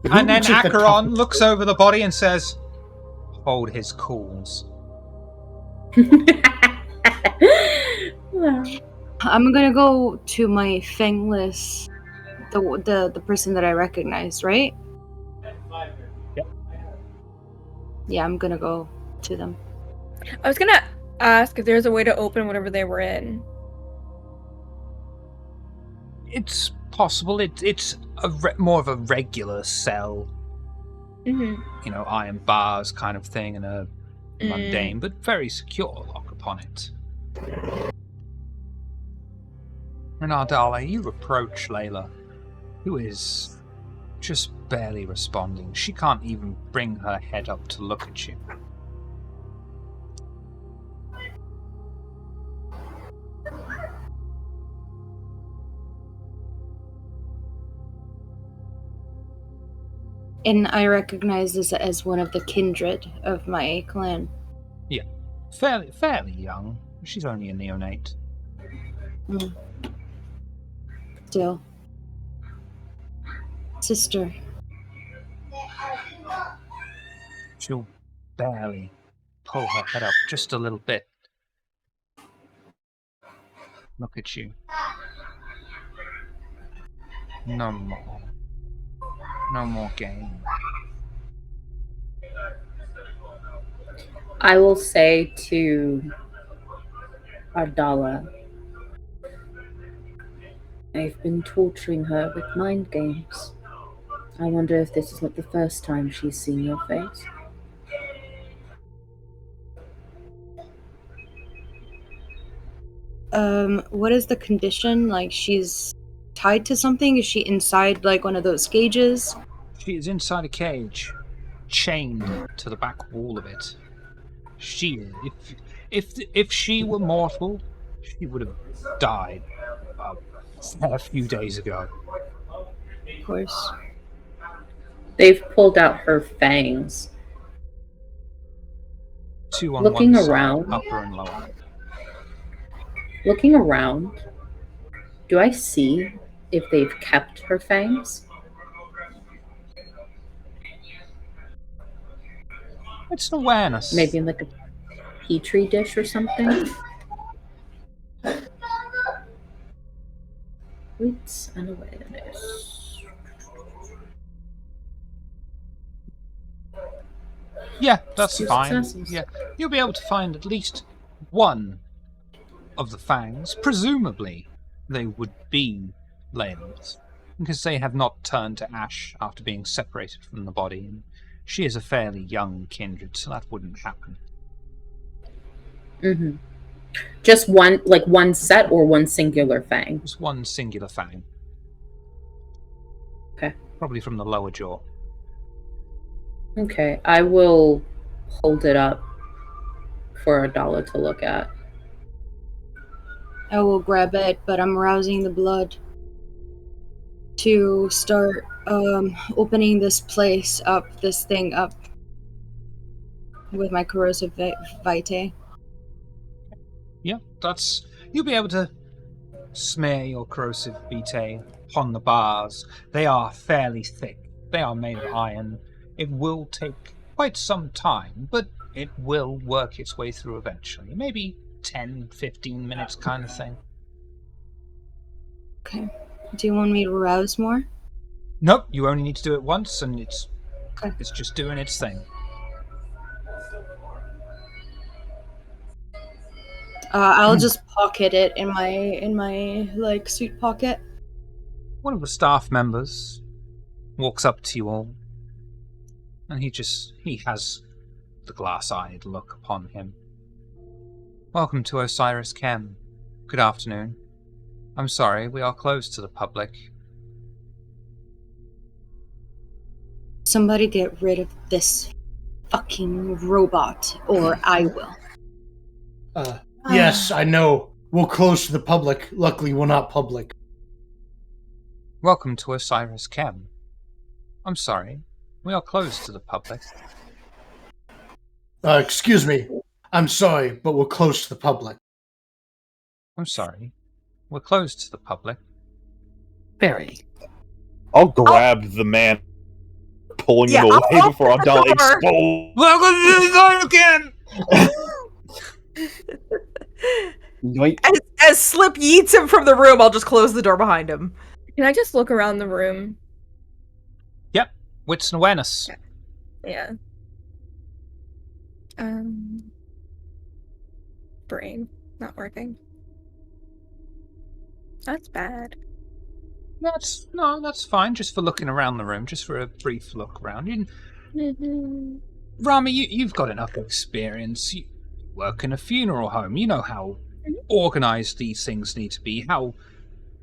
And then Acheron looks over the body and says, hold his calls. I'm gonna go to my fangless, the person that I recognize, right? Yep. Yeah, I'm gonna go to them. I was gonna ask if there's a way to open whatever they were in. It's possible. It's more of a regular cell. Mm-hmm. You know, iron bars kind of thing, and a mundane but very secure lock upon it. And Ardala, you approach Layla, who is just barely responding. She can't even bring her head up to look at you. And I recognize this as one of the kindred of my clan. Yeah, fairly young. She's only a neonate. Still. Sister. She'll barely pull her head up just a little bit. Look at you. No more. No more game. I will say to Ardala, I've been torturing her with mind games. I wonder if this is not the first time she's seen your face. What is the condition? Like, she's tied to something? Is she inside, like, one of those cages? She is inside a cage, chained to the back wall of it. If she were mortal, she would have died a few days ago. Of course. They've pulled out her fangs. 2 on Looking one around. side, upper and lower. Looking around, do I see if they've kept her fangs? It's an awareness. Maybe in like a petri dish or something? It's an awareness. Yeah, that's Two fine. successes. Yeah, you'll be able to find at least one of the fangs. Presumably, they would be Layla's, because they have not turned to ash after being separated from the body, and she is a fairly young kindred, so that wouldn't happen. Mm-hmm. Just one set or one singular fang? Just one singular fang. Okay. Probably from the lower jaw. Okay, I will hold it up for Ardala to look at. I will grab it, but I'm rousing the blood to start opening this place up, this thing up, with my corrosive vitae. Yeah, you'll be able to smear your corrosive vitae upon the bars. They are fairly thick. They are made of iron. It will take quite some time, but it will work its way through eventually. Maybe 10, 15 minutes kind of thing. Okay. Do you want me to rouse more? Nope, you only need to do it once, and it's just doing its thing. I'll just pocket it in my like suit pocket. One of the staff members walks up to you all, and he has the glass-eyed look upon him. Welcome to Osiris Chem. Good afternoon. I'm sorry, we are closed to the public. Somebody get rid of this fucking robot, or I will. Yes, I know. We'll close to the public. Luckily, we're not public. Welcome to Osiris Chem. I'm sorry, we are closed to the public. Excuse me. I'm sorry, but we're close to the public. I'm sorry, we're closed to the public. Very. I'll grab the man, pulling him away before Abdallah explodes. Welcome to the again! As Slip yeets him from the room, I'll just close the door behind him. Can I just look around the room? Yep, wits and awareness. Yeah. Brain not working. That's bad. That's fine. Just for looking around the room, just for a brief look around. Rami, you've got enough experience. You work in a funeral home. You know how organized these things need to be. How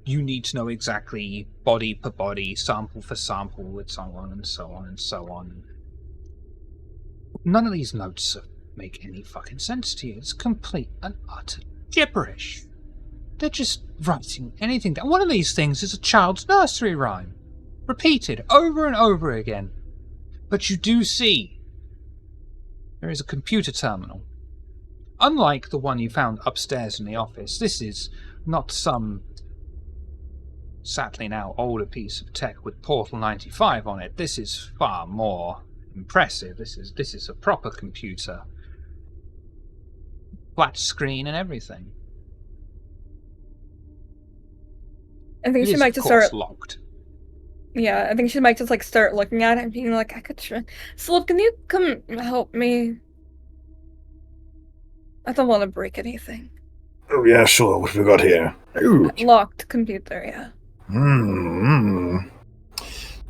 you need to know exactly body per body, sample for sample, and so on and so on and so on. None of these notes make any fucking sense to you. It's complete and utter gibberish. They're just writing anything down. One of these things is a child's nursery rhyme, repeated over and over again. But you do see there is a computer terminal. Unlike the one you found upstairs in the office, this is not some, sadly now older piece of tech with Portal 95 on it. This is far more impressive. This is a proper computer. Flat screen and everything. I think It she is, might of just course, start. locked. Yeah, I think she might just like start looking at it and being like, I could try. Slip, can you come help me? I don't want to break anything. Oh yeah, sure. What have we got here? Ooh. Locked computer, yeah.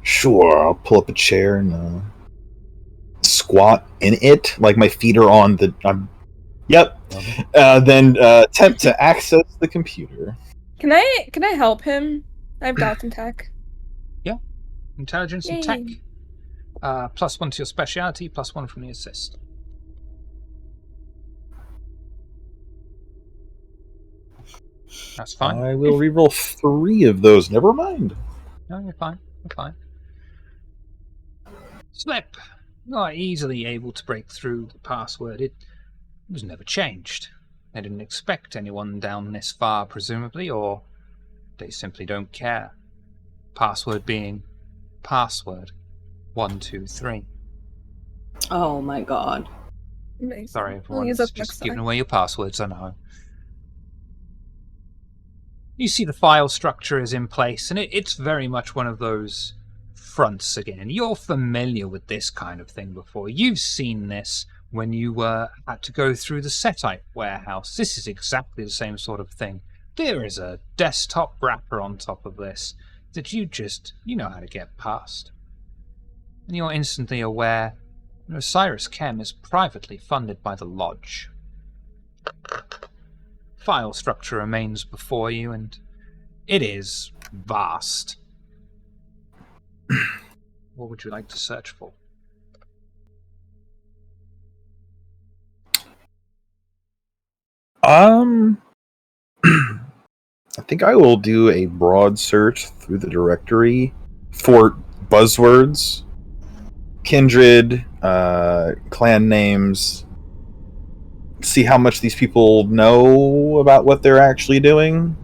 Sure, I'll pull up a chair and squat in it, like my feet are on the. Yep. Then attempt to access the computer. Can I help him? I've got some tech. Yeah, intelligence and tech. +1 to your speciality, +1 from the assist. That's fine. I will reroll 3 of those. Never mind. No, you're fine. You're fine. Slip. You are easily able to break through the password. It was never changed. They didn't expect anyone down this far, presumably, or they simply don't care. Password being password 123. Oh my god. Amazing. Sorry, everyone. It's just giving away your passwords, I know. You see the file structure is in place, and it's very much one of those fronts again. You're familiar with this kind of thing before. You've seen this when you had to go through the Setite warehouse. This is exactly the same sort of thing. There is a desktop wrapper on top of this that you know how to get past. And you're instantly aware that Osiris Chem is privately funded by the Lodge. File structure remains before you, and it is vast. What would you like to search for? I think I will do a broad search through the directory for buzzwords, kindred, clan names, see how much these people know about what they're actually doing.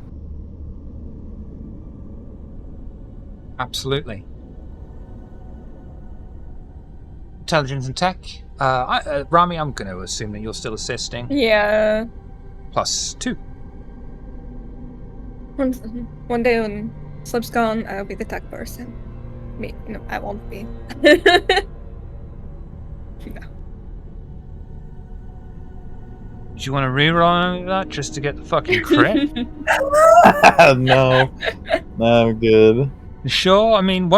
Absolutely. Intelligence and tech. Rami, I'm going to assume that you're still assisting. Yeah. +2. One day when Slip's gone, I'll be the tech person. No, I won't be. No. Do you want to reroll any of that just to get the fucking crit? No, I'm good. Sure, I mean,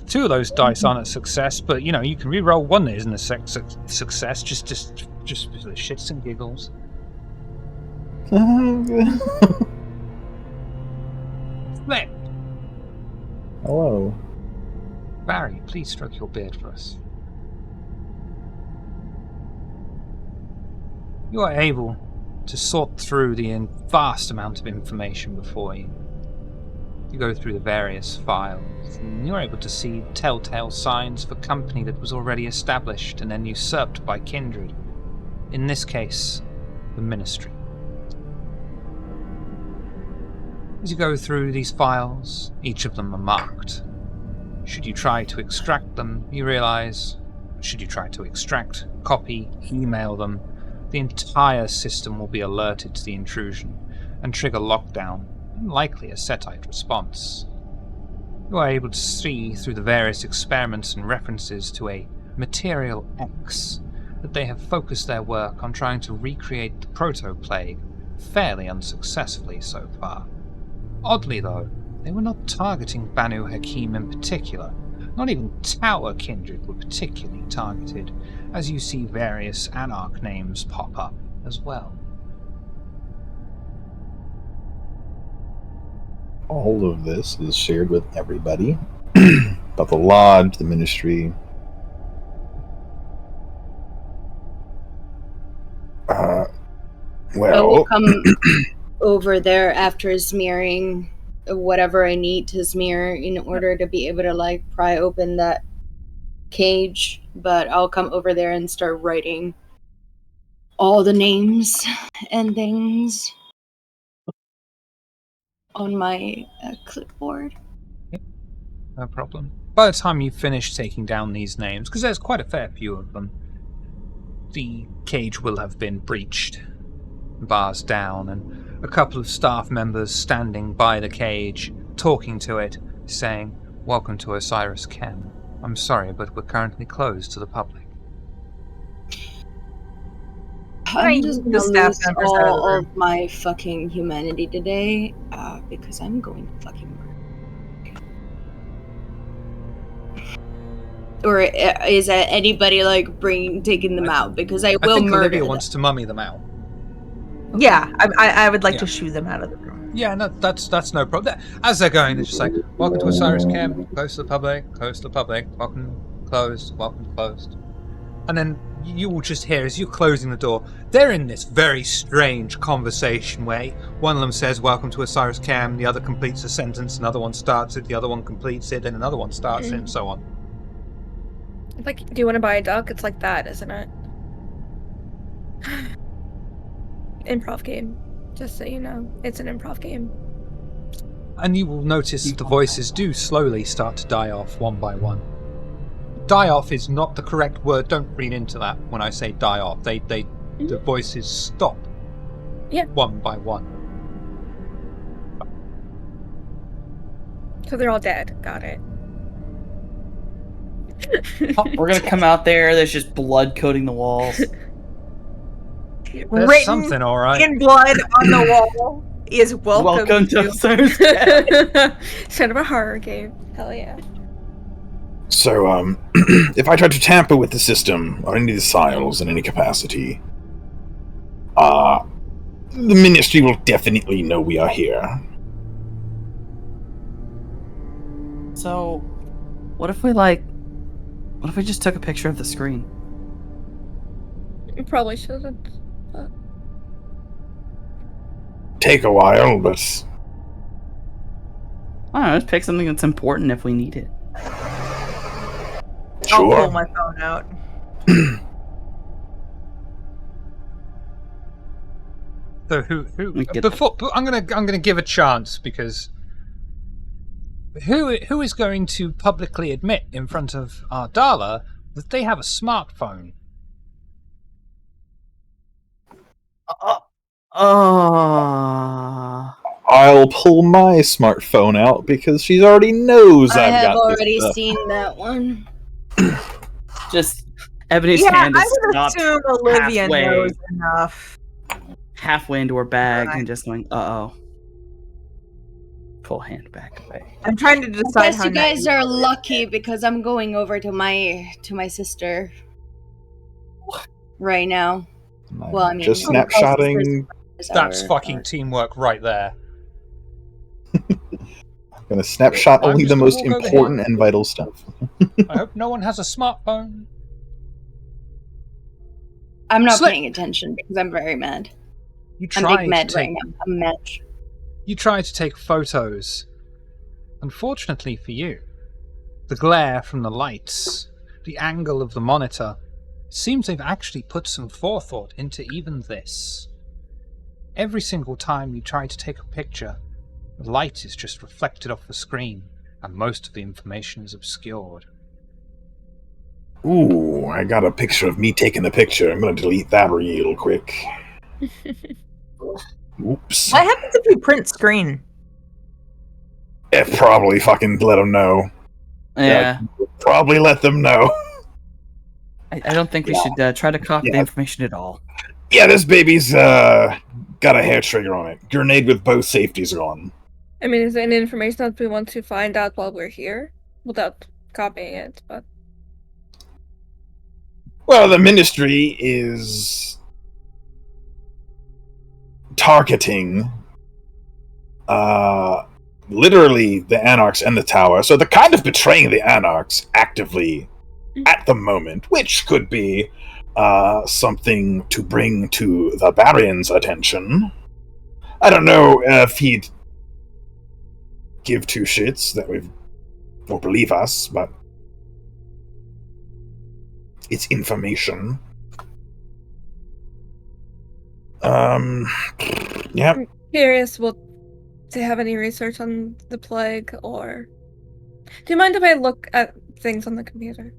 two of those dice aren't a success, but you know, you can reroll one that isn't a success, just for the shits and giggles. Flip. Hello. Barry, please stroke your beard for us. You are able to sort through the vast amount of information before you. You go through the various files, and you're able to see telltale signs of a company that was already established and then usurped by kindred. In this case, the Ministry. As you go through these files, each of them are marked. Should you try to extract them, you realize, should you try to extract, copy, email them, the entire system will be alerted to the intrusion and trigger lockdown, and likely a Setite response. You are able to see through the various experiments and references to a Material X that they have focused their work on trying to recreate the proto-plague, fairly unsuccessfully so far. Oddly though, they were not targeting Banu Hakim in particular. Not even Tower Kindred were particularly targeted, as you see various Anarch names pop up as well. All of this is shared with everybody. But the Lodge, the Ministry... I will come over there after smearing whatever I need to smear in order to be able to, like, pry open that cage. But I'll come over there and start writing all the names and things on my clipboard. No problem. By the time you finish taking down these names, because there's quite a fair few of them, the cage will have been breached, bars down, and a couple of staff members standing by the cage, talking to it, saying, "Welcome to Osiris Chem. I'm sorry, but we're currently closed to the public." I'm just gonna lose all of my fucking humanity today, because I'm going to fucking murder. Or is anybody like taking them out? Because I will think murder Olivia them. wants to mummy them out. Yeah, I would like to shoo them out of the room. Yeah, no, that's no problem. As they're going, they're just like, "Welcome to Osiris Chem, close to the public, close to the public, welcome closed, and then you will just hear as you're closing the door, they're in this very strange conversation where one of them says, "Welcome to Osiris Chem," the other completes a sentence, another one starts it, the other one completes it, and another one starts it, and so on. Like, do you want to buy a duck? It's like that, isn't it? Improv game. Just so you know, it's an improv game. And you will notice the voices do slowly start to die off one by one. Die off is not the correct word. Don't read into that when I say die off. The voices stop. Yeah. One by one. So they're all dead. Got it. We're gonna come out there. There's just blood coating the walls. There's something, all right. In blood on the wall is welcome to Osiris. Kind of a horror game. Hell yeah. So, if I try to tamper with the system or any of the files in any capacity, the Ministry will definitely know we are here. So, what if we just took a picture of the screen? You probably shouldn't. But... Take a while, but... I don't know, just pick something that's important if we need it. I'll pull my phone out. So before I'm gonna give a chance, because who is going to publicly admit in front of Ardala that they have a smartphone? I'll pull my smartphone out because she already knows I've got I have this already stuff. seen that one. Just Ebony's hand is I would stopped assume Olivia halfway, knows enough. halfway into her bag and just going, uh-oh. Pull hand back away. I'm trying to decide I guess how you guys are lucky because I'm going over to my sister right now. Well, I mean, just snapshotting. That's fucking teamwork right there. Gonna snapshot I'm only just the gonna most walk over important here. and vital stuff. I hope no one has a smartphone. I'm not Slip. paying attention because I'm very mad. You I'm big tried mad to right take. now. I'm mad. You tried to take photos. Unfortunately for you, the glare from the lights, the angle of the monitor, seems they've actually put some forethought into even this. Every single time you try to take a picture, the light is just reflected off the screen, and most of the information is obscured. Ooh, I got a picture of me taking the picture. I'm gonna delete that real quick. Oops. What happens if you print screen? It probably fucking let them know. Yeah. Probably let them know. I don't think we should try to copy the information at all. Yeah, this baby's got a hair trigger on it. Grenade with both safeties on. I mean, is there any information that we want to find out while we're here? Without copying it, but... Well, the Ministry is targeting literally the Anarchs and the Tower. So they're kind of betraying the Anarchs actively at the moment, which could be something to bring to the Baron's attention. I don't know if he'd give two shits that we've or believe us, but it's information. Yeah. I'm curious, will they have any research on the plague, or... Do you mind if I look at things on the computer?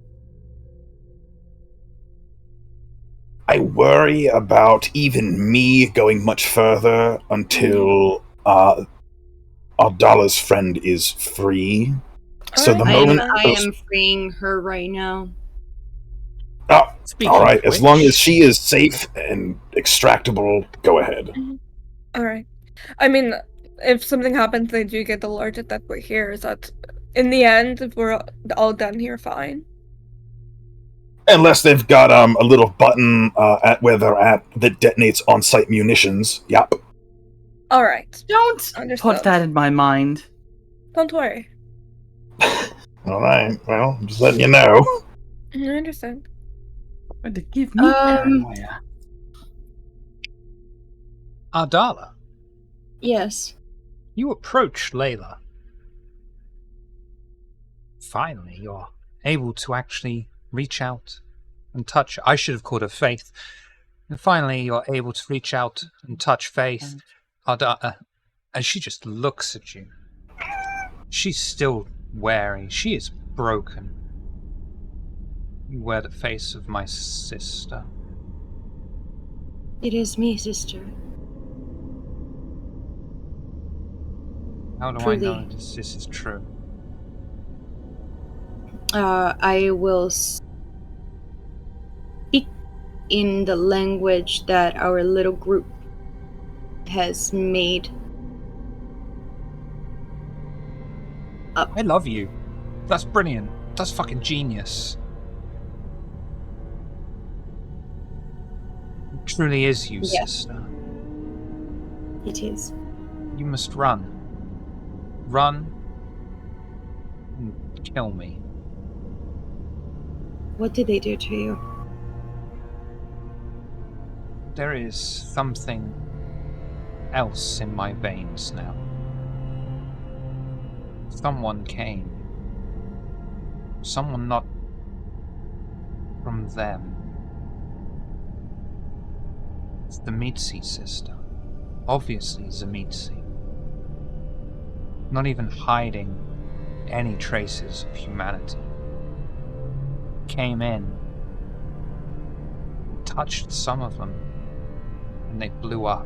I worry about even me going much further until Ardala's friend is free. So the moment I am freeing her right now. Oh, all right. As long as she is safe and extractable, go ahead. All right. I mean, if something happens, they do get alerted that we're here. Is that, in the end, if we're all done here, fine? Unless they've got a little button at where they're at that detonates on-site munitions. Yep. All right. Don't put that in my mind. Don't worry. All right. Well, I'm just letting you know. I understand. To give me paranoia. Ardala. Yes. You approach Layla. Finally, you're able to actually reach out and touch. I should have called her Faith. And finally, you're able to reach out and touch Faith. Ardala, and she just looks at you. She's still wary. She is broken. You wear the face of my sister. It is me, sister. How do Truly. I know this is true? I will speak in the language that our little group has made up. I love you. That's brilliant. That's fucking genius. It truly is you, sister. It is. You must run. Run and kill me. What did they do to you? There is something else in my veins now. Someone came. Someone not from them. It's the Mitzi sister. Obviously Zamitsi. Not even hiding any traces of humanity. Came in, touched some of them, and they blew up.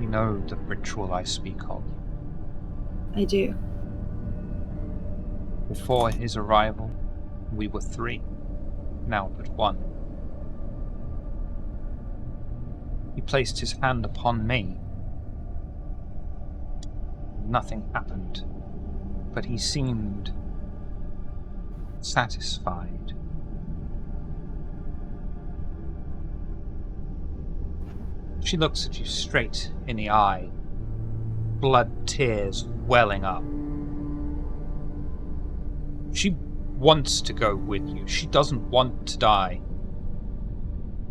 You know the ritual I speak of. I do. Before his arrival, we were 3, now but 1. He placed his hand upon me. Nothing happened, but he seemed satisfied. She looks at you straight in the eye, blood tears welling up. She wants to go with you. She doesn't want to die.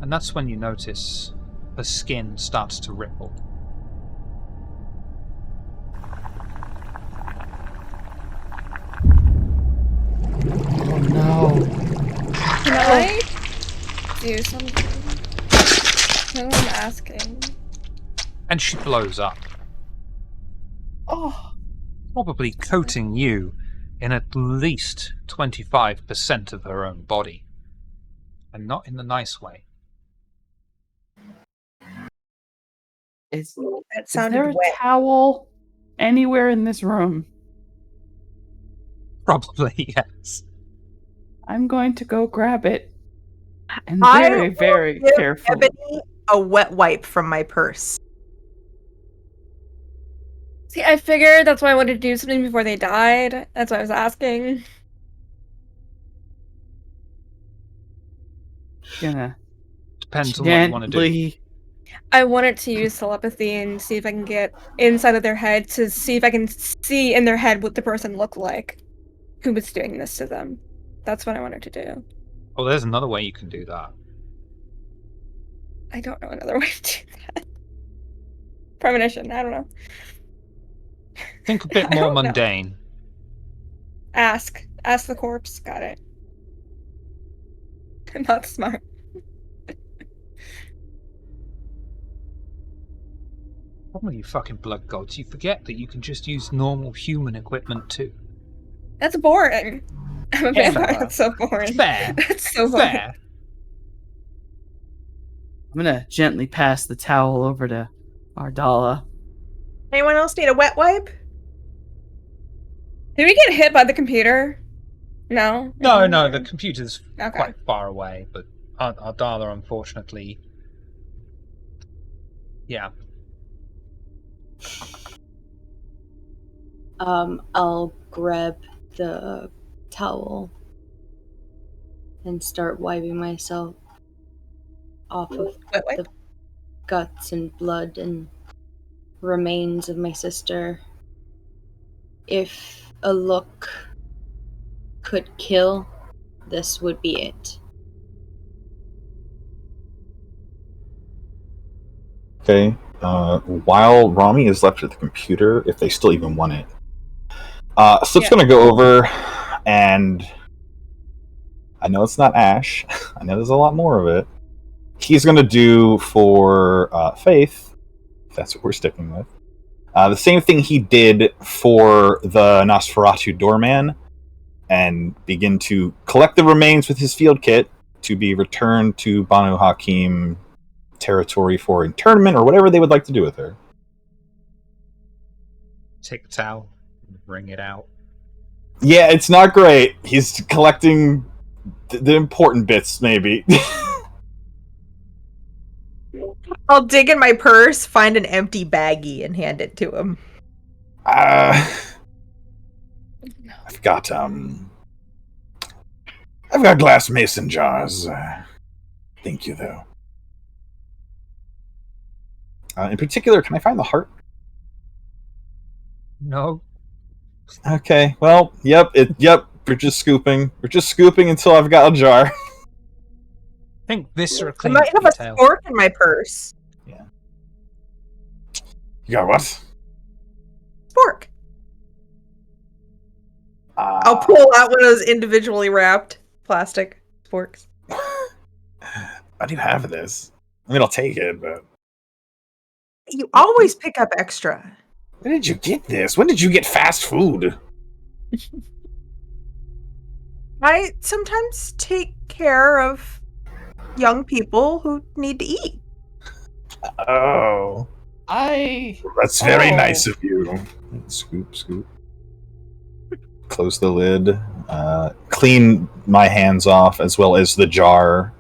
And that's when you notice her skin starts to ripple. Oh no. Can I do something? No one asking. And she blows up. Oh. Probably coating you in at least 25% of her own body. And not in the nice way. Is That there sounded a wet. towel anywhere in this room? Probably, yes. I'm going to go grab it. And I very, will very give carefully. Ebony a wet wipe from my purse. See, I figured that's why I wanted to do something before they died. That's why I was asking. Gonna Depends on what you want to do. gently. I wanted to use telepathy and see if I can get inside of their head to see if I can see in their head what the person looked like who was doing this to them. That's what I wanted to do. Oh, there's another way you can do that. I don't know another way to do that. Premonition, I don't know. Think a bit I more don't know. mundane. Ask the corpse. Got it. Not smart. Problem with you fucking blood gods, you forget that you can just use normal human equipment too. That's boring. I'm a vampire. Fair. That's so boring. Fair. That's so boring. Fair. I'm gonna gently pass the towel over to Ardala. Anyone else need a wet wipe? Did we get hit by the computer? No. No, the computer's Okay. quite far away, but Ardala, unfortunately, yeah. I'll grab the towel and start wiping myself off of Wet wipe? the guts and blood and remains of my sister. If a look could kill, this would be it. Okay. While Rami is left at the computer, if they still even want it, Slip's gonna go over and I know it's not Ash. I know there's a lot more of it. He's gonna do for Faith, if that's what we're sticking with. The same thing he did for the Nosferatu doorman, and begin to collect the remains with his field kit to be returned to Banu Hakim territory for internment or whatever they would like to do with her. Take the towel and wring it out. Yeah, it's not great. He's collecting the important bits, maybe. I'll dig in my purse, find an empty baggie, and hand it to him. I've got glass mason jars. Thank you, though. In particular, can I find the heart? No. Okay. Well, yep. We're just scooping. We're just scooping until I've got a jar. I think viscera I clean might have detail. a fork in my purse. Yeah. You got what? Fork. I'll pull out one of those individually wrapped plastic forks. Why do you have this? I mean, I'll take it, but You always pick up extra. when did you get this? When did you get fast food? I sometimes take care of young people who need to eat. Oh. That's very nice of you. Scoop. Close the lid. Clean my hands off as well as the jar.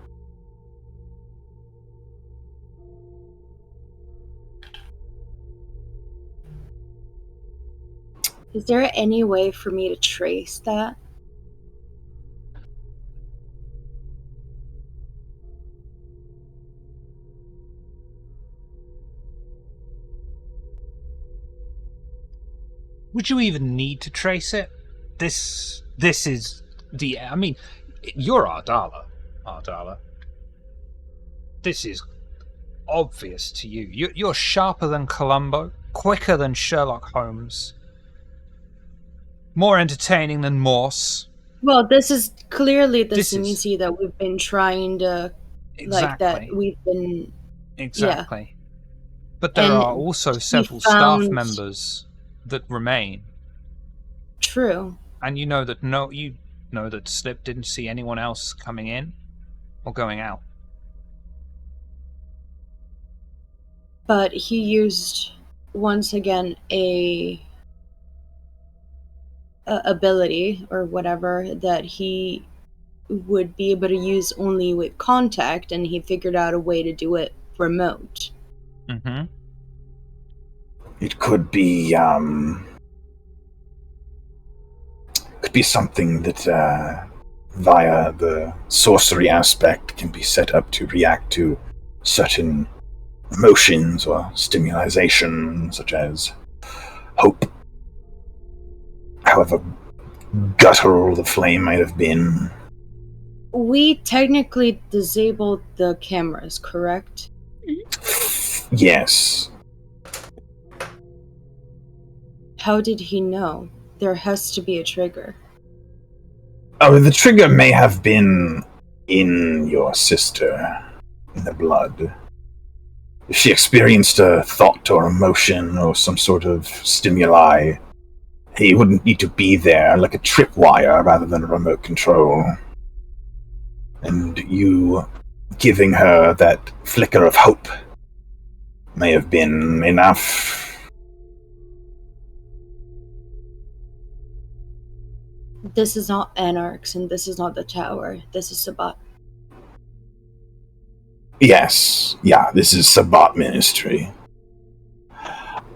Is there any way for me to trace that? Would you even need to trace it? This is the... I mean, you're Ardala. This is obvious to you. You're sharper than Columbo, quicker than Sherlock Holmes, more entertaining than Morse. Well, this is clearly the Simisi that we've been trying to... Exactly. Like, that we've been... Exactly. Yeah. But there are also several staff members that remain. True. And you know that Slip didn't see anyone else coming in or going out. But he used, once again, a ability or whatever that he would be able to use only with contact, and he figured out a way to do it remote. Mm-hmm. It could be something that via the sorcery aspect can be set up to react to certain emotions or stimulation, such as hope. However guttural the flame might have been. We technically disabled the cameras, correct? Yes. How did he know? There has to be a trigger. Oh, the trigger may have been in your sister, in the blood. If she experienced a thought or emotion or some sort of stimuli, he wouldn't need to be there like a tripwire rather than a remote control. And you giving her that flicker of hope may have been enough. This is not Anarchs, and this is not the tower. This is Sabbat. Yes, this is Sabbat Ministry.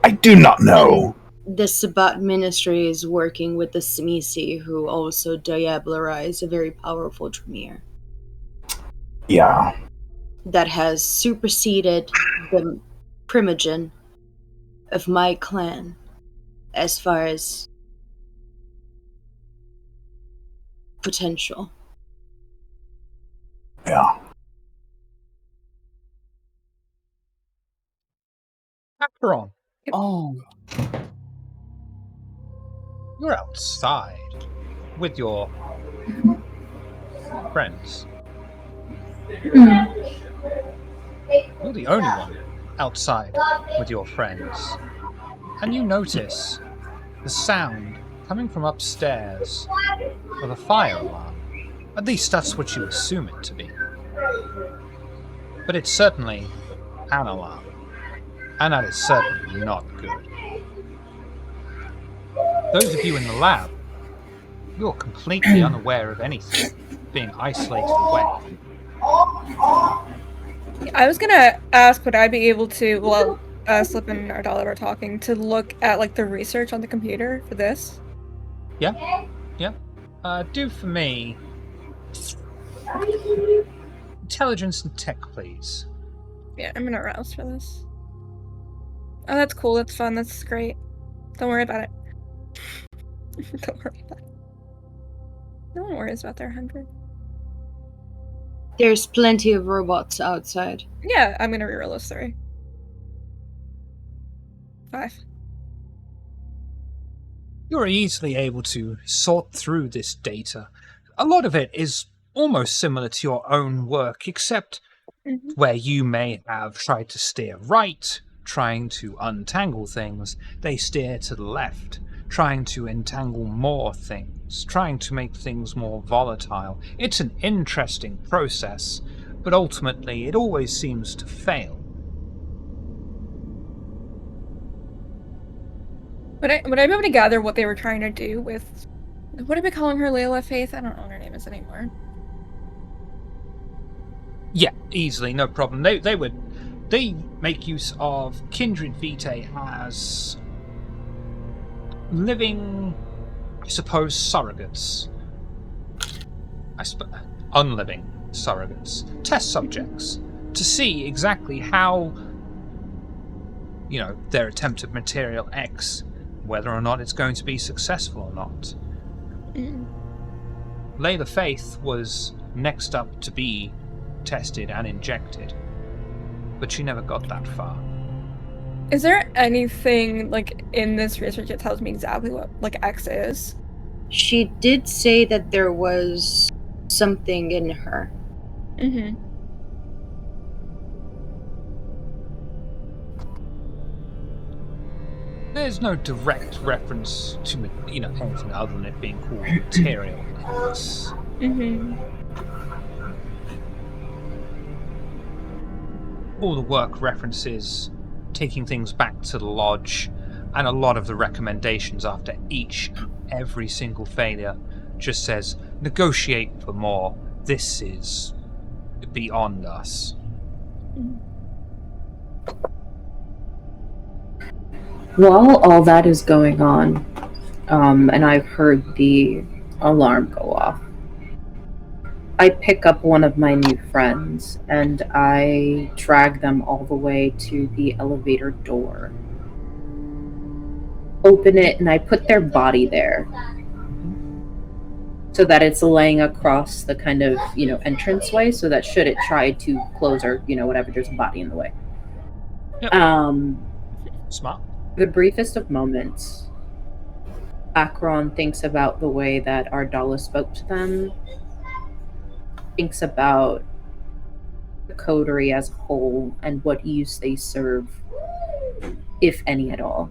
I do not know. The Sabbat Ministry is working with the Simisi, who also diabolized a very powerful Tremere. Yeah. That has superseded the primogen of my clan as far as potential. Yeah. Acheron. Oh. You're outside with your friends. You're the only one outside with your friends. And you notice the sound coming from upstairs of a fire alarm. At least that's what you assume it to be. But it's certainly an alarm. And that is certainly not good. Those of you in the lab, you're completely unaware of anything, being isolated away. I was gonna ask, would I be able to, while Slip and Ardala were talking, to look at like the research on the computer for this? Yeah. Do for me intelligence and tech, please. Yeah, I'm gonna rouse for this. Oh, that's cool. That's fun. That's great. Don't worry about it. Don't worry about it. No one worries about their 100. There's plenty of robots outside. Yeah, I'm gonna reroll those 3. 5. You're easily able to sort through this data. A lot of it is almost similar to your own work, except where you may have tried to steer right, trying to untangle things, they steer to the left, trying to entangle more things, trying to make things more volatile. It's an interesting process, but ultimately it always seems to fail. Would I be able to gather what they were trying to do with... What are we calling her, Layla Faith? I don't know what her name is anymore. Yeah, easily, no problem. They make use of Kindred Vitae as living, I suppose, surrogates. Unliving surrogates. Test subjects. To see exactly how, their attempt at Material X whether or not it's going to be successful or not. Layla Faith was next up to be tested and injected, but she never got that far. Is there anything in this research that tells me exactly what X is? She did say that there was something in her. Mm-hmm. There's no direct reference to anything other than it being called material X. Mm-hmm. All the work references taking things back to the lodge, and a lot of the recommendations after each and every single failure just says, negotiate for more. This is beyond us. While all that is going on, and I've heard the alarm go off, I pick up one of my new friends and I drag them all the way to the elevator door. Open it and I put their body there so that it's laying across the kind of, entranceway, so that should it try to close or, whatever, there's a body in the way. Yep. Smart. The briefest of moments, Akron thinks about the way that Ardala spoke to them, thinks about the coterie as a whole and what use they serve, if any at all.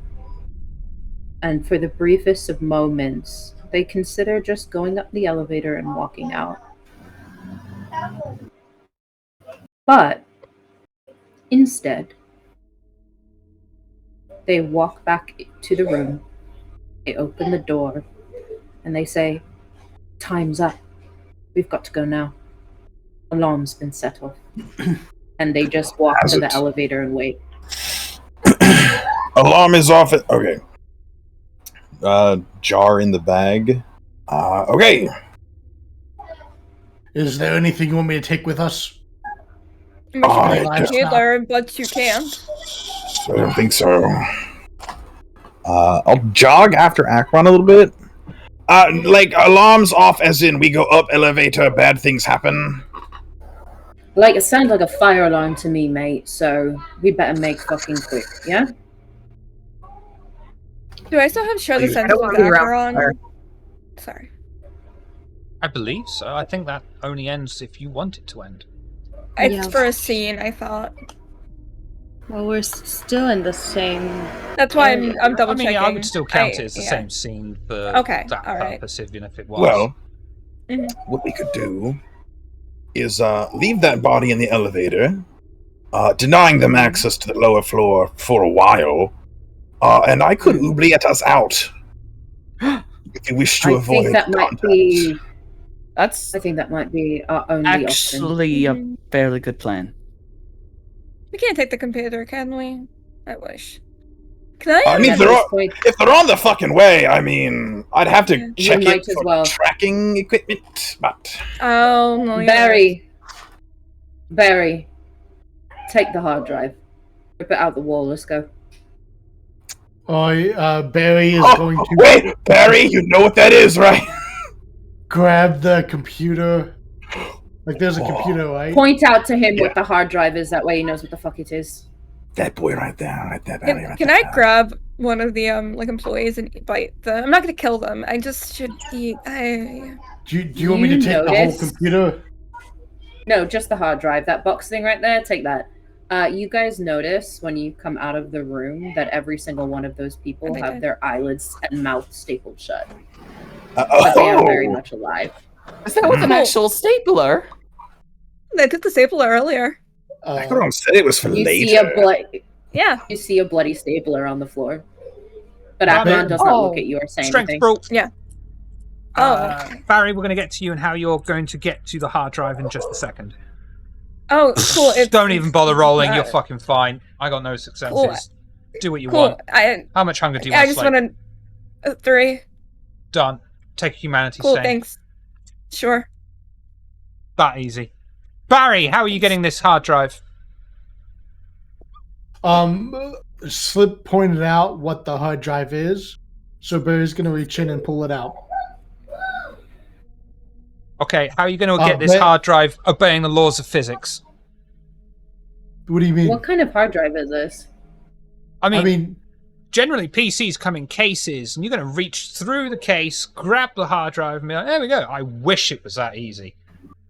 And for the briefest of moments, they consider just going up the elevator and walking out. But instead, they walk back to the room, they open the door, and they say, "Time's up. We've got to go now. Alarm's been set off." And they just walk to the elevator and wait. Alarm is off. Okay. Jar in the bag. Okay. Is there anything you want me to take with us? Computer, but you can't. I don't think so. I'll jog after Akron a little bit. Alarms off as in we go up elevator, bad things happen. It sounds like a fire alarm to me, mate, so we better make fucking quick, yeah? Do I still have share the sense of Akron? Sorry. I believe so. I think that only ends if you want it to end. It's for a scene, I thought. Well, we're still in the same... That's why I'm double checking. I would still count it as the same scene for that purpose, even if it was. Well, what we could do is leave that body in the elevator, denying them access to the lower floor for a while, and I could oubliette us out if you wish to avoid contact. I think that might be our only actually option. A fairly good plan. We can't take the computer, can we? I wish. Can I? I mean, if they're on the fucking way, I mean, I'd have to check it for tracking equipment, but... Oh, no, Barry, take the hard drive. Rip it out the wall, let's go. Barry is going to... Wait, Barry, you know what that is, right? Grab the computer. There's a computer, right? Point out to him what the hard drive is, that way he knows what the fuck it is. That boy right there, Can I grab one of the employees and bite them? I'm not gonna kill them. I just should eat. Do you want me to take the whole computer? No, just the hard drive. That box thing right there, take that. You guys notice when you come out of the room that every single one of those people have their eyelids and mouth stapled shut. But they are very much alive. Is that with an actual stapler? They took the stapler earlier. I thought said it was for later. You see a bloody stapler on the floor. But Akron does not look at you or say anything. Yeah. Barry, we're going to get to you and how you're going to get to the hard drive in just a second. Oh, cool. Don't even bother rolling. You're fucking fine. I got no successes. Cool. Do what you want. How much hunger do you want? I just want to... 3. Done. Take a humanity Cool, save. Thanks. Sure. That easy. Barry, how are you getting this hard drive? Slip pointed out what the hard drive is. So Barry's gonna reach in and pull it out. Okay, how are you going to get this hard drive obeying the laws of physics? What do you mean? What kind of hard drive is this? I mean, generally PCs come in cases, and you're going to reach through the case, grab the hard drive, and be like, there we go. I wish it was that easy.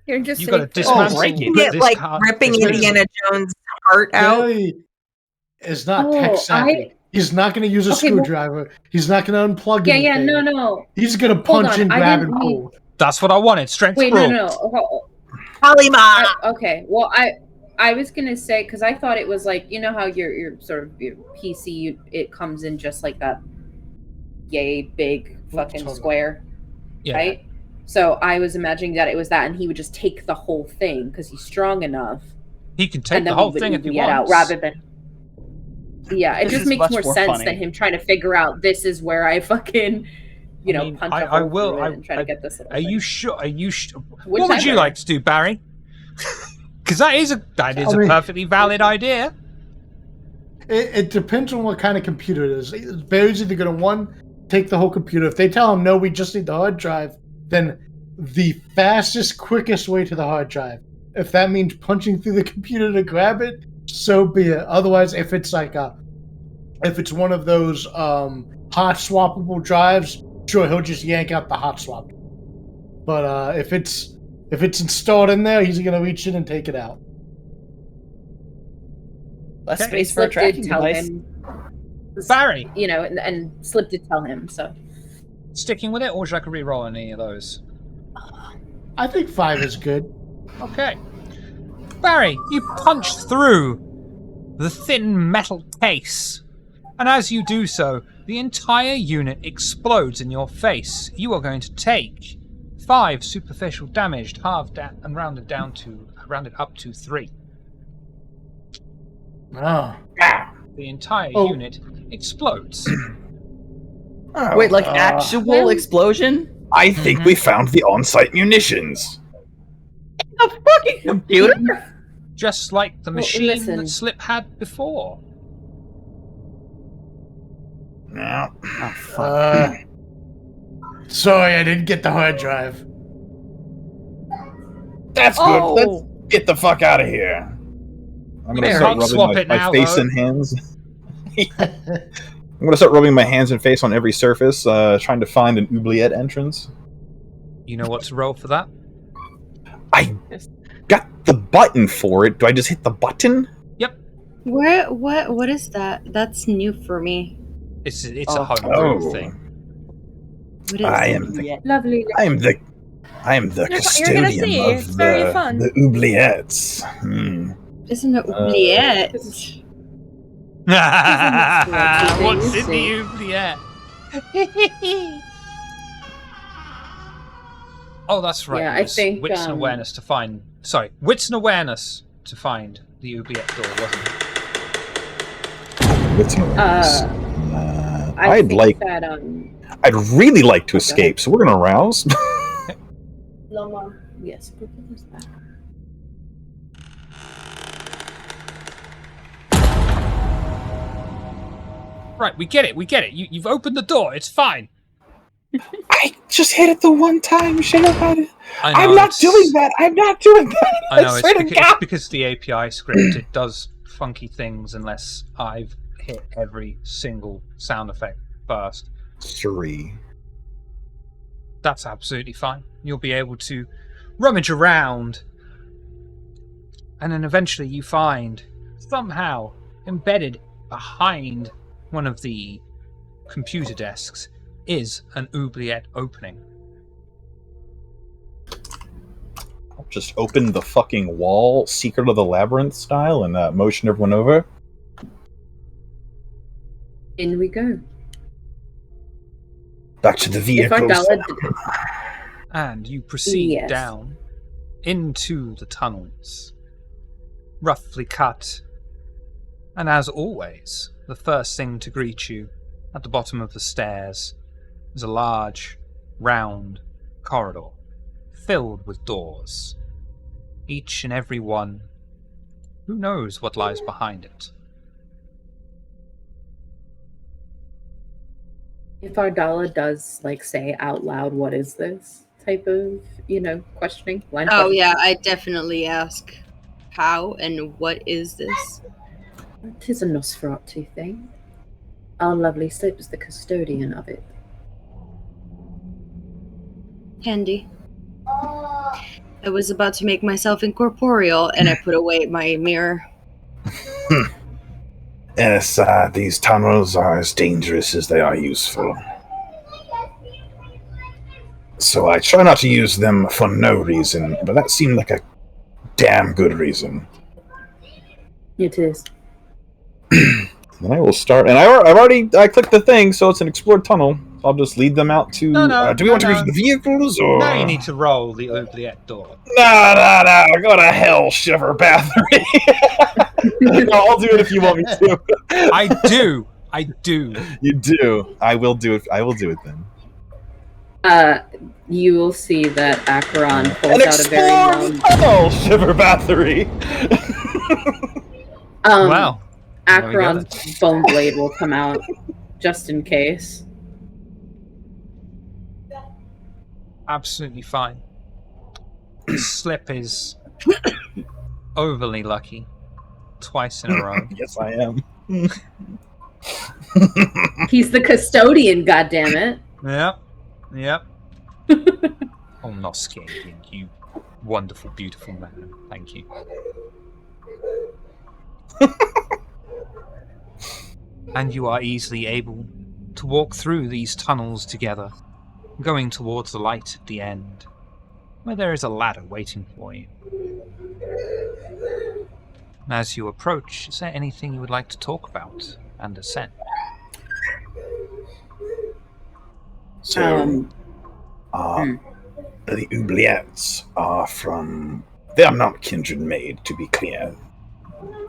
You're just You've got to dismantle it. Like ripping Indiana Jones' heart out. Barry is not tech savvy. He's not going to use a screwdriver. He's not going to unplug it. Yeah, no. He's going to punch and grab and pull. That's what I wanted. Strength. Wait, rule. no. Okay, well, I was gonna say, because I thought it was like, you know how your sort of your PC, it comes in just like that yay big fucking square, right? So I was imagining that it was that, and he would just take the whole thing because he's strong enough. He can take the whole thing if he wants. Out rather than. Yeah, it just makes more sense than him trying to figure out this is where I fucking. Punch a hole through it and try to get this little thing. You sure? What would you like to do, Barry? Because that is a perfectly valid idea. It depends on what kind of computer it is. Barry's either going to take the whole computer. If they tell him no, we just need the hard drive, then the fastest, quickest way to the hard drive. If that means punching through the computer to grab it, so be it. Otherwise, if it's one of those hot swappable drives. Sure, he'll just yank out the hot swap. But if it's installed in there, he's gonna reach in and take it out. Less space for a tracking device. Barry, and Slip did tell him. So, sticking with it, or should I re-roll any of those? I think 5 is good. Okay, Barry, you punch through the thin metal case, and as you do so, the entire unit explodes in your face. You are going to take 5 superficial damage, halved and rounded up to 3. Oh. The entire unit explodes. Wait, like actual explosion? I think we found the on-site munitions. A fucking computer? Just like the machine that Slip had before. No. Oh, fuck. Sorry, I didn't get the hard drive. That's good. Let's get the fuck out of here. I'm gonna start rubbing my face and hands. I'm gonna start rubbing my hands and face on every surface, trying to find an oubliette entrance. You know what to roll for that? I got the button for it. Do I just hit the button? Yep. What is that? That's new for me. It's a homebrew thing. What is I am the lovely. I am the custodian of the oubliettes. Isn't it oubliette? What's in the oubliette? Oh, that's right. Yeah, I think wits and awareness to find. Sorry, wits and awareness to find the oubliette door, wasn't it? Wits and awareness. That, I'd really like to escape, so we're gonna rouse. Loma. Yes. Right, we get it. You've opened the door. It's fine. I just hit it the one time. Shut up about it. I'm not doing that. I'm not doing that. I know it's because the API script, it does funky things unless I've hit every single sound effect first. 3. That's absolutely fine. You'll be able to rummage around, and then eventually you find somehow embedded behind one of the computer desks is an oubliette opening. I'll just open the fucking wall, Secret of the Labyrinth style, and motion everyone over. In we go. Back to the vehicles. And you proceed down into the tunnels, roughly cut. And as always, the first thing to greet you at the bottom of the stairs is a large, round corridor filled with doors. Each and every one, who knows what lies behind it? If Ardala does like say out loud, "What is this?" type of questioning, line Oh questioning. yeah, I definitely ask how and what is this? Tis a Nosferatu thing. Our lovely Slip is the custodian of it. Handy. I was about to make myself incorporeal, and I put away my mirror. Yes, these tunnels are as dangerous as they are useful. So I try not to use them for no reason, but that seemed like a damn good reason. It is. Then I will start, and I clicked the thing, so it's an explored tunnel. I'll just lead them out to. Do we want to go to the vehicles, or now you need to roll the oubliette door. No, go to hell, Shiver Bathory. No, I'll do it if you want me to. I do. You do. I will do it. I will do it then. You will see that Acheron An pulls out a very long. tunnel, Shiver Bathory. Wow. Acheron's bone blade will come out just in case. Absolutely fine. Slip is overly lucky. Twice in a row. Yes, I am. He's the custodian, goddammit. Yep. Oh, not skating, you wonderful, beautiful man. Thank you. And you are easily able to walk through these tunnels together, going towards the light at the end, where there is a ladder waiting for you. As you approach, is there anything you would like to talk about and ascend? So, the oubliettes are from... They are not kindred made, to be clear.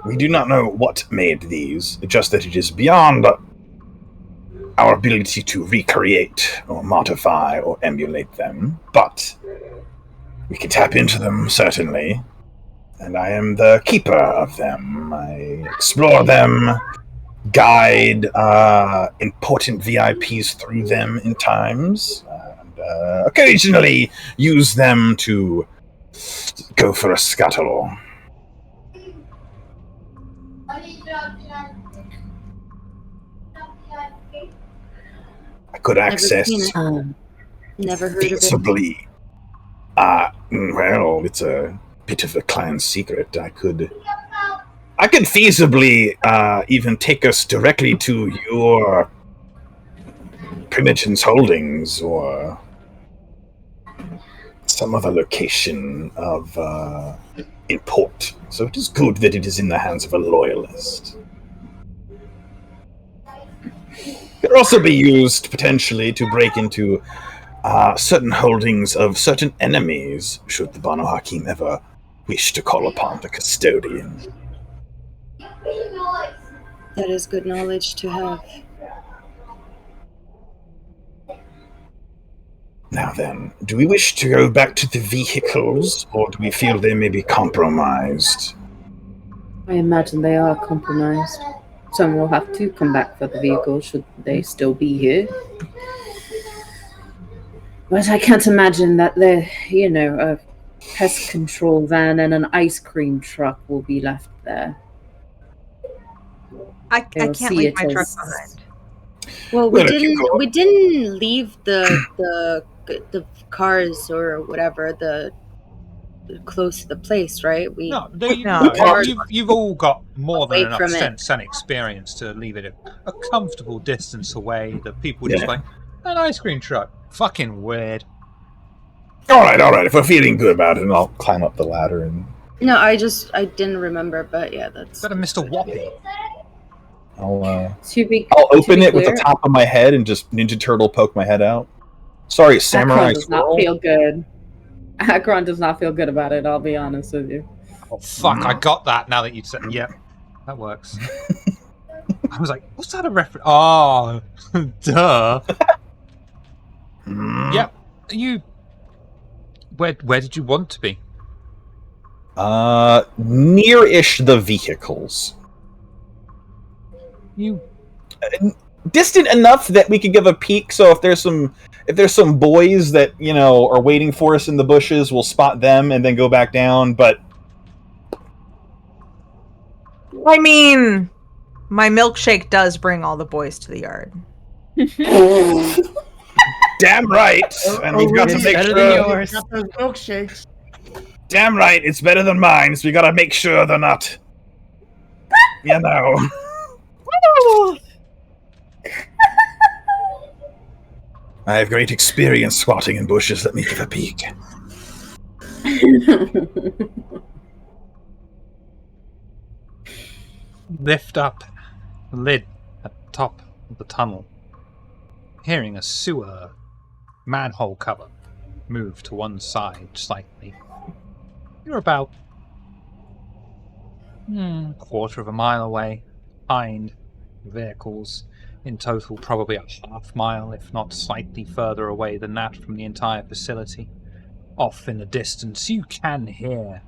We do not know what made these, just that it is beyond our ability to recreate or modify or emulate them, but we can tap into them, certainly. And I am the keeper of them. I explore them, guide important VIPs through them in times, and occasionally use them to go for a scuttle. I could access Never heard of it. feasibly. Well, it's a bit of a clan secret. I could feasibly even take us directly to your Primogen's holdings or some other location of import. So it is good that it is in the hands of a loyalist. It could also be used potentially to break into certain holdings of certain enemies, should the Banu Hakim ever wish to call upon the custodian. That is good knowledge to have. Now then, do we wish to go back to the vehicles, or do we feel they may be compromised? I imagine they are compromised. Someone will have to come back for the vehicle should they still be here. But I can't imagine that a pest control van and an ice cream truck will be left there. I can't leave my truck behind. Well, we didn't leave the cars or whatever close to the place, right? You've all got more than enough from sense and experience to leave it a comfortable distance away. That people just like an ice cream truck. Fucking weird. All right. If we're feeling good about it, I'll climb up the ladder and. No, I didn't remember, but yeah, that's. Got a Mr. Whoppy. I'll open it with the top of my head and just Ninja Turtle poke my head out. Sorry, Samurai. Acheron does not feel good. Acheron does not feel good about it, I'll be honest with you. Oh, fuck, I got that now that you said... Yep, that works. I was like, what's that a reference? Oh, duh. Yep, you... Where did you want to be? Near-ish the vehicles. You... distant enough that we could give a peek. So if there's some boys that are waiting for us in the bushes, we'll spot them and then go back down. But I mean, my milkshake does bring all the boys to the yard. Damn right, and we've got to make better sure. than yours. Got those milkshakes. Damn right, it's better than mine. So we got to make sure they're not. I have great experience squatting in bushes. Let me give a peek. Lift up the lid at the top of the tunnel, hearing a sewer manhole cover move to one side slightly. You're about a quarter of a mile away, behind vehicles. In total, probably a half mile, if not slightly further away than that from the entire facility. Off in the distance, you can hear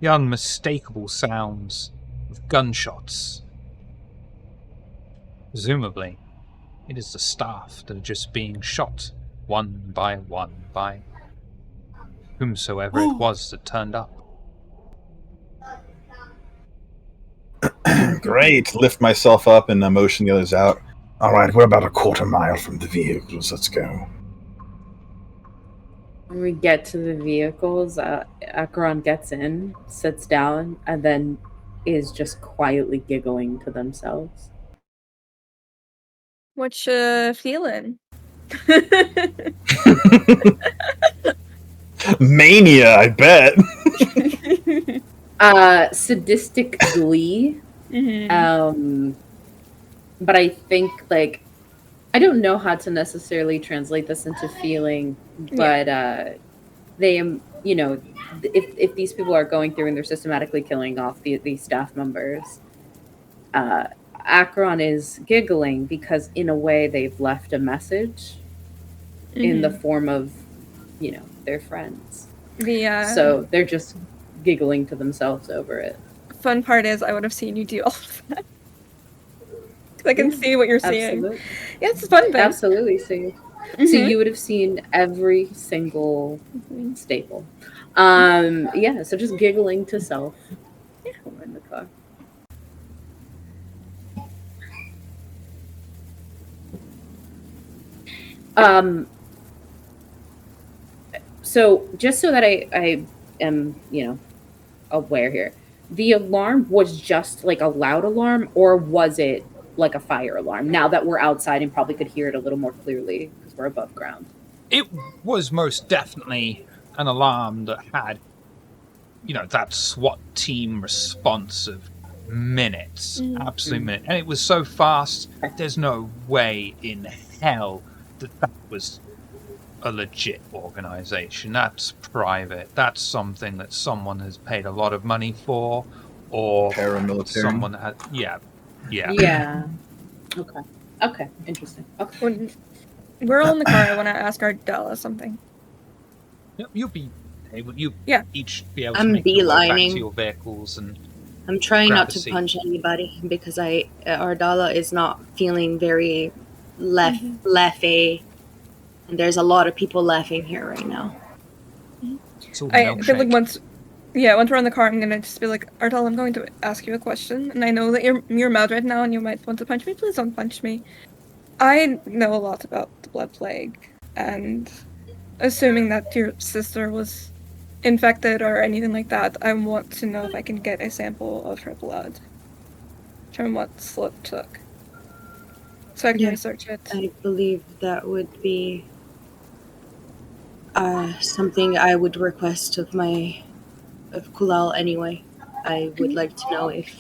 the unmistakable sounds of gunshots. Presumably, it is the staff that are just being shot, one by whomsoever it was that turned up. Great. Lift myself up and motion the others out. All right, we're about a quarter mile from the vehicles. Let's go. When we get to the vehicles, Acheron gets in, sits down, and then is just quietly giggling to themselves. What you feeling? Mania, I bet. Sadistic glee. But I think, like, I don't know how to necessarily translate this into feeling, but they am, if these people are going through and they're systematically killing off these staff members, Acheron is giggling because in a way they've left a message in the form of, their friends. So they're just giggling to themselves over it. Fun part is I would have seen you do all of that. I can see what you're seeing. Yeah, it's a fun thing. Absolutely see. So you would have seen every single staple. So just giggling to self. Yeah, we're in the car. So just so that I am, aware here, the alarm was just like a loud alarm, or was it like a fire alarm? Now that we're outside and probably could hear it a little more clearly because we're above ground. It was most definitely an alarm that had, that SWAT team response of minutes, absolute minute. And it was so fast, there's no way in hell that was a legit organization. That's private. That's something that someone has paid a lot of money for, or paramilitary. Someone had, yeah. Okay. Interesting. Okay. When we're all in the car, I want to ask Ardella something. You'll be able. Each be able to I'm make your way back beelining. to your vehicles and. I'm trying grab not a to seat. punch anybody because Ardala is not feeling very laughy, and there's a lot of people laughing here right now. I feel like once we're in the car, I'm gonna just be like, Ardella, I'm going to ask you a question, and I know that you're mad right now, and you might want to punch me. Please don't punch me. I know a lot about the blood plague, and assuming that your sister was infected or anything like that, I want to know if I can get a sample of her blood from what Slip took, so I can research it. I believe that would be something I would request of Kulal anyway. I would like to know if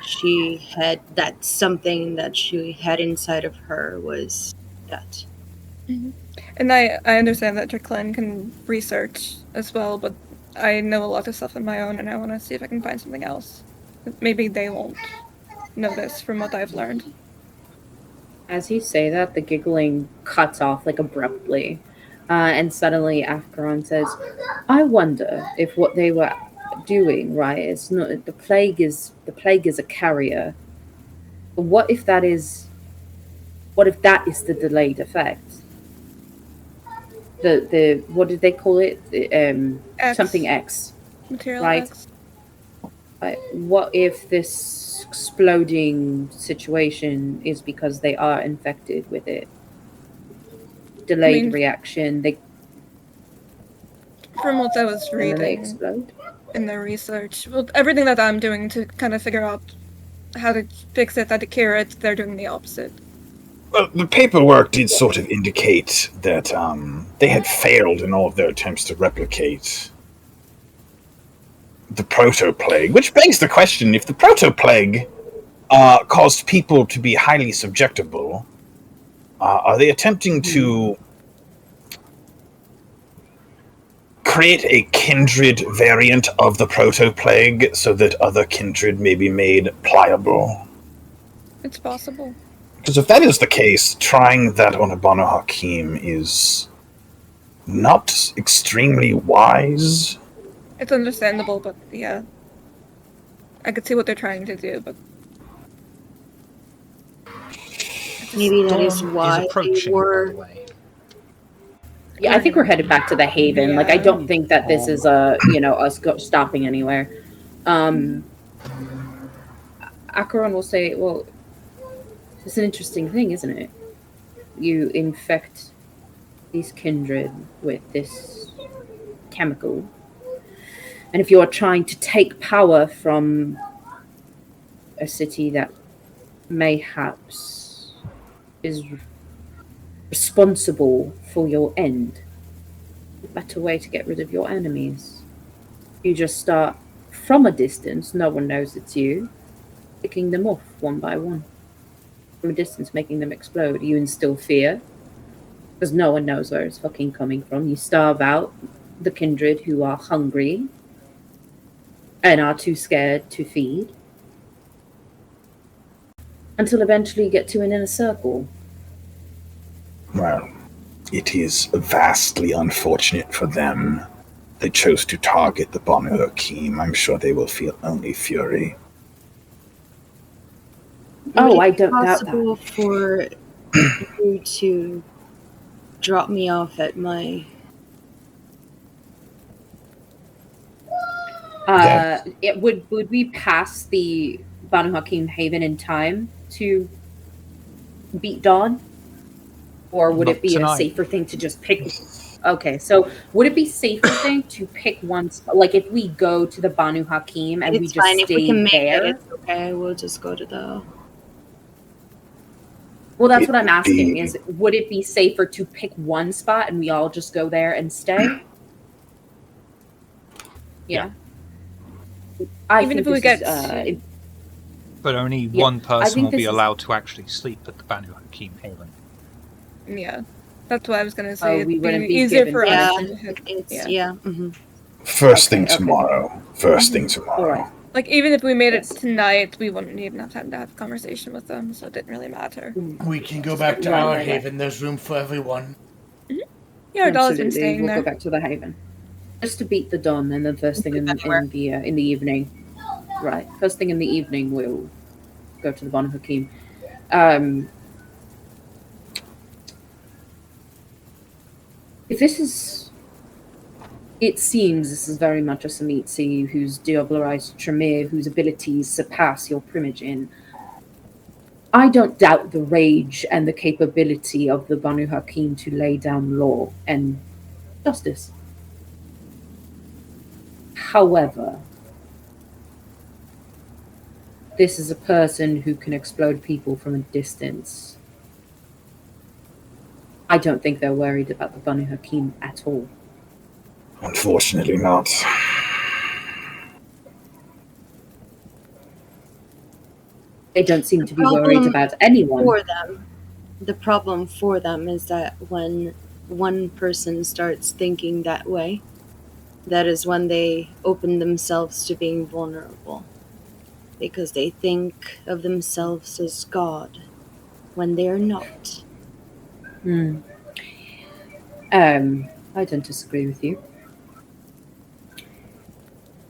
she had that something that she had inside of her was that. And I understand that Draclin can research as well, but I know a lot of stuff on my own, and I want to see if I can find something else. Maybe they won't notice from what I've learned. As you say that, the giggling cuts off like abruptly, and suddenly Acheron says, "I wonder if what they were doing, right? It's not the plague is a carrier. What if that is What if that is the delayed effect? The what did they call it? X. Something X. Material right? X. What if this exploding situation is because they are infected with it? Delayed reaction. They From what I was and then they reading explode. in the research, well, everything that I'm doing to kind of figure out how to fix it, how to cure it, they're doing the opposite. Well, the paperwork did sort of indicate that they had failed in all of their attempts to replicate the proto-plague, which begs the question, if the proto-plague caused people to be highly subjectable, are they attempting to create a kindred variant of the proto-plague so that other kindred may be made pliable? It's possible. Because if that is the case, trying that on a Banu Hakim is not extremely wise. It's understandable, but yeah. I could see what they're trying to do, but Maybe that is Dawn why they approaching, by were. the way. Yeah, I think we're headed back to the Haven. Like, I don't think that this is us stopping anywhere. Acheron will say, well, it's an interesting thing, isn't it? You infect these kindred with this chemical, and if you are trying to take power from a city that mayhaps is responsible for your end, a better way to get rid of your enemies. You just start from a distance, no one knows it's you, picking them off one by one. From a distance, making them explode. You instill fear, because no one knows where it's fucking coming from. You starve out the kindred who are hungry and are too scared to feed, until eventually you get to an inner circle. Well, it is vastly unfortunate for them. They chose to target the Banu Hakim. I'm sure they will feel only fury. Oh, I don't doubt that. Is it possible for you to drop me off at my... Would we pass the Banu Hakim Haven in time to beat Dawn? Or would it be a safer thing to just pick... Okay, so would it be safer thing to pick one... Like, if we go to the Banu Hakim and we just fine. stay If we can make there... it, it's okay. We'll just go to the... Well, that's what I'm asking, is would it be safer to pick one spot and we all just go there and stay? Yeah. Even if we get... but only one person will be allowed to actually sleep at the Banu Hakim Haven. Yeah. That's what I was going to say. We wouldn't be easier given... for us. First thing tomorrow. First thing tomorrow. All right. Like, even if we made it tonight, we wouldn't even have time to have a conversation with them, so it didn't really matter. We can go back to our haven. There's room for everyone. Mm-hmm. Yeah, our doll's been staying we'll there. Go back to the Haven. Just to beat the dawn, and then first thing in the evening. Right. First thing in the evening, we'll go to the Banu Hakim. If this is... It seems this is very much a Samitsi who's deoblarized Tremere, whose abilities surpass your Primogen. I don't doubt the rage and the capability of the Banu Hakim to lay down law and justice. However, this is a person who can explode people from a distance. I don't think they're worried about the Banu Hakim at all. Unfortunately not. They don't seem to be worried about anyone. The problem for them is that when one person starts thinking that way, that is when they open themselves to being vulnerable. Because they think of themselves as God, when they're not. I don't disagree with you.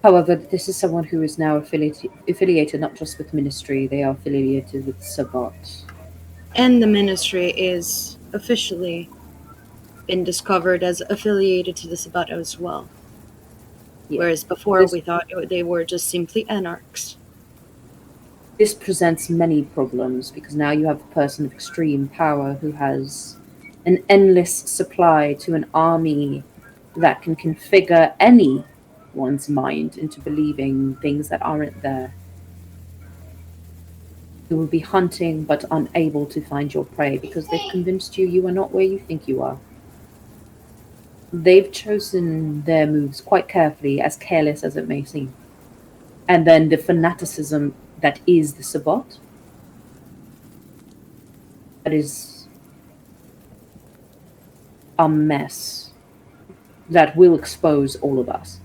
However, this is someone who is now affiliated not just with Ministry, they are affiliated with Sabbat. And the ministry is officially been discovered as affiliated to the Sabbat as well. Yeah. Whereas before we thought they were just simply anarchs. This presents many problems because now you have a person of extreme power who has an endless supply to an army that can configure anyone's mind into believing things that aren't there. You will be hunting but unable to find your prey because they've convinced you are not where you think you are. They've chosen their moves quite carefully, as careless as it may seem. And then the fanaticism that is the Sabbat, that is a mess that will expose all of us.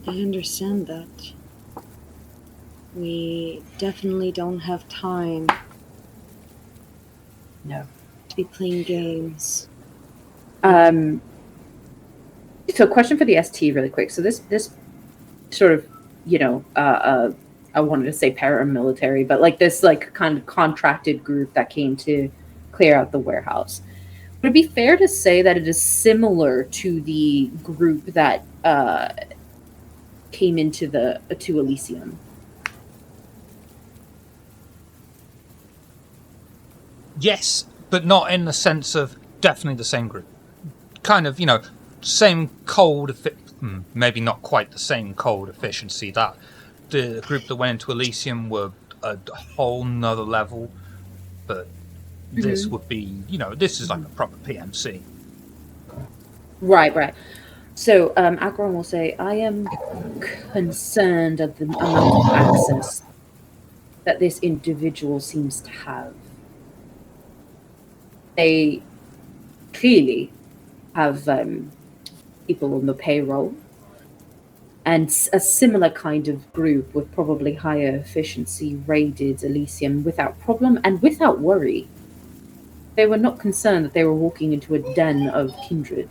I understand that. We definitely don't have time. No. To be playing games. So, question for the ST really quick. So this sort of, I wanted to say paramilitary, but like this like kind of contracted group that came to clear out the warehouse. Would it be fair to say that it is similar to the group that came into to Elysium? Yes, but not in the sense of definitely the same group. Kind of, same cold, maybe not quite the same cold efficiency. That the group that went into Elysium were a whole nother level, but this would be, this is like a proper PMC. Right. So, Akron will say, I am concerned at the amount of access that this individual seems to have. They clearly have people on the payroll, and a similar kind of group with probably higher efficiency raided Elysium without problem and without worry. They were not concerned that they were walking into a den of kindred.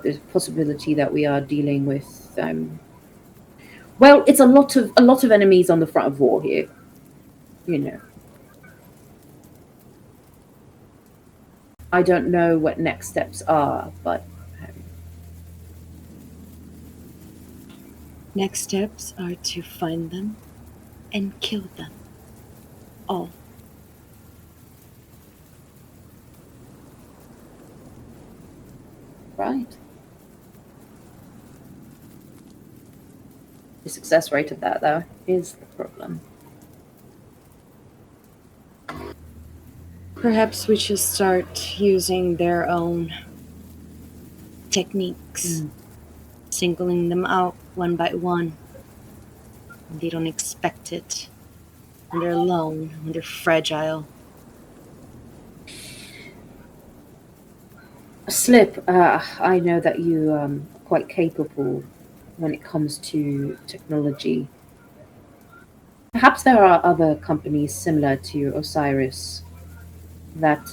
There's a possibility that we are dealing with well, it's a lot of enemies on the front of war here. I don't know what next steps are, but next steps are to find them and kill them all. Right. The success rate of that, though, is the problem. Perhaps we should start using their own techniques, singling them out one by one. When they don't expect it, when they're alone, when they're fragile. Slip, I know that you are quite capable when it comes to technology. Perhaps there are other companies similar to Osiris that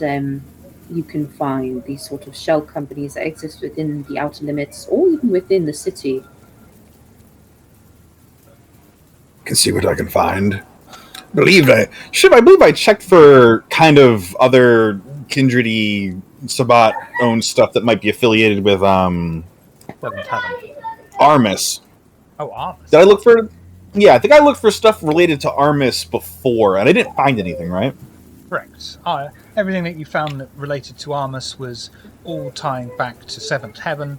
you can find, these sort of shell companies that exist within the outer limits or even within the city. Can see what I can find. I believe I checked for kind of other kindredy Sabbat owned stuff that might be affiliated with Armis. Oh, Armis. Did I look for? Yeah, I think I looked for stuff related to Armis before, and I didn't find anything. Right? Correct. Everything that you found that related to Armis was all tying back to Seventh Heaven,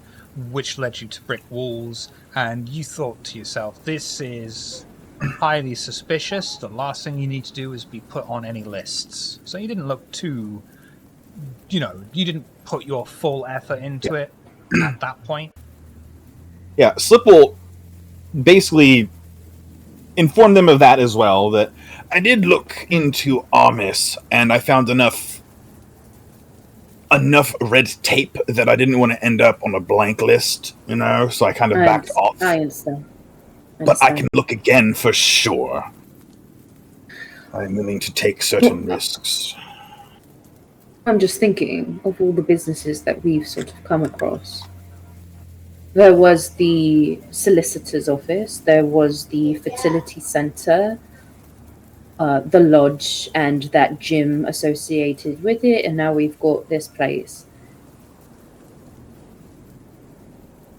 which led you to brick walls, and you thought to yourself, this is highly suspicious. The last thing you need to do is be put on any lists. So you didn't look too, you didn't put your full effort into it at that point. Yeah, Slip will basically inform them of that as well, that I did look into Armis, and I found enough red tape that I didn't want to end up on a blank list, so I kind of backed off. I understand. But I can look again for sure. I'm willing to take certain risks. I'm just thinking of all the businesses that we've sort of come across. There was the solicitor's office, there was the fertility center, the lodge, and that gym associated with it, and now we've got this place.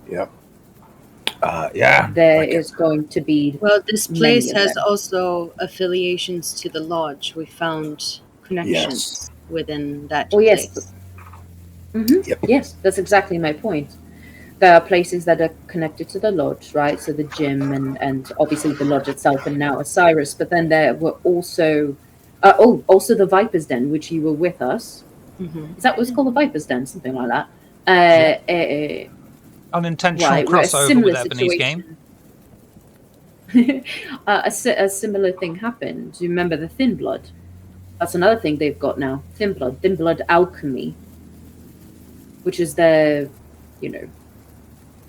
Yep. Yeah. There is going to be Well, this place many of has them. also affiliations to the lodge. We found connections within that Oh, yes. place. Yep. Yes, that's exactly my point. There are places that are connected to the lodge, right? So the gym and obviously the lodge itself and now Osiris. But then there were also, also the Viper's Den, which you were with us. Mm-hmm. Is that what's called the Viper's Den? Something like that. Unintentional Right, where a crossover similar with Ebony's game. situation. A similar thing happened. Do you remember the Thin Blood? That's another thing they've got now. Thin Blood alchemy, which is their,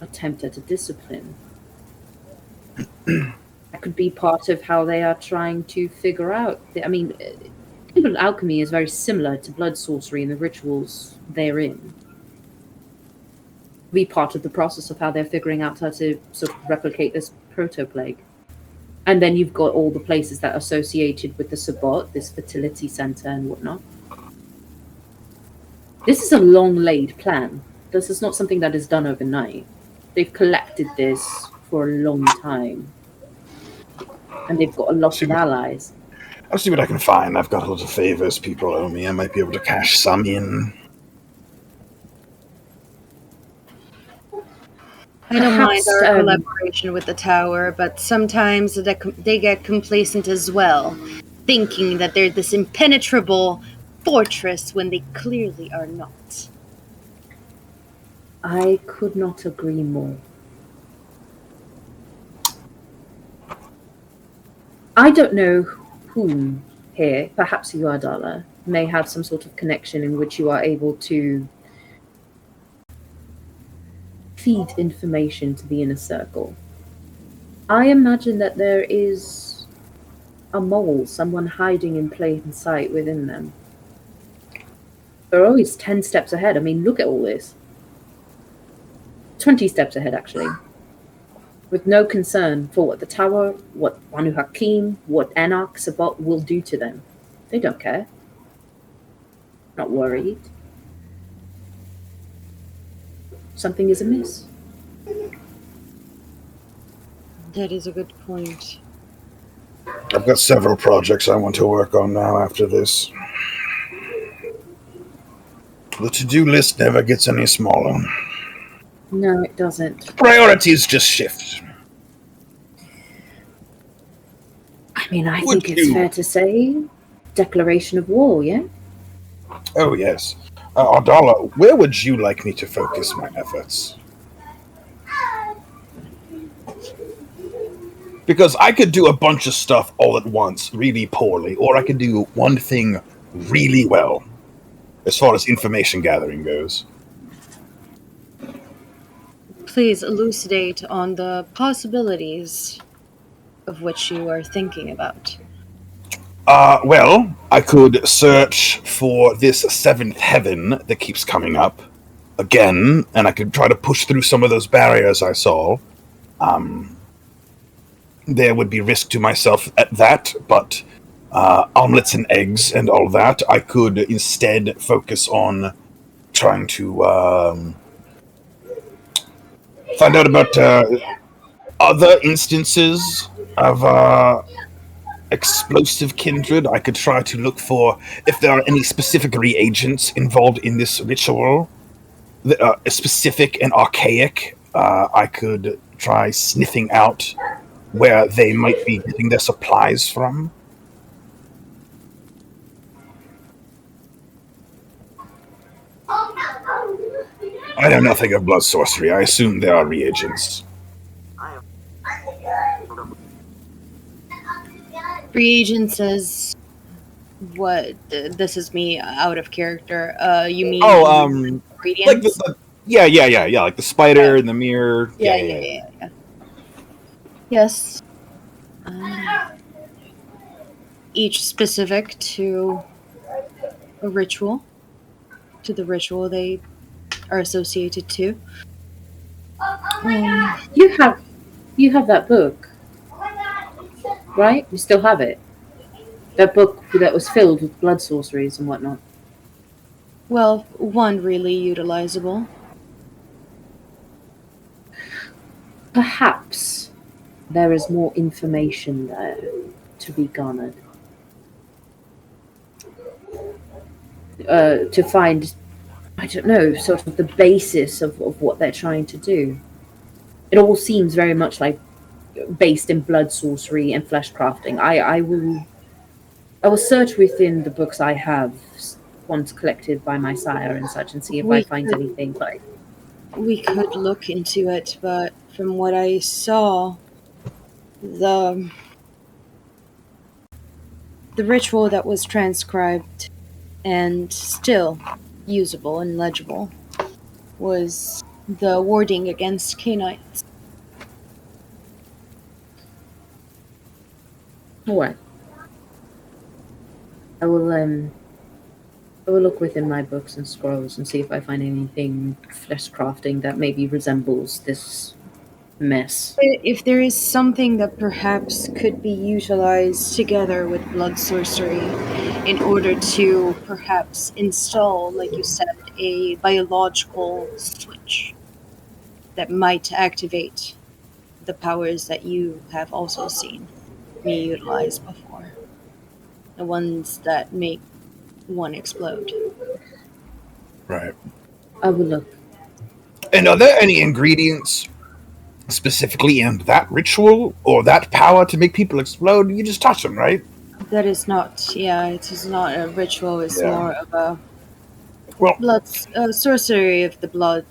attempt at a discipline. That could be part of how they are trying to figure out. I mean, Thin Blood alchemy is very similar to blood sorcery and the rituals therein. Be part of the process of how they're figuring out how to sort of replicate this proto-plague. And then you've got all the places that are associated with the Sabbat, this fertility center and whatnot. This is a long-laid plan. This is not something that is done overnight. They've collected this for a long time. And they've got a lot of allies. I'll see what I can find. I've got a lot of favors people owe me. I might be able to cash some in. I don't mind Perhaps, our collaboration with the tower, but sometimes they get complacent as well, thinking that they're this impenetrable fortress when they clearly are not. I could not agree more. I don't know whom here, perhaps you, Ardala, may have some sort of connection in which you are able to feed information to the inner circle. I imagine that there is a mole, someone hiding in plain sight within them. They're always 10 steps ahead. I mean, look at all this. 20 steps ahead, actually. With no concern for what the tower, what Banu Hakim, what Anarch Sabbat will do to them. They don't care. Not worried. Something is amiss. That is a good point. I've got several projects I want to work on now after this. The to-do list never gets any smaller. No, it doesn't. Priorities just shift. I mean, I think it's fair to say declaration of war, yeah? Oh, yes. Ardala, where would you like me to focus my efforts? Because I could do a bunch of stuff all at once, really poorly, or I could do one thing really well, as far as information gathering goes. Please elucidate on the possibilities of which you are thinking about. Well, I could search for this seventh heaven that keeps coming up again, and I could try to push through some of those barriers I saw. There would be risk to myself at that, but omelets and eggs and all that, I could instead focus on trying to find out about other instances of explosive kindred. I could try to look for if there are any specific reagents involved in this ritual that are specific and archaic. I could try sniffing out where they might be getting their supplies from. I know nothing of blood sorcery. I assume there are reagents. Reagents as what? This is me out of character. You mean ingredients? Like yeah, like the spider and the mirror. Yeah. Yes. Each specific to a ritual, to the ritual they are associated to. You have that book, right? You still have it. That book that was filled with blood sorceries and whatnot. Well, one really utilizable. Perhaps there is more information there to be garnered. To find, I don't know, sort of the basis of what they're trying to do. It all seems very much like based in blood sorcery and flesh crafting. I will search within the books I have once collected by my sire and such and see if I find anything like. We could look into it, but from what I saw, the ritual that was transcribed and still usable and legible was the warding against Canaanites. Alright. I will look within my books and scrolls and see if I find anything flesh crafting that maybe resembles this mess. If there is something that perhaps could be utilized together with blood sorcery in order to perhaps install, like you said, a biological switch that might activate the powers that you have also seen me utilize before. The ones that make one explode. Right. I will look. And are there any ingredients specifically in that ritual or that power to make people explode? You just touch them, right? That is not, it is not a ritual, it's more of a blood, sorcery of the blood.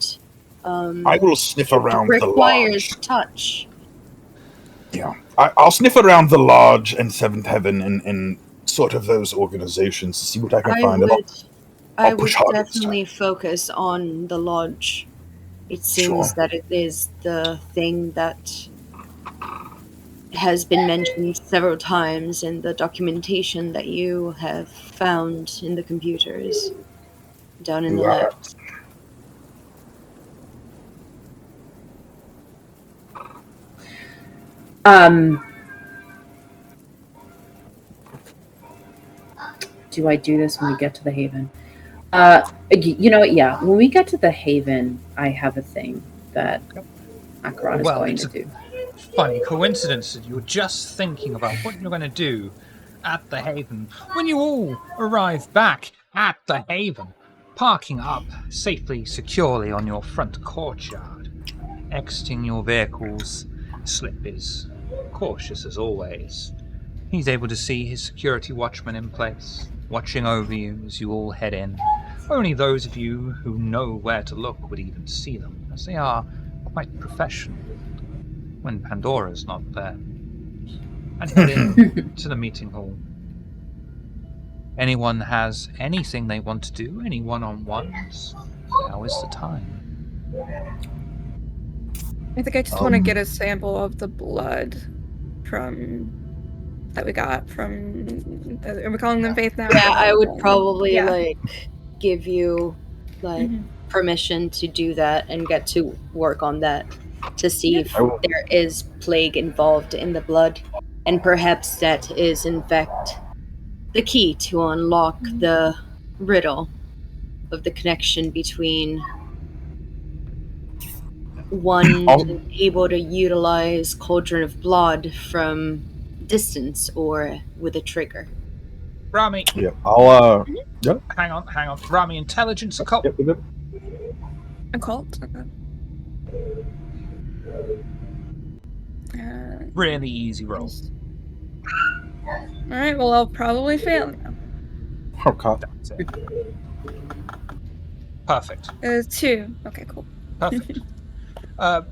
I will sniff around the requires lodge. touch. Yeah. I'll sniff around the lodge and Seventh Heaven and sort of those organizations to see what I can find. I would definitely focus on the lodge. It seems that it is the thing that has been mentioned several times in the documentation that you have found in the computers down in the labs. Do I do this when we get to the Haven? You know what? Yeah, when we get to the Haven, I have a thing that Akarat is going to do. Funny coincidence that you're just thinking about what you're going to do at the Haven when you all arrive back at the Haven, parking up safely, securely on your front courtyard, exiting your vehicles. Slip is cautious as always. He's able to see his security watchman in place, watching over you as you all head in. Only those of you who know where to look would even see them, as they are quite professional when Pandora's not there. And head in to the meeting hall. Anyone has anything they want to do, any one-on-ones, now is the time. I think I just want to get a sample of the blood that we got from. Are we calling them Faith now? Yeah, I would probably give you permission to do that and get to work on that to see if there is plague involved in the blood, and perhaps that is in fact the key to unlock the riddle of the connection between one able to utilize Cauldron of Blood from distance or with a trigger. Rami. Yeah, I'll Yep. Hang on. Rami, intelligence occult. Yep. Occult. Really easy roll. Alright, well I'll probably fail now. Okay. That's it. Perfect. 2. Okay, cool. Perfect. I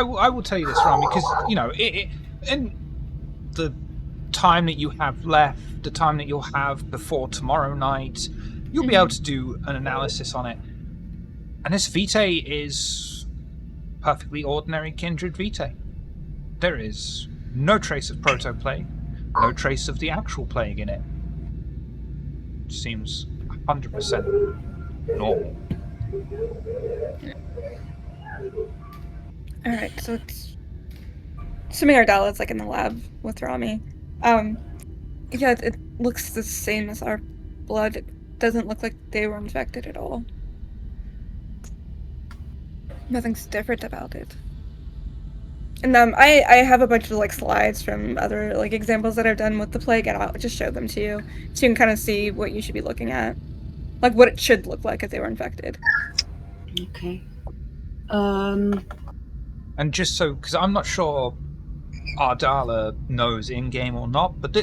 will tell you this, Rami, because in the time that you have left, the time that you'll have before tomorrow night, you'll be able to do an analysis on it. And this vitae is perfectly ordinary kindred vitae. There is no trace of proto-plague, no trace of the actual plague in it. It seems 100% normal. All right, so it's assuming Ardala's like in the lab with Rami. Yeah, it looks the same as our blood. It doesn't look like they were infected at all. Nothing's different about it. And I have a bunch of like slides from other like examples that I've done with the plague, and I'll just show them to you so you can kind of see what you should be looking at, like what it should look like if they were infected. Okay. And just so, because I'm not sure Ardala knows in-game or not, but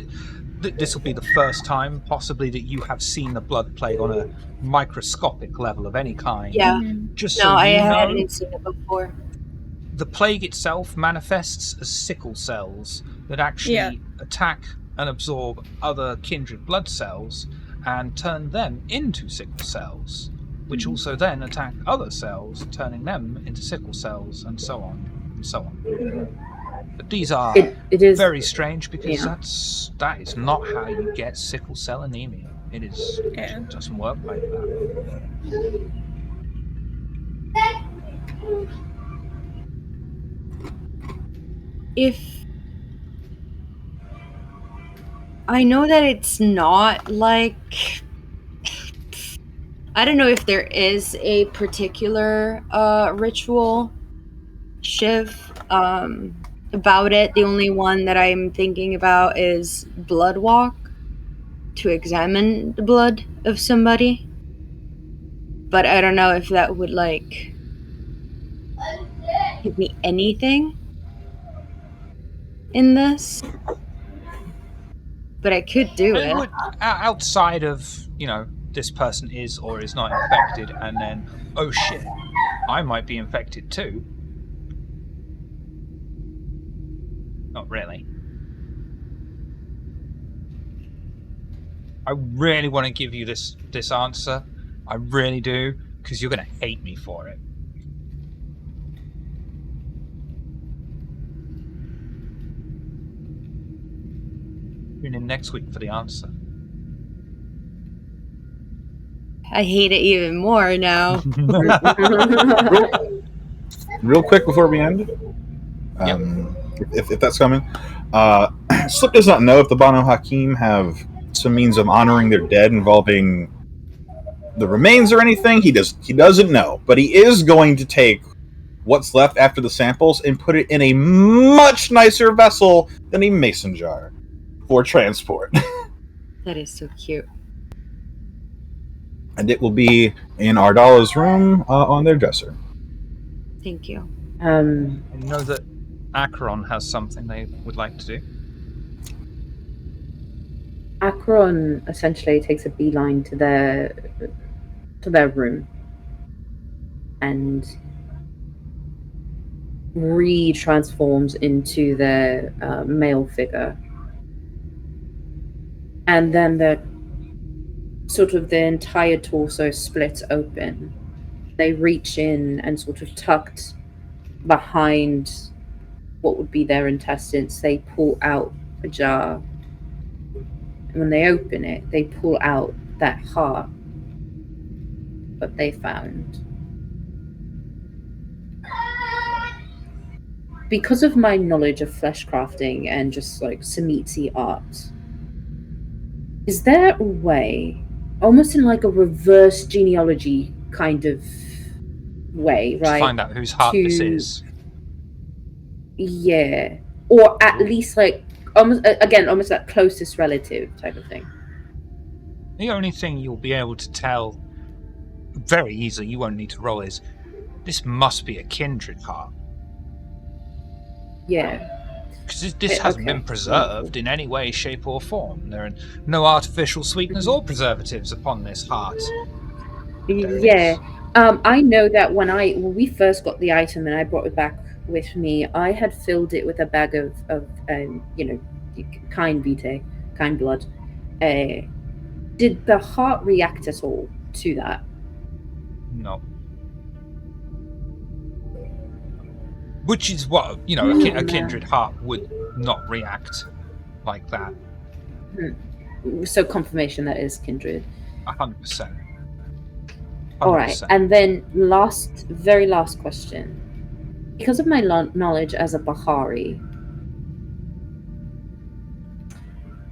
this will be the first time possibly that you have seen the blood plague on a microscopic level of any kind. Yeah. Just No, so I you know, hadn't seen it before. the plague itself manifests as sickle cells that actually attack and absorb other kindred blood cells and turn them into sickle cells, which also then attack other cells, turning them into sickle cells, and so on and so on. But these are It is very strange because that is not how you get sickle cell anemia. It doesn't work like that. If I know that it's not like, I don't know if there is a particular ritual, Shiv, about it. The only one that I'm thinking about is blood walk, to examine the blood of somebody. But I don't know if that would like give me anything in this. But I could do it. Would, outside of, this person is or is not infected, and then, oh shit, I might be infected too. Not really. I really want to give you this answer. I really do, because you're going to hate me for it. Tune in next week for the answer. I hate it even more now. Real quick before we end, if that's coming, Slip does not know if the Banu Hakim have some means of honoring their dead involving the remains or anything. He doesn't know, but he is going to take what's left after the samples and put it in a much nicer vessel than a mason jar for transport. That is so cute. And it will be in Ardala's room on their dresser. Thank you. And you know that Acheron has something they would like to do? Acheron essentially takes a beeline to their room and re-transforms into their male figure. And then the entire torso splits open. They reach in and sort of tucked behind what would be their intestines, they pull out a jar. And when they open it, they pull out that heart that they found. Because of my knowledge of flesh crafting and just like Samiti art, is there a way, almost in like a reverse genealogy kind of way, right? To find out whose heart this is. Yeah. Or at least like almost that closest relative type of thing. The only thing you'll be able to tell very easily, you won't need to roll, is this must be a kindred heart. Yeah. Because this hasn't been preserved in any way, shape, or form. There are no artificial sweeteners or preservatives upon this heart. Yeah. I know that when we first got the item and I brought it back with me, I had filled it with a bag of kind vitae, kind blood. Did the heart react at all to that? No. Which is what, a kindred heart would not react like that. So confirmation that is kindred. 100%. All right, and then very last question. because of my knowledge as a Bahari,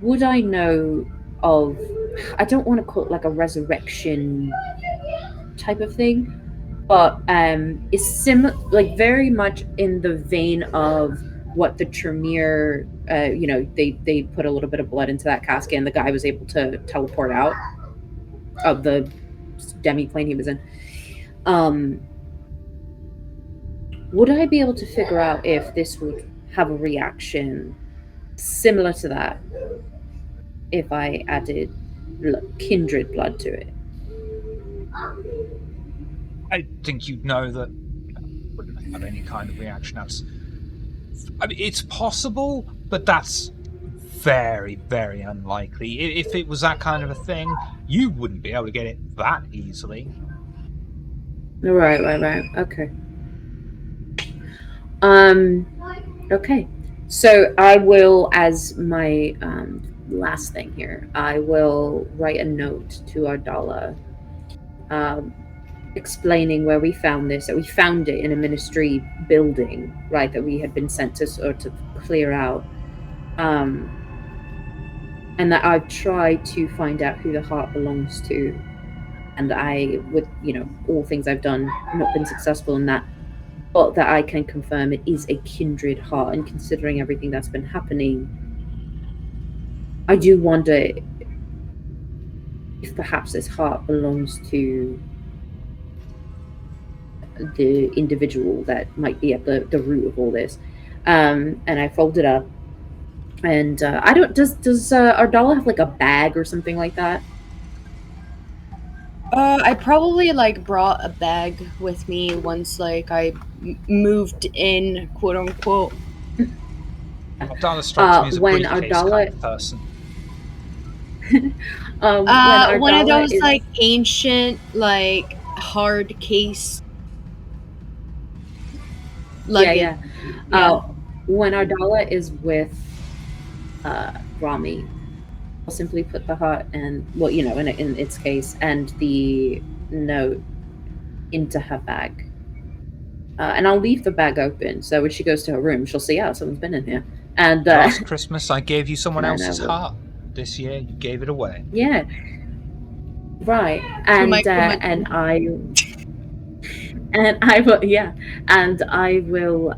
would I know of, I don't want to call it like a resurrection type of thing, but is like very much in the vein of what the Tremere, they put a little bit of blood into that casket and the guy was able to teleport out of the demi-plane he was in. Would I be able to figure out if this would have a reaction similar to that if I added kindred blood to it? I think you'd know that wouldn't have any kind of reaction. It's possible, but that's very, very unlikely. If it was that kind of a thing, you wouldn't be able to get it that easily. Right. Okay. Okay. So I will, as my last thing here, I will write a note to Ardala, explaining where we found this. That we found it in a ministry building, right? That we had been sent to clear out, and that I've tried to find out who the heart belongs to, and I, with all things I've done, not been successful in that. But that I can confirm it is a kindred heart, and considering everything that's been happening, I do wonder if perhaps this heart belongs to the individual that might be at the root of all this. And I fold it up, and I don't. Does Ardala have like a bag or something like that? I probably brought a bag with me once I moved in, quote unquote. Ardala strikes me as a briefcase kind of person. One of those ancient, hard case. Yeah. When Ardala is with Rami, I'll simply put the heart and in its case, and the note into her bag. And I'll leave the bag open, so when she goes to her room, she'll see, someone's been in here. And last Christmas, I gave you someone else's heart. This year, you gave it away. Yeah, right. And I will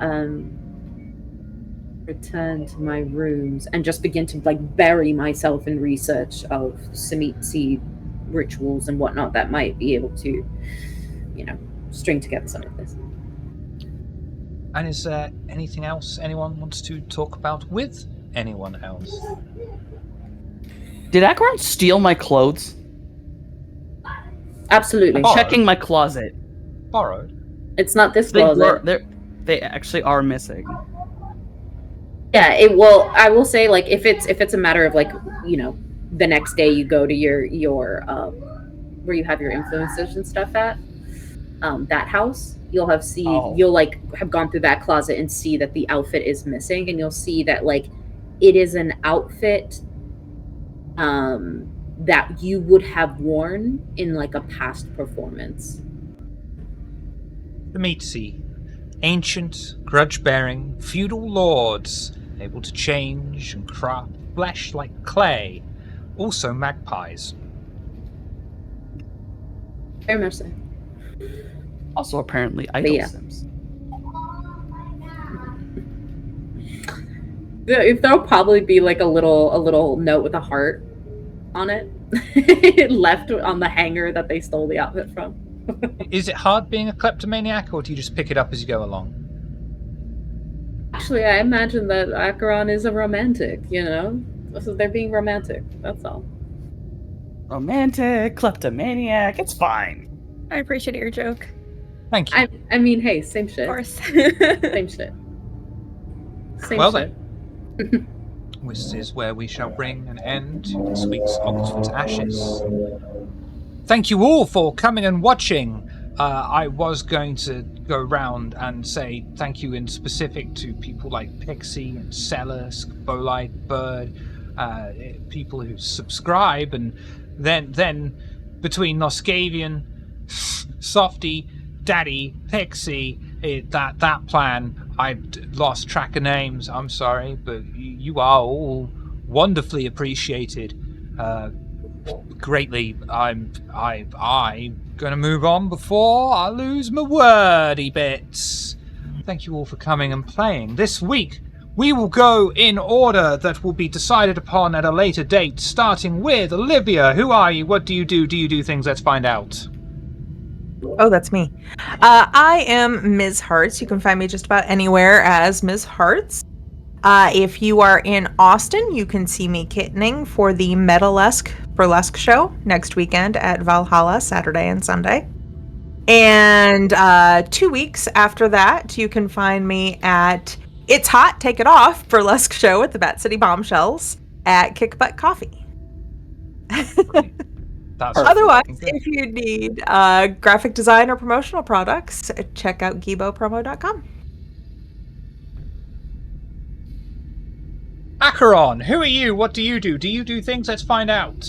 return to my rooms and just begin to bury myself in research of Samitsi rituals and whatnot that might be able to, string together some of this. And is there anything else anyone wants to talk about with anyone else? Did Acheron steal my clothes? Absolutely. I'm checking my closet. Borrowed? It's not this closet. They actually are missing. Yeah, it will. I will say, if it's a matter of the next day you go to your where you have your influencers and stuff at, that house, you'll have you'll have gone through that closet and see that the outfit is missing, and you'll see that it is an outfit that you would have worn in a past performance. The Meatsi, ancient, grudge-bearing, feudal lords, able to change and craft flesh like clay, also magpies. Very much so. Also, apparently, idol sims. There'll probably be a little note with a heart on it, left on the hanger that they stole the outfit from. Is it hard being a kleptomaniac, or do you just pick it up as you go along? Actually, I imagine that Acheron is a romantic, So they're being romantic, that's all. Romantic, kleptomaniac, it's fine. I appreciate your joke. Thank you. I mean, hey, same shit. Of course. Same shit. Well then, this is where we shall bring an end to this week's Oxford's Ashes. Thank you all for coming and watching. I was going to go around and say thank you in specific to people like Pixie and Celis, Bolite Bird, people who subscribe, and then between Noscavian, Softy, Daddy, Pixie, that plan, I lost track of names. I'm sorry, but you are all wonderfully appreciated. Greatly. I'm gonna move on before I lose my wordy bits. Thank you all for coming and playing. This week, we will go in order that will be decided upon at a later date, starting with Olivia. Who are you? What do you do? Do you do things? Let's find out. Oh, that's me. I am Ms. Hearts. You can find me just about anywhere as Ms. Hearts. If you are in Austin, you can see me kittening for the Metalesque Burlesque show next weekend at Valhalla, Saturday and Sunday. And 2 weeks after that, you can find me at It's Hot, Take It Off Burlesque show at the Bat City Bombshells at Kick Butt Coffee. Otherwise, if you need graphic design or promotional products, check out gibopromo.com. Acheron, who are you? What do you do? Do you do things? Let's find out.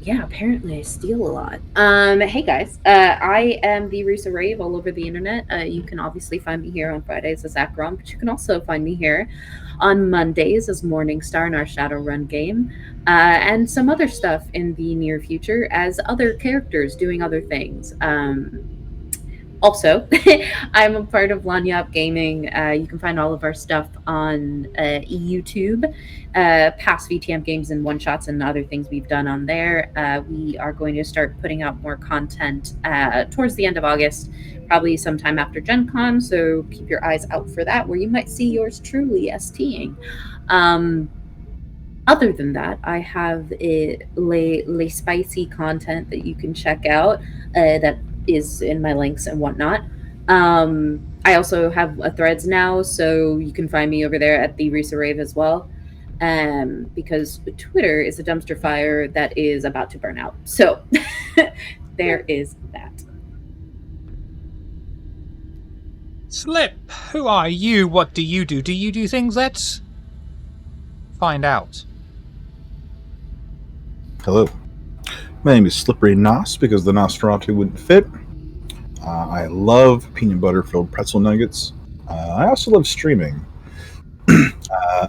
Yeah, apparently I steal a lot. Hey guys, I am the Risa Rave all over the internet. You can obviously find me here on Fridays as Acheron, but you can also find me here on Mondays as Morningstar in our Shadowrun game, and some other stuff in the near future as other characters doing other things. Also, I'm a part of Lanyap Gaming. You can find all of our stuff on YouTube, past VTM games and one-shots and other things we've done on there. We are going to start putting out more content towards the end of August, probably sometime after Gen Con, so keep your eyes out for that, where you might see yours truly STing. Other than that, I have lay spicy content that you can check out that is in my links and whatnot. I also have a Threads now, so you can find me over there at the Risa Rave as well, because Twitter is a dumpster fire that is about to burn out. So there is that. Slip, who are you? What do you do? Do you do things? Let's find out. Hello. My name is Slippery Nos because the Nosferatu wouldn't fit. I love peanut butter filled pretzel nuggets. I also love streaming.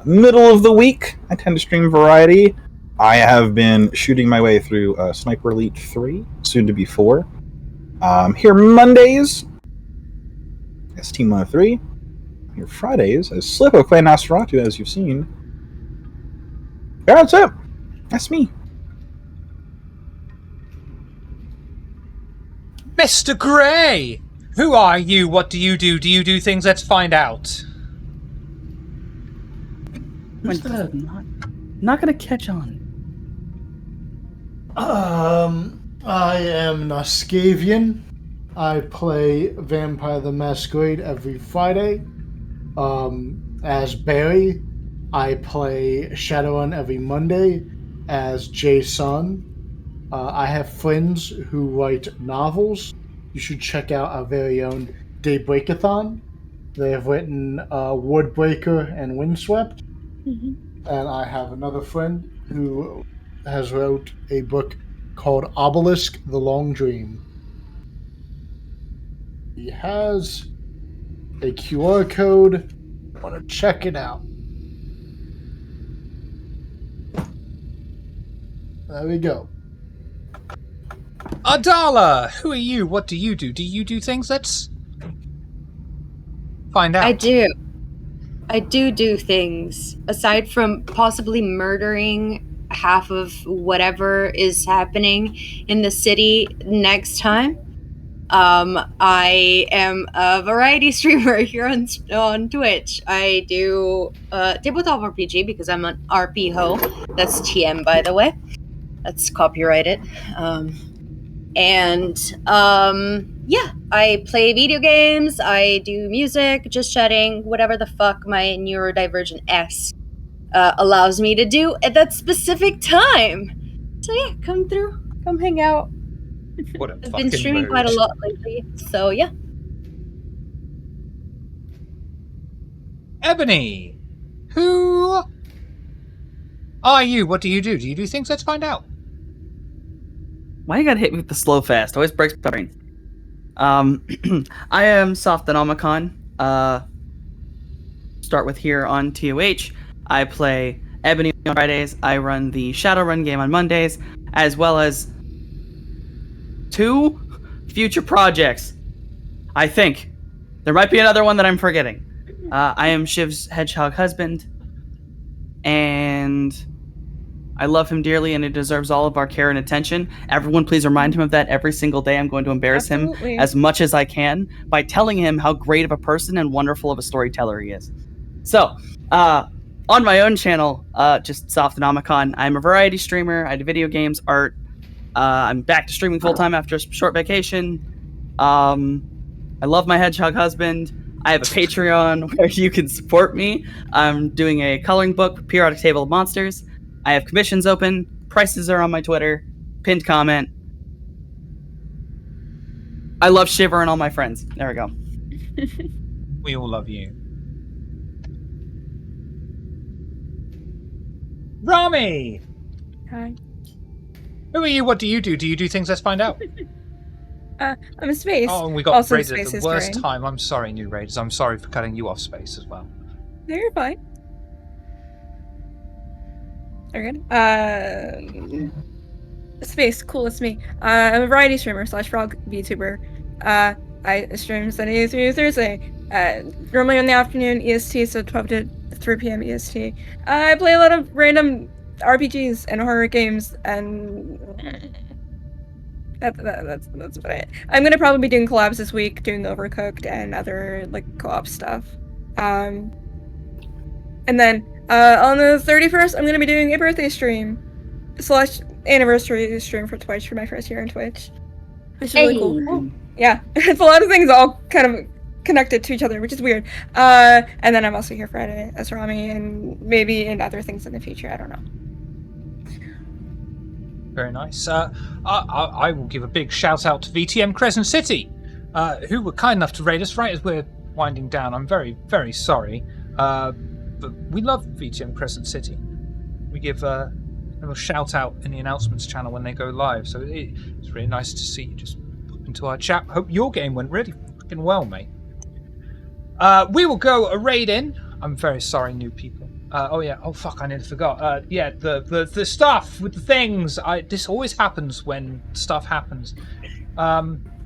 Middle of the week, I tend to stream variety. I have been shooting my way through Sniper Elite 3, soon to be 4. Here Mondays as Team 103. Here Fridays as Slippo Clan Nosferatu, as you've seen. Yeah, that's it. That's me. Mr. Gray! Who are you? What do you do? Do you do things? Let's find out. Not gonna catch on. I am Noscavian. I play Vampire the Masquerade every Friday. As Barry, I play Shadowrun every Monday as Jason. I have friends who write novels. You should check out our very own Daybreakathon. They have written Woodbreaker and Windswept. Mm-hmm. And I have another friend who has wrote a book called Obelisk: The Long Dream. He has a QR code. I want to check it out. There we go. Adala, who are you? What do you do? Do you do things? Let's find out. I do. I do things. Aside from possibly murdering half of whatever is happening in the city next time, I am a variety streamer here on Twitch. I do tabletop RPG because I'm an RP ho. That's TM, by the way. That's copyrighted. Yeah, I play video games, I do music, just chatting, whatever the fuck my neurodivergent S allows me to do at that specific time. So yeah, come through, come hang out. What a I've been streaming quite a lot lately, so yeah. Ebony, who are you? What do you do? Do you do things? Let's find out. Why you gotta hit me with the slow fast? Always breaks my brain. I am Softanomicon. Start with here on TOH. I play Ebony on Fridays. I run the Shadowrun game on Mondays, as well as 2 future projects. I think. There might be another one that I'm forgetting. I am Shiv's hedgehog husband, and I love him dearly, and he deserves all of our care and attention. Everyone, please remind him of that every single day. I'm going to embarrass him as much as I can by telling him how great of a person and wonderful of a storyteller he is. So, on my own channel, just Softanomicon, I'm a variety streamer. I do video games, art. I'm back to streaming full-time after a short vacation. I love my hedgehog husband. I have a Patreon where you can support me. I'm doing a coloring book, Periodic Table of Monsters. I have commissions open. Prices are on my Twitter. Pinned comment. I love Shiver and all my friends. There we go. We all love you. Rami! Hi. Who are you? What do you do? Do you do things? Let's find out. I'm a space. Oh, and we got Also raided at space the worst history. time. I'm sorry, new raiders. I'm sorry for cutting you off, Space, as well. No, you're fine. You're good. Space, cool, it's me. I'm a variety streamer / frog VTuber. I stream Sunday through Thursday. Normally in the afternoon EST, so 12 to 3 p.m. EST. I play a lot of random RPGs and horror games, and that's about it. I'm gonna probably be doing collabs this week, doing Overcooked and other like co-op stuff. And then on the 31st, I'm gonna be doing a birthday stream / anniversary stream for Twitch for my first year on Twitch, which is really cool. Yeah, it's a lot of things all kind of connected to each other, which is weird. And then I'm also here Friday as Rami, and maybe in other things in the future. I don't know. Very nice. I will give a big shout out to VTM Crescent City, who were kind enough to raid us right as we're winding down. I'm very, very sorry. But we love VTM Crescent City. We give a little shout out in the announcements channel when they go live. So it's really nice to see you just pop into our chat. Hope your game went really fucking well, mate. We will go a raid in. I'm very sorry, new people. Oh yeah. Oh fuck! I nearly forgot. Yeah, the stuff with the things. This always happens when stuff happens.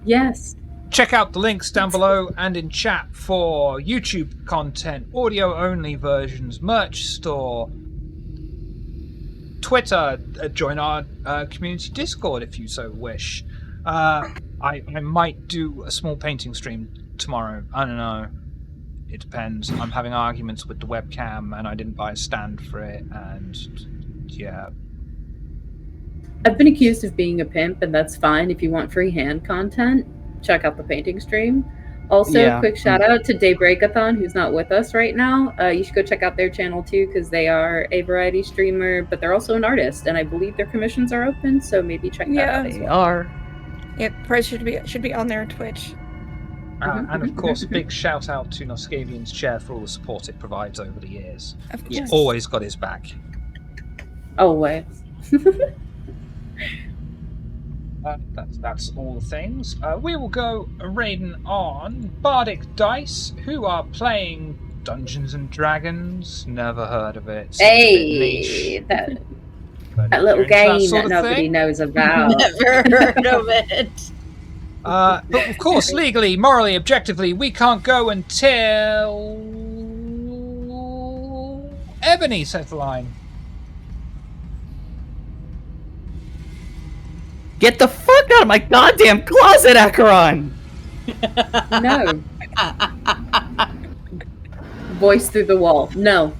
Yes. Check out the links down below and in chat for YouTube content, audio-only versions, merch store, Twitter. Join our community Discord if you so wish. I might do a small painting stream tomorrow. I don't know. It depends. I'm having arguments with the webcam, and I didn't buy a stand for it, and yeah. I've been accused of being a pimp, and that's fine. If you want free hand content, check out the painting stream. Also, quick shout out to Daybreakathon, who's not with us right now. You should go check out their channel too, because they are a variety streamer, but they're also an artist, and I believe their commissions are open, so maybe check that out as well. They are. Yep, price should be on their Twitch. And of course, a big shout out to Noscavian's chair for all the support it provides over the years. Of course. He's always got his back. Always. That's all the things. We will go raiding on Bardic Dice, who are playing Dungeons and Dragons. Never heard of it. It's Hey, that little game that nobody knows about. Never heard of it. But of course, legally, morally, objectively, we can't go until Ebony says the line. Get the fuck out of my goddamn closet, Acheron! No. Voice through the wall. No.